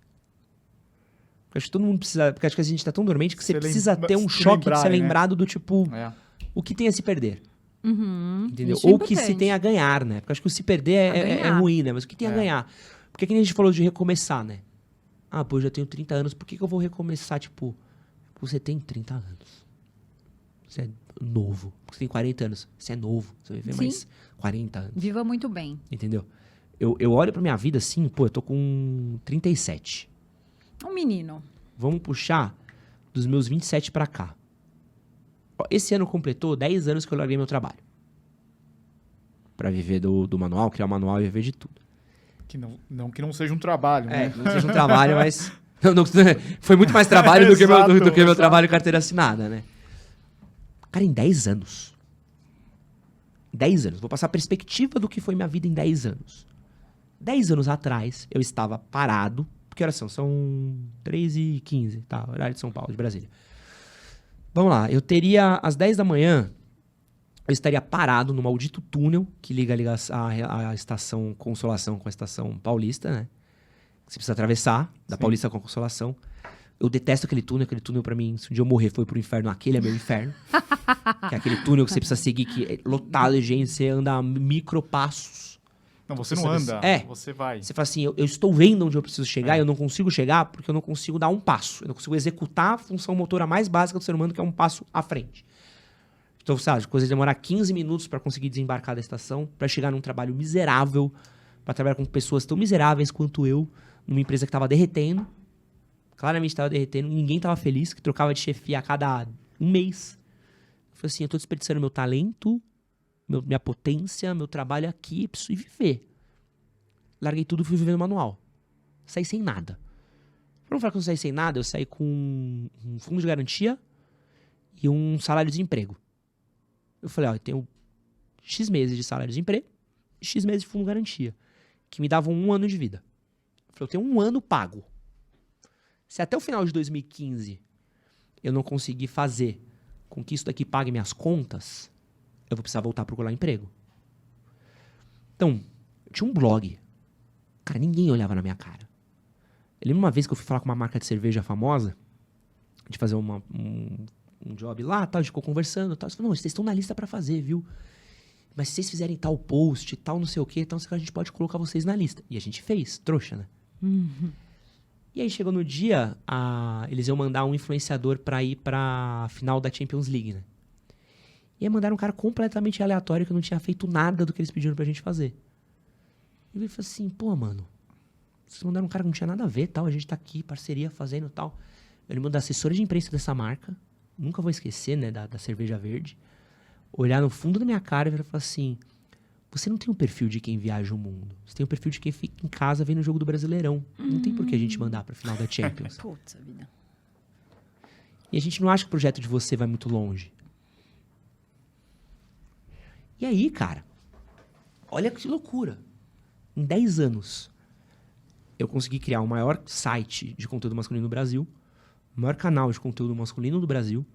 Porque acho que todo mundo precisa... Porque acho que a gente tá tão dormente que você precisa ter um se choque de ser lembrar, né? lembrado do tipo... É. O que tem a se perder? Uhum, Entendeu? isso é Ou o que se importante. tem a ganhar, né? Porque acho que o se perder A é ganhar. ruim, né? Mas o que tem a ganhar? Porque que nem a gente falou de recomeçar, né? Ah, pô, eu já tenho 30 anos, por que eu vou recomeçar, tipo... Você tem 30 anos. Você é novo. Você tem 40 anos. Você é novo. Você vai viver Sim. mais 40 anos. Viva muito bem. Entendeu? Eu olho pra minha vida assim, pô, eu tô com 37. Um menino. Vamos puxar dos meus 27 pra cá. Ó, esse ano completou 10 anos que eu larguei meu trabalho. Pra viver do manual, criar um manual e viver de tudo. Que não seja um trabalho, né? Não seja um trabalho, mas... foi muito mais trabalho do que Exato, meu exato. trabalho carteira assinada, né? Cara, em 10 anos. 10 anos. Vou passar a perspectiva do que foi minha vida em 10 anos. 10 anos atrás, eu estava parado. Que horas são? São 3h15, tá? Horário de São Paulo, de Brasília. Vamos lá. Eu teria, às 10 da manhã, eu estaria parado no maldito túnel que liga a estação Consolação com a estação Paulista, né? Você precisa atravessar, da Sim. Paulista com a Consolação. Eu detesto aquele túnel pra mim, se um dia eu morrer foi pro inferno, aquele é meu inferno. Que é aquele túnel que você precisa seguir, que é lotado de gente, você anda a micropassos. Não, você Você não sabe anda, assim, você vai. Você fala assim, eu estou vendo onde eu preciso chegar e eu não consigo chegar porque eu não consigo dar um passo. Eu não consigo executar a função motora mais básica do ser humano, que é um passo à frente. Então, sabe, coisa de demorar 15 minutos para conseguir desembarcar da estação, para chegar num trabalho miserável, para trabalhar com pessoas tão miseráveis quanto eu, numa empresa que estava derretendo. Claramente estava derretendo, ninguém estava feliz, que trocava de chefia a cada um mês. Eu falei assim, eu estou desperdiçando meu talento, minha potência, meu trabalho aqui, preciso ir viver. Larguei tudo e fui viver no manual. Saí sem nada. Pra não falar que eu saí sem nada, eu saí com um fundo de garantia e um salário de desemprego. Eu falei, ó, eu tenho X meses de salário de desemprego e X meses de fundo de garantia, que me davam 1 ano de vida. Eu falei, eu tenho 1 ano pago. Se até o final de 2015 eu não conseguir fazer com que isso daqui pague minhas contas, eu vou precisar voltar a procurar emprego. Então, eu tinha um blog. Cara, ninguém olhava na minha cara. Eu lembro uma vez que eu fui falar com uma marca de cerveja famosa, de fazer um job lá, tal, a gente ficou conversando, tal. Eles falaram, não, vocês estão na lista pra fazer, viu? Mas se vocês fizerem tal post, tal não sei o quê, então a gente pode colocar vocês na lista. E a gente fez, trouxa, né? E aí chegou no dia, eles iam mandar um influenciador pra ir pra final da Champions League, né? E aí mandaram um cara completamente aleatório que não tinha feito nada do que eles pediram pra gente fazer. E ele falou assim, pô, mano, vocês mandaram um cara que não tinha nada a ver, tal, a gente tá aqui, parceria, fazendo tal. Eu lembro da assessora de imprensa dessa marca, nunca vou esquecer, né, da cerveja verde, olhar no fundo da minha cara e falar assim, Você não tem um perfil de quem viaja o mundo. Você tem um perfil de quem fica em casa vendo o jogo do Brasileirão. Não tem por que a gente mandar pra final da Champions. Putz, vida. E a gente não acha que o projeto de você vai muito longe. E aí, cara, olha que loucura. Em 10 anos, eu consegui criar o maior site de conteúdo masculino do Brasil, o maior canal de conteúdo masculino do Brasil,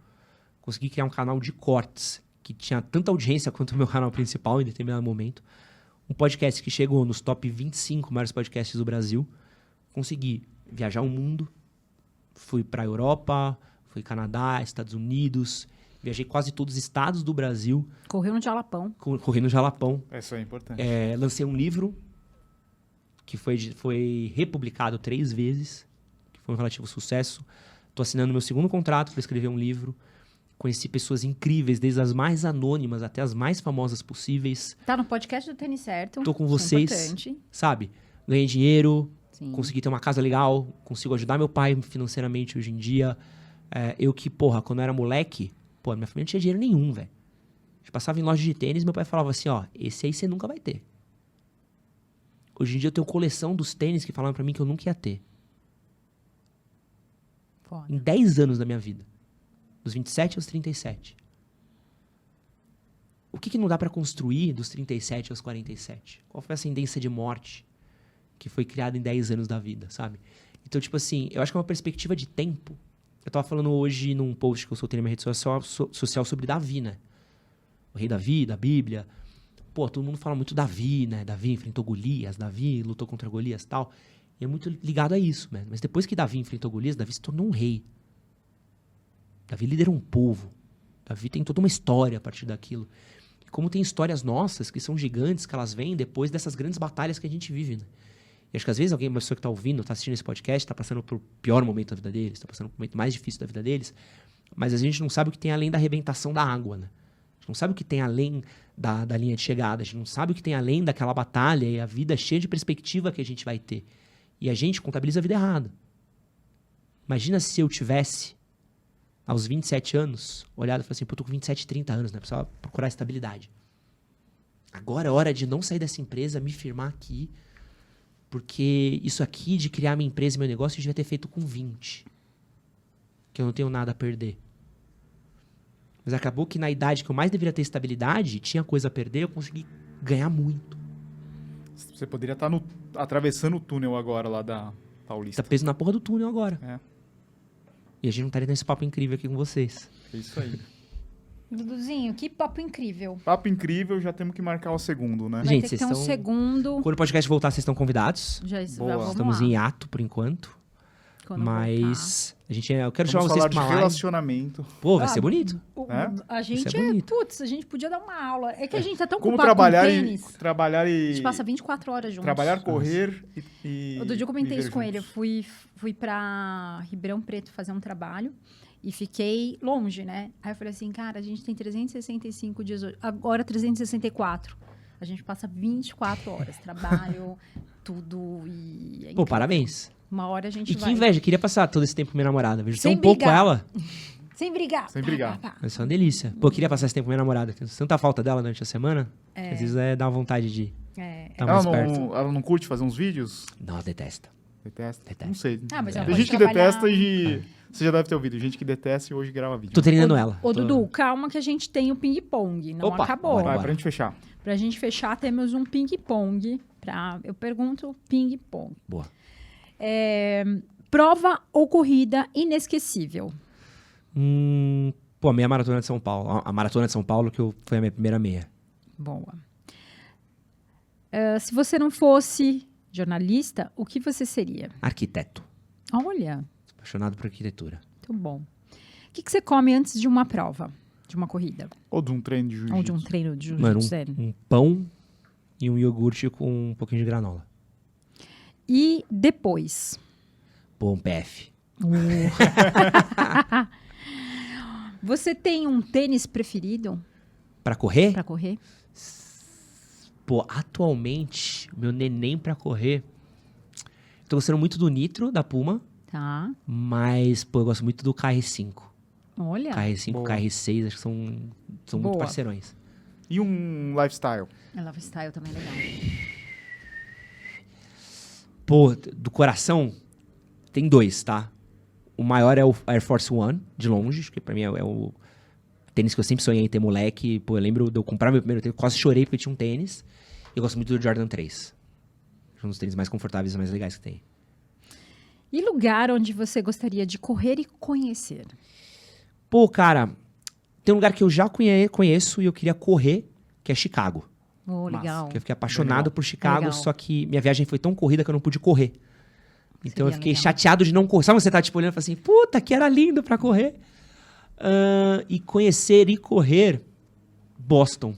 consegui criar um canal de cortes que tinha tanta audiência quanto o meu canal principal em determinado momento, um podcast que chegou nos top 25 maiores podcasts do Brasil, consegui viajar o mundo, fui pra Europa, fui Canadá, Estados Unidos, viajei quase todos os estados do Brasil, Correu no Jalapão. corri no Jalapão, Isso é importante. lancei um livro que foi republicado 3 vezes, que foi um relativo sucesso. Estou assinando meu 2º contrato para escrever um livro. Conheci pessoas incríveis, desde as mais anônimas até as mais famosas possíveis. Tá no podcast do Tênis Certo. Tô com Isso é vocês, importante. sabe? Ganhei dinheiro, Sim. consegui ter uma casa legal, consigo ajudar meu pai financeiramente hoje em dia. Eu que, quando eu era moleque, minha família não tinha dinheiro nenhum, velho. A gente passava em loja de tênis, meu pai falava assim, ó, esse aí você nunca vai ter. Hoje em dia eu tenho coleção dos tênis que falaram pra mim que eu nunca ia ter. Foda. Em 10 anos da minha vida. Dos 27 aos 37. O que não dá pra construir dos 37 aos 47? Qual foi a ascendência de morte que foi criada em 10 anos da vida, sabe? Então, tipo assim, eu acho que é uma perspectiva de tempo. Eu tava falando hoje num post que eu soltei na minha rede social sobre Davi, né? O rei Davi, da Bíblia. Todo mundo fala muito Davi, né? Davi enfrentou Golias, Davi lutou contra Golias e tal. E é muito ligado a isso, né? Mas depois que Davi enfrentou Golias, Davi se tornou um rei. Davi liderou um povo. Davi tem toda uma história a partir daquilo. E como tem histórias nossas que são gigantes, que elas vêm depois dessas grandes batalhas que a gente vive, né? E acho que às vezes uma pessoa que está ouvindo, está assistindo esse podcast, está passando por pior momento da vida deles, está passando por um momento mais difícil da vida deles, mas a gente não sabe o que tem além da arrebentação da água, né? A gente não sabe o que tem além da linha de chegada, a gente não sabe o que tem além daquela batalha e a vida cheia de perspectiva que a gente vai ter. E a gente contabiliza a vida errada. Imagina se eu tivesse, aos 27 anos, olhado e falado assim, eu tô com 27, 30 anos, né? Precisava procurar estabilidade. Agora é hora de não sair dessa empresa, me firmar aqui, porque isso aqui de criar minha empresa e meu negócio eu devia ter feito com 20. Que eu não tenho nada a perder. Mas acabou que na idade que eu mais deveria ter estabilidade, tinha coisa a perder, eu consegui ganhar muito. Você poderia estar atravessando o túnel agora lá da Paulista. Tá preso na porra do túnel agora. É. E a gente não estaria nesse papo incrível aqui com vocês. É isso aí. Duduzinho, que papo incrível. Papo incrível, já temos que marcar o segundo, né? Vai Gente, ter que vocês ter um estão- segundo. Quando o podcast voltar, vocês estão convidados. Já Boa. vamos Estamos lá. em hiato por enquanto. Quando Mas eu quero Vamos chamar vocês falar pra de uma live. relacionamento. Pô, vai Ah, ser bonito. É? A gente Isso é bonito. Putz, a gente podia dar uma aula. É que a gente tá tão Como ocupado trabalhar com e... tênis. Trabalhar A e... gente passa 24 horas juntos. Trabalhar, correr e... Outro dia eu comentei viver isso com ele. Eu juntos. fui pra Ribeirão Preto fazer um trabalho e fiquei longe, né? Aí eu falei assim, cara, a gente tem 365 dias hoje. Agora 364. A gente passa 24 horas. Trabalho, tudo e... é Pô, incrível. parabéns. Uma hora a gente E que vai. inveja, queria passar todo esse tempo com minha namorada. Vejo Sem tão pouco brigar. ela. Sem brigar. Sem brigar. Vai ser uma delícia. Pô, queria passar esse tempo com minha namorada. Tenho tanta falta dela durante a semana. Às vezes dá uma vontade de É. estar Ela mais perto. ela não curte fazer uns vídeos? Não, ela detesta. Detesta? Detesta. Não sei. Ah, mas ela Tem pode gente que trabalhar- detesta e... Você já deve ter ouvido. Gente que detesta e hoje grava vídeo. Tô treinando ela. Ô, Tô- Dudu, calma que a gente tem o ping-pong. Não Opa, acabou. bora. Vai, pra gente fechar. Pra gente fechar, temos um ping-pong. Eu pergunto ping-pong. Boa. Prova ou corrida inesquecível? Pô, a meia maratona de São Paulo. A maratona de São Paulo, foi a minha primeira meia. Boa. Se você não fosse jornalista, o que você seria? Arquiteto. Olha, Sou apaixonado por arquitetura. muito bom. O que você come antes de uma prova? De uma corrida? Ou de um treino de jiu-jitsu. Ou de um treino de Mano, jiu-jitsu? um pão e um iogurte com um pouquinho de granola. E depois? Pô, um PF. Você tem um tênis preferido Pra correr? pra correr? Pô, atualmente, o meu neném pra correr... Tô gostando muito do Nitro, da Puma. Tá. Mas, pô, eu gosto muito do KR5. Olha. KR5, Boa. KR6, acho que são muito Boa. parceirões. E um lifestyle? Lifestyle também é legal. Pô, do coração, tem 2, tá? O maior é o Air Force One, de longe, que pra mim é o tênis que eu sempre sonhei em ter moleque. Pô, eu lembro de eu comprar meu primeiro tênis, quase chorei porque tinha um tênis. Eu gosto muito do Jordan 3. É um dos tênis mais confortáveis e mais legais que tem. E lugar onde você gostaria de correr e conhecer? Pô, cara, tem um lugar que eu já conheço e eu queria correr, que é Chicago. Oh, Massa. legal. Que eu fiquei apaixonado por Chicago, Legal. só que minha viagem foi tão corrida que eu não pude correr. Então eu Seria fiquei legal. chateado de não correr. Sabe quando você tá tipo olhando e fala assim, puta, que era lindo pra correr? E conhecer e correr Boston.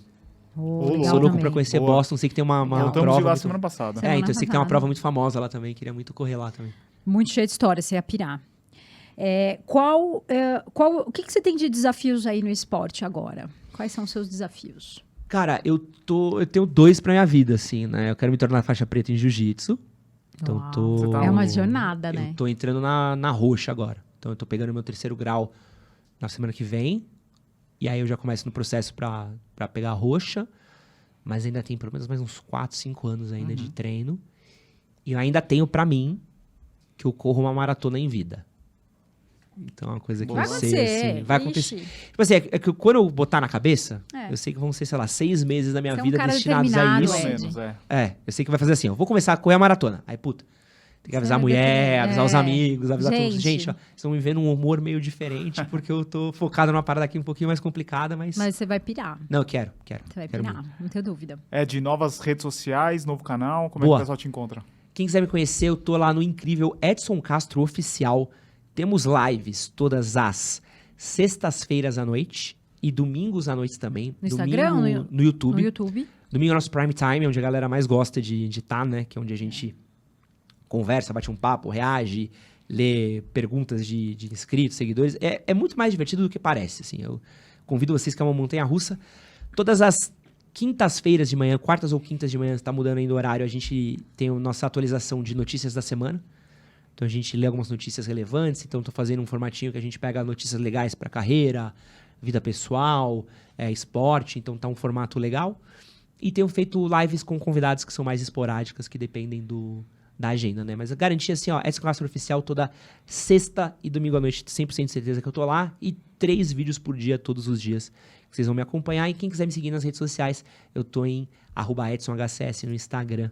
Oh, Ô, legal Sou louco também. pra conhecer Boa. Boston. Sei que tem uma Voltamos prova de lá muito... semana passada. É, então eu sei que tem uma passada. prova muito famosa lá também. Queria muito correr lá também. Muito cheio de história, você ia pirar. O que você tem de desafios aí no esporte agora? Quais são os seus desafios? Cara, eu tenho 2 pra minha vida, assim, né? Eu quero me tornar faixa preta em jiu-jitsu. Então eu Uau. tô... Você tá É uma jornada, né? Eu tô entrando na roxa agora. Então eu tô pegando meu 3º grau na semana que vem. E aí eu já começo no processo pra pegar a roxa. Mas ainda tem pelo menos mais uns 4, 5 anos ainda de treino. E eu ainda tenho pra mim que eu corro uma maratona em vida. Então é uma coisa que Vai eu sei, acontecer. assim. Vai Ixi. acontecer. Tipo assim, é que quando eu botar na cabeça, É. eu sei que vão ser, sei lá, 6 meses da minha Você é um vida cara destinados a determinado, isso. Pelo Ed. menos, é. Eu sei que vai fazer assim, ó. Vou começar a correr a maratona. Aí, puta, tem que avisar a Você mulher, vai ter- avisar os é. amigos, avisar todos. Gente. Gente, ó, vocês estão me vendo um humor meio diferente, porque eu tô focado numa parada aqui um pouquinho mais complicada, mas... Mas você vai pirar. Não, eu quero. Você vai Quero pirar, muito. não tenho dúvida. É de novas redes sociais, novo canal. Como é que Boa. o pessoal te encontra? Quem quiser me conhecer, eu tô lá no incrível Edson Castro Oficial. Temos lives todas as sextas-feiras à noite e domingos à noite também. No Instagram ou Domingo no YouTube. No YouTube. Domingo é nosso prime time, onde a galera mais gosta de estar, né? Que é onde a gente conversa, bate um papo, reage, lê perguntas de inscritos, seguidores. É muito mais divertido do que parece, assim. Eu convido vocês que é uma montanha-russa. Todas as quintas-feiras de manhã, quartas ou quintas de manhã, está mudando ainda o horário, a gente tem a nossa atualização de notícias da semana. Então a gente lê algumas notícias relevantes, então estou fazendo um formatinho que a gente pega notícias legais para carreira, vida pessoal, esporte, então tá um formato legal. E tenho feito lives com convidados que são mais esporádicas, que dependem da agenda, né? Mas eu garanti assim, ó, Edson Castro Oficial toda sexta e domingo à noite, 100% de certeza que eu tô lá. E 3 vídeos por dia, todos os dias, que vocês vão me acompanhar. E quem quiser me seguir nas redes sociais, eu tô em @EdsonHCS no Instagram.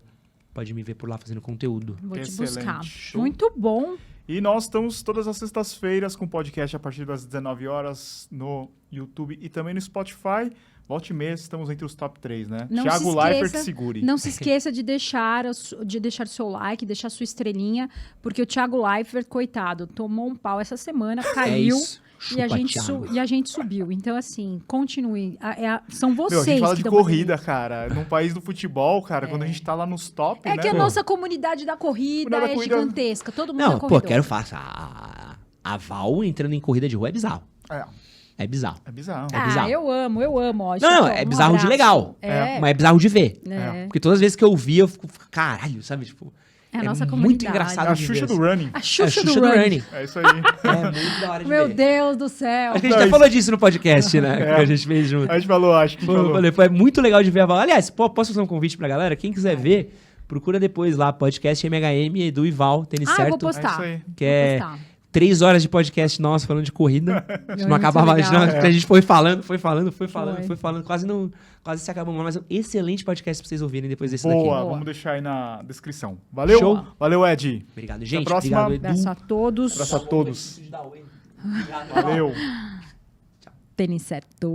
Pode me ver por lá fazendo conteúdo. Vou te Excelente. buscar. Show. Muito bom. E nós estamos todas as sextas-feiras com podcast a partir das 19 horas no YouTube e também no Spotify. Volte e meia, estamos entre os top 3, né? Não Thiago se Leifert, esqueça- segure. Não se esqueça de deixar seu like, deixar sua estrelinha, porque o Thiago Leifert, coitado, tomou um pau essa semana, caiu. isso. E a, Chupa, gente Thiago. e a gente subiu. Então, assim, continue. São Meu, a vocês gente fala que de estão corrida, cara. Num país do futebol, cara, quando a gente tá lá nos top, fazendo isso. É né? que a Pô, nossa comunidade da corrida Comunidade da é corrida- gigantesca. Todo mundo é Não, pô, corredor. quero fazer. A Val entrando em corrida de rua é bizarro. É bizarro. É bizarro. É bizarro. Eu amo. Ó, Não, Chico, é um bizarro de abraço. legal. É. Mas é bizarro de ver. É. Porque todas as vezes que eu vi, eu fico, caralho, sabe? Tipo, É a nossa muito comunidade. É engraçado a de Xuxa ver, do assim. running. A É Xuxa, a Xuxa do Running. É isso aí. É muito da hora de Meu ver. Deus do céu. Acho que a gente Não, já isso- falou disso no podcast, né? Que a gente fez junto. A gente falou, acho que a gente falou. Falei, foi muito legal de ver a Val. Aliás, posso fazer um convite pra galera? Quem quiser ver, procura depois lá, podcast MHM, Edu e Val, tênis Eu vou certo. postar. É isso aí. Que Vou é postar. 3 horas de podcast nosso falando de corrida. É Não muito acabava, legal. a gente foi falando, Foi. quase se acabou, mas é um excelente podcast pra vocês ouvirem depois desse Boa, daqui. Boa. vamos deixar aí na descrição. Valeu, Show. valeu, Ed. Obrigado, gente. próxima. Obrigado, Edu. Abraço a todos. Abraço a todos. Valeu. Tênis certo.